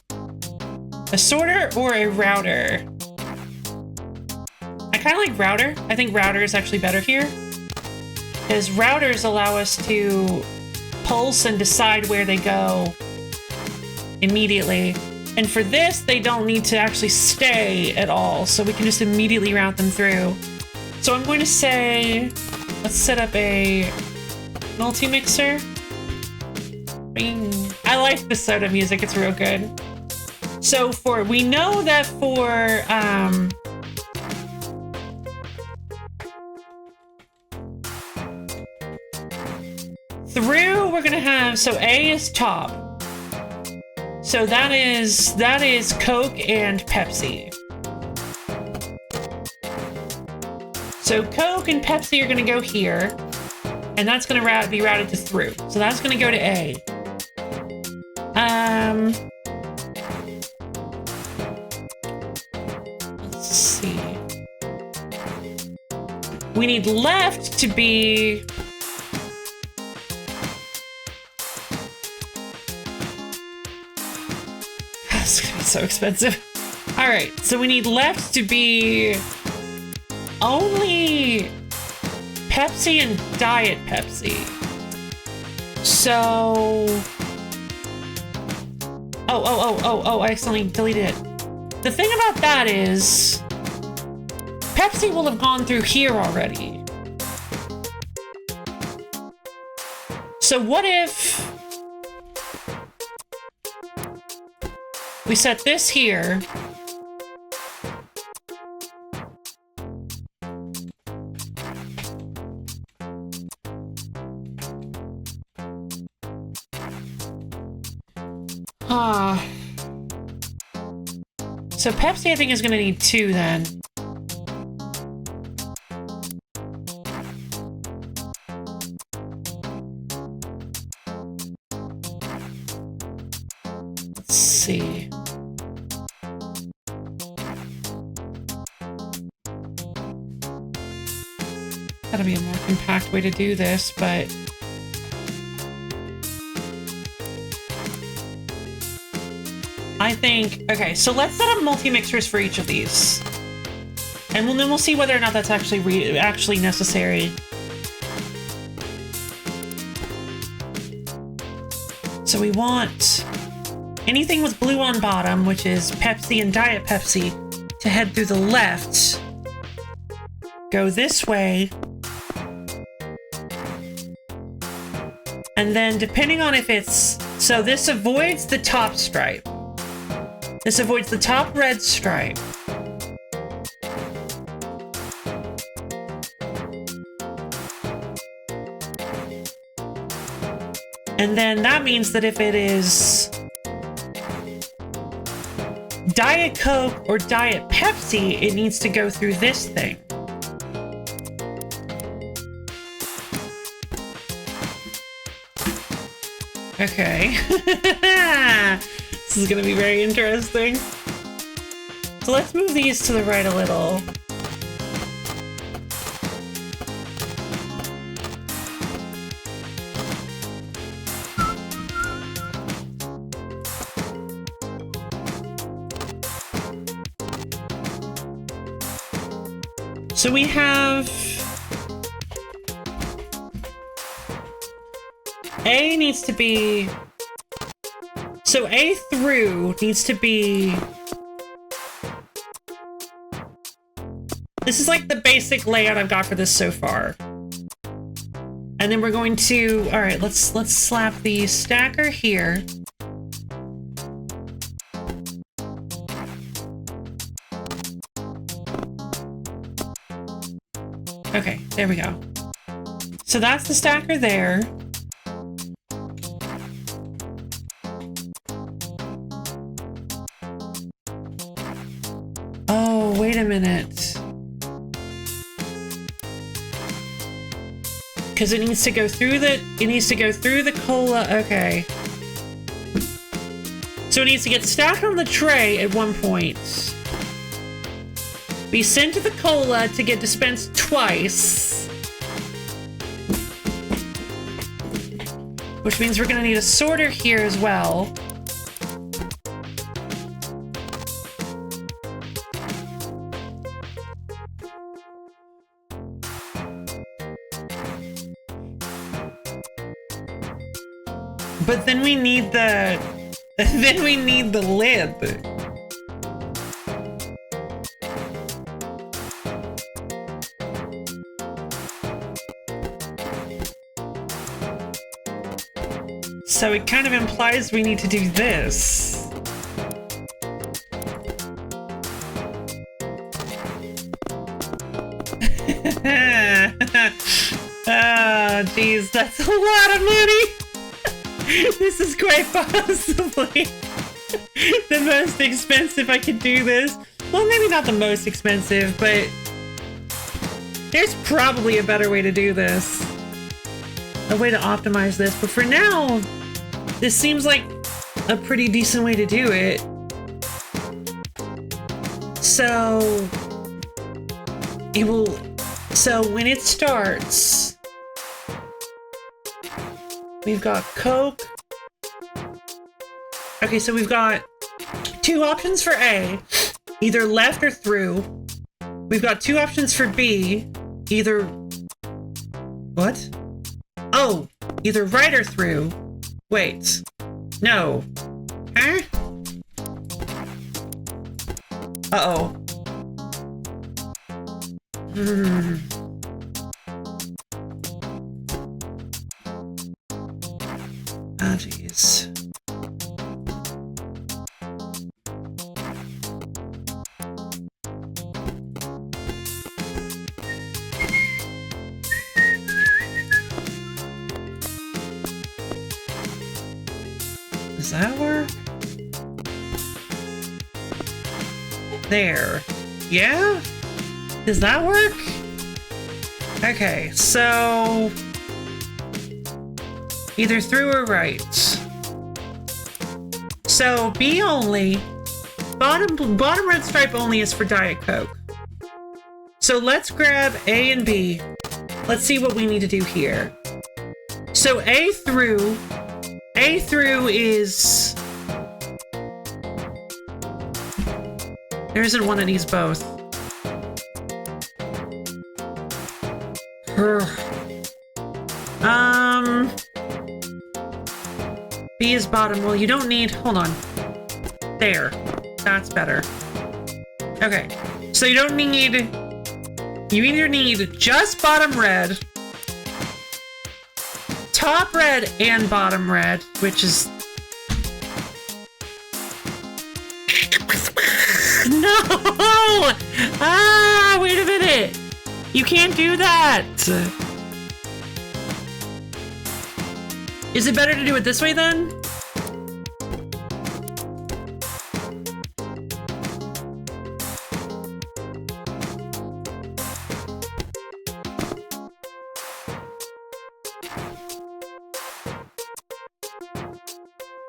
A sorter or a router? I kind of like router. I think router is actually better here, because routers allow us to pulse and decide where they go immediately. And for this, they don't need to actually stay at all, so we can just immediately route them through. So I'm going to say, let's set up a multi-mixer. Bing. I like the soda music, it's real good. So we know that for, through, we're gonna have, so A is top. So that is Coke and Pepsi. So Coke and Pepsi are gonna go here, and that's gonna be routed to through. So that's gonna go to A. Let's see. We need left to be... It's gonna be so expensive. All right, so we need left to be only Pepsi and Diet Pepsi. So, oh, I accidentally deleted it. The thing about that is, Pepsi will have gone through here already. So what if we set this here? So Pepsi, I think, is gonna need 2 then. Let's see. Gotta be a more compact way to do this, but I think, okay, so let's set up multi-mixers for each of these. And then we'll see whether or not that's actually necessary. So we want anything with blue on bottom, which is Pepsi and Diet Pepsi, to head through the left. Go this way. And then depending on if it's... So this avoids the top stripe. This avoids the top red stripe. And then that means that if it is Diet Coke or Diet Pepsi, it needs to go through this thing. Okay. This is gonna be very interesting. So let's move these to the right a little. So we have A needs to be, so A through needs to be, this is like the basic layout I've got for this so far. And then we're going to, all right, let's slap the stacker here. Okay, there we go. So that's the stacker there. Oh, wait a minute. Because it needs to go through the cola. Okay. So it needs to get stacked on the tray at one point. Be sent to the cola to get dispensed twice. Which means we're gonna need a sorter here as well. But then we need the lid. So it kind of implies we need to do this. Oh, geez, that's a lot of money. This is quite possibly the most expensive I could do this. Well, maybe not the most expensive, but there's probably a better way to do this. A way to optimize this. But for now, this seems like a pretty decent way to do it. So it will, so when it starts, we've got Coke. Okay, so we've got two options for A, either left or through. We've got two options for B, either, what? Oh, either right or through. Wait, no. Huh? Uh-oh. Ah, jeez. Does that work? There. Yeah? Does that work? Okay, so either through or right. So B only, bottom red stripe only is for Diet Coke. So let's grab A and B. Let's see what we need to do here. So A through is, there isn't one that needs both. B is bottom. Well, you don't need, hold on. There. That's better. Okay. So you don't need, you either need just bottom red, top red, and bottom red, which is, no! Ah, wait a minute. You can't do that. Is it better to do it this way then?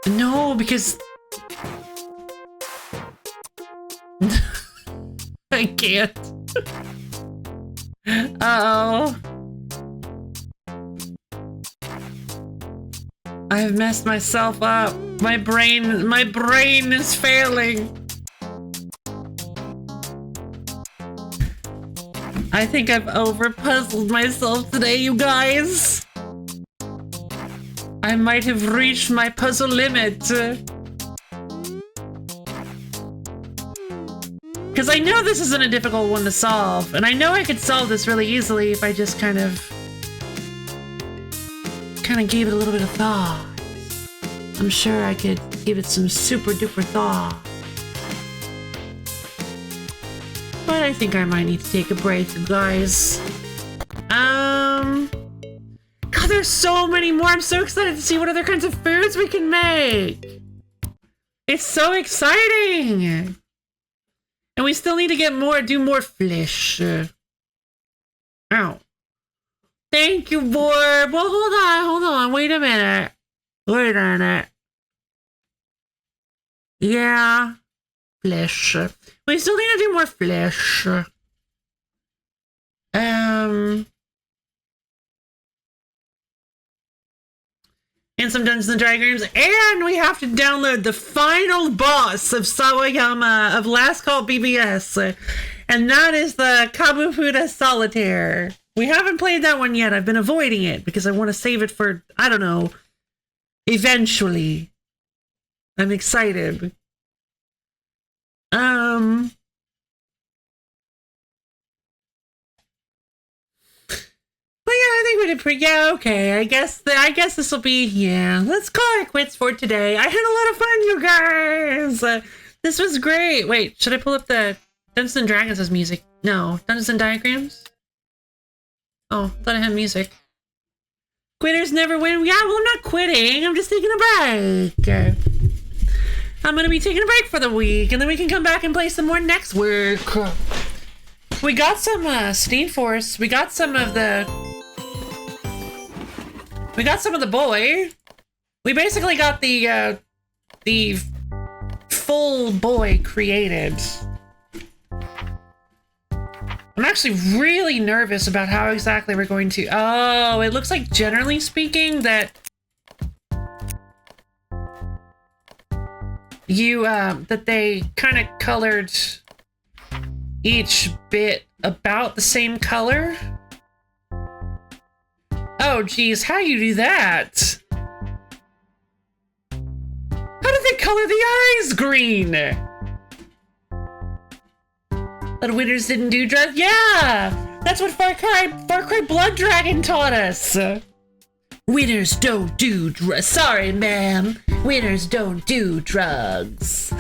No, because I can't. Uh-oh. I've messed myself up. My brain is failing. I think I've over-puzzled myself today, you guys. I might have reached my puzzle limit. Because I know this isn't a difficult one to solve, and I know I could solve this really easily if I just kind of gave it a little bit of thought. I'm sure I could give it some super duper thought. But I think I might need to take a break, you guys. God, there's so many more. I'm so excited to see what other kinds of foods we can make. It's so exciting. And we still need to do more flesh. Ow. Thank you, Borb. Well, hold on. Wait a minute. Yeah. Flesh. We still need to do more flesh. And some Dungeons and Dragons, and we have to download the final boss of Sawayama of Last Call BBS, and that is the Kabufuda Solitaire. We haven't played that one yet. I've been avoiding it because I want to save it for, I don't know, eventually. I'm excited. But yeah, I think we did pretty. Yeah, okay. I guess this will be. Yeah, let's call it quits for today. I had a lot of fun, you guys. This was great. Wait, should I pull up the Dungeons and Dragons' music? No, Dungeons and Diagrams. Oh, thought I had music. Quitters never win. Yeah, well, I'm not quitting. I'm just taking a break. I'm gonna be taking a break for the week, and then we can come back and play some more next week. We got some Steam Force. We got some of the boy. We basically got the full boy created. I'm actually really nervous about how exactly we're going to. Oh, it looks like generally speaking that that they kind of colored each bit about the same color. Oh geez, how do you do that? How did they color the eyes green? But winners didn't do drugs? Yeah! That's what Far Cry Blood Dragon taught us! Winners don't do drugs. Sorry, ma'am. Winners don't do drugs.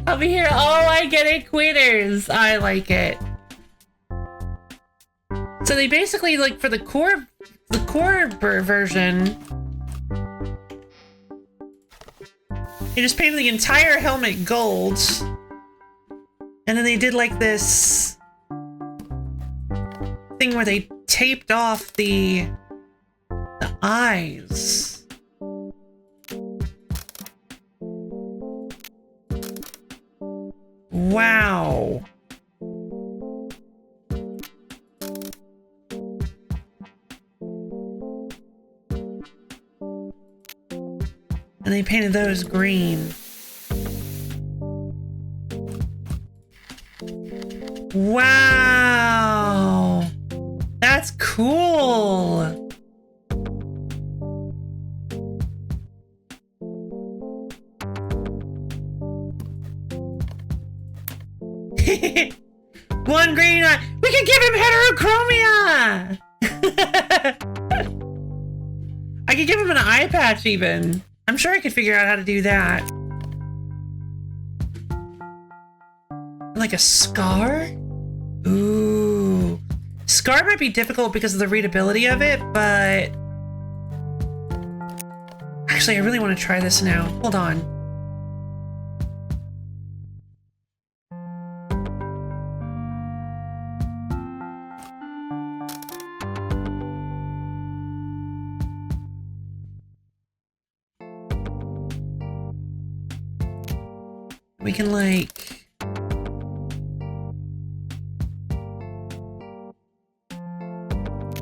I'll be here. Oh, I get it, quitters. I like it. So they basically, like, for the core version, they just painted the entire helmet gold. And then they did like this thing where they taped off the eyes. Wow. And they painted those green. Wow. That's cool. One green eye. We could give him heterochromia. I could give him an eye patch even. I'm sure I could figure out how to do that. Like a scar? Ooh. Scar might be difficult because of the readability of it, but Actually, I really want to try this now. Hold on. We can like...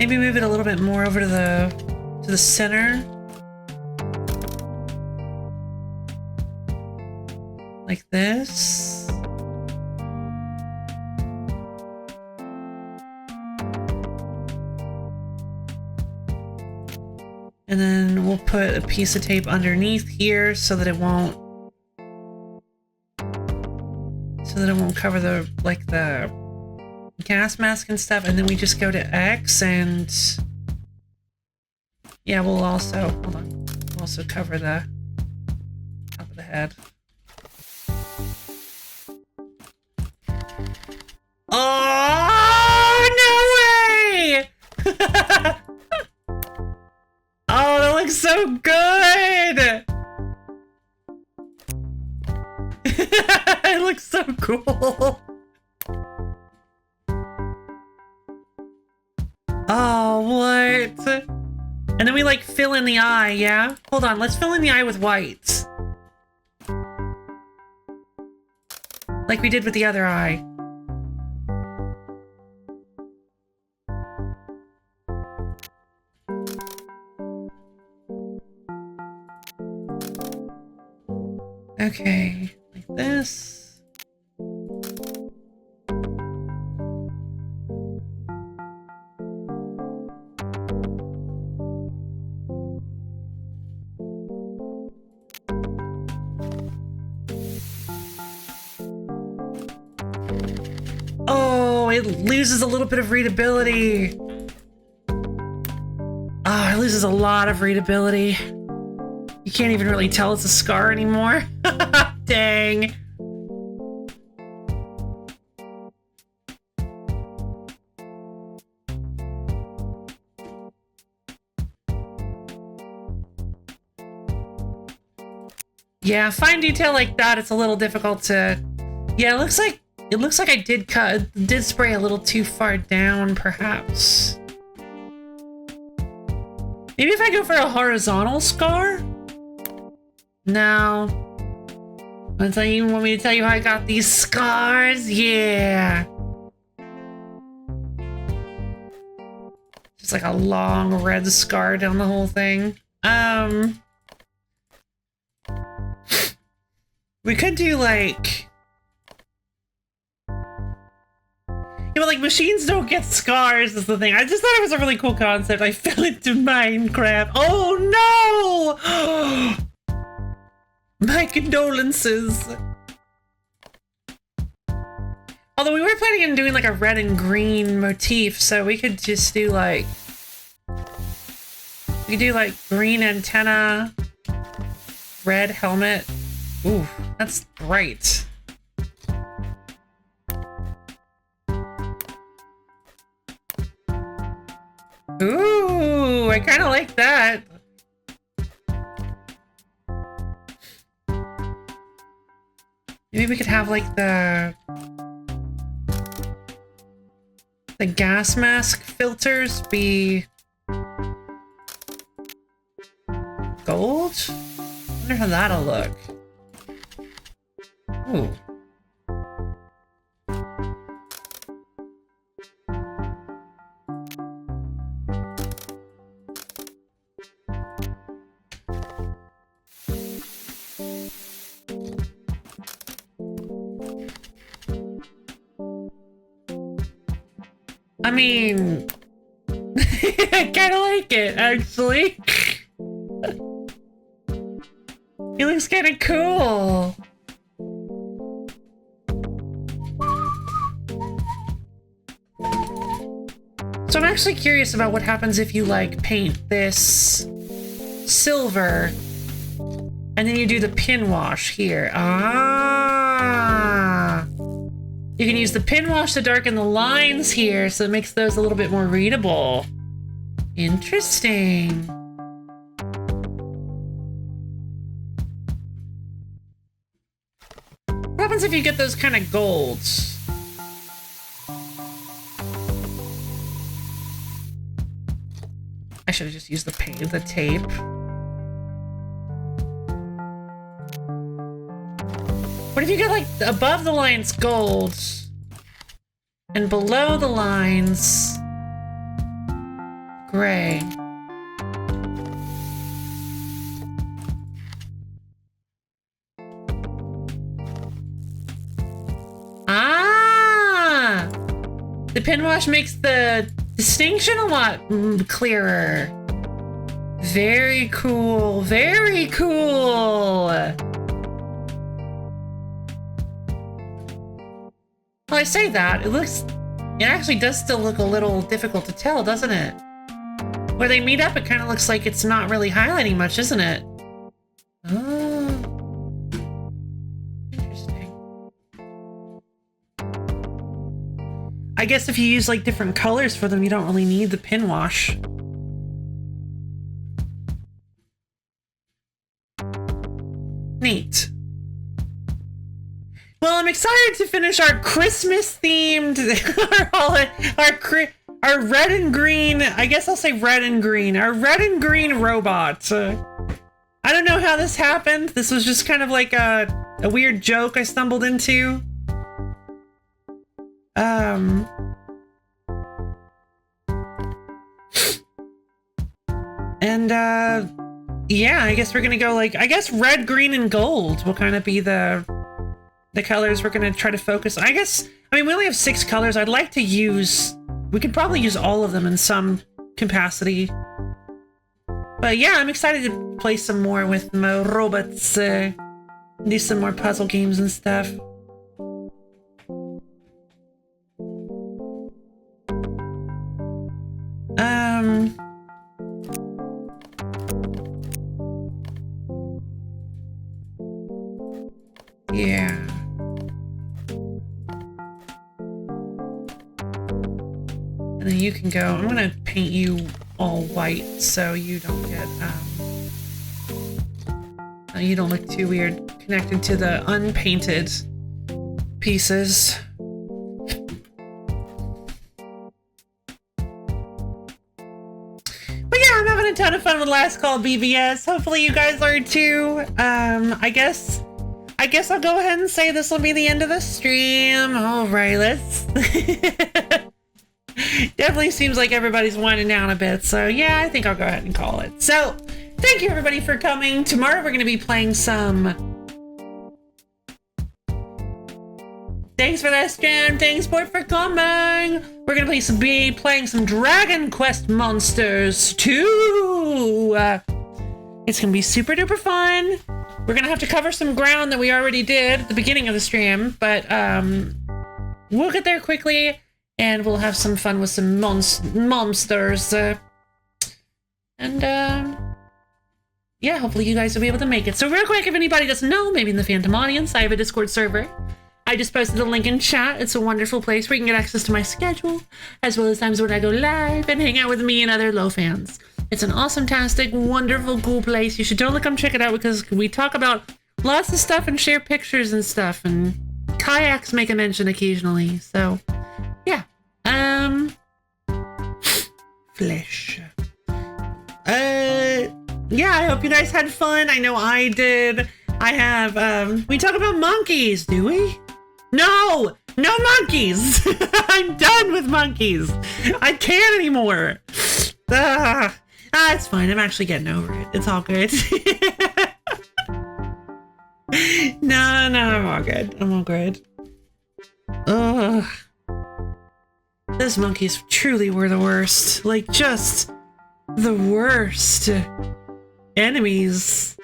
maybe move it a little bit more over to the center. Like this. And then we'll put a piece of tape underneath here so that it won't cover the gas mask and stuff. And then we just go to X and yeah, we'll also cover the top of the head. Oh, no way! Oh, that looks so good! It looks so cool. Oh, what? And then we like fill in the eye, yeah? Hold on, let's fill in the eye with white. Like we did with the other eye. Okay, like this. Oh, it loses a little bit of readability. Oh, it loses a lot of readability. You can't even really tell it's a scar anymore. Dang. Yeah, fine detail like that, it's a little difficult to... Yeah, it looks like I did spray a little too far down, perhaps. Maybe if I go for a horizontal scar? No. You want me to tell you how I got these scars? Yeah. Just like a long red scar down the whole thing. We could do like... Yeah, but like machines don't get scars is the thing. I just thought it was a really cool concept. I fell into Minecraft. Oh no! My condolences. Although we were planning on doing like a red and green motif, so we could just do like... We could do like green antenna, red helmet. Ooh, that's bright. Ooh, I kind of like that. Maybe we could have like the gas mask filters be gold? I wonder how that'll look. Ooh. I mean, I kind of like it, actually. He looks kind of cool. So I'm actually curious about what happens if you, like, paint this silver and then you do the pin wash here. Ah! You can use the pin wash to darken the lines here, so it makes those a little bit more readable. Interesting. if you get those kind of golds. I should have just used the tape. What if you get like above the lines gold and below the lines gray? Ah! The pin wash makes the distinction a lot clearer. Very cool. Very cool. Well, I say that, it actually does still look a little difficult to tell, doesn't it? Where they meet up, it kind of looks like it's not really highlighting much, isn't it? Oh. Interesting. I guess if you use like different colors for them, you don't really need the pin wash. Neat. Well, I'm excited to finish our Christmas themed, our red and green, I guess I'll say red and green, our red and green robot. I don't know how this happened. This was just kind of like a weird joke I stumbled into. Yeah, I guess we're gonna go like, I guess red, green, and gold will kind of be the colors we're gonna try to focus on. I mean, we only have 6 colors. I'd like to use, we could probably use all of them in some capacity. But yeah, I'm excited to play some more with my robots, do some more puzzle games and stuff. Yeah. And then you can go, I'm gonna paint you all white so you don't get, you don't look too weird connected to the unpainted pieces. But yeah, I'm having a ton of fun with Last Call BBS. Hopefully you guys are too. I guess I'll go ahead and say this will be the end of the stream. All right, let's... Definitely seems like everybody's winding down a bit, so yeah, I think I'll go ahead and call it. So, thank you everybody for coming. Tomorrow we're going to be playing some... Thanks for that stream. Thanks, Sport, for coming. We're going to be playing some Dragon Quest Monsters 2. It's going to be super duper fun. We're going to have to cover some ground that we already did at the beginning of the stream, but we'll get there quickly, and we'll have some fun with some monsters. Yeah, hopefully you guys will be able to make it. So real quick, if anybody doesn't know, maybe in the Phantom audience, I have a Discord server. I just posted the link in chat. It's a wonderful place where you can get access to my schedule, as well as times when I go live and hang out with me and other low fans. It's an awesome-tastic, wonderful, cool place. You should totally come check it out because we talk about lots of stuff and share pictures and stuff, and kayaks make a mention occasionally. So, yeah. Flesh. Yeah, I hope you guys had fun. I know I did. I have, we talk about monkeys, do we? No! No monkeys! I'm done with monkeys! I can't anymore! It's fine. I'm actually getting over it. It's all good. No, I'm all good. I'm all good. Ugh. Those monkeys truly were the worst. Like, just the worst enemies.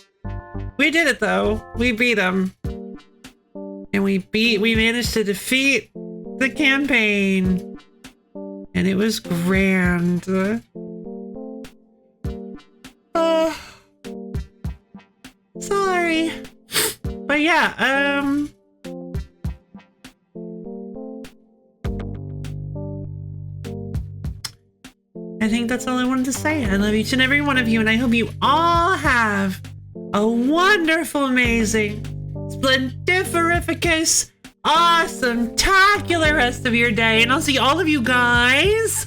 We did it, though. We beat them. And we managed to defeat the campaign. And it was grand. Sorry. But yeah, I think that's all I wanted to say. I love each and every one of you, and I hope you all have a wonderful, amazing, splendiferous awesome, tacular rest of your day. And I'll see all of you guys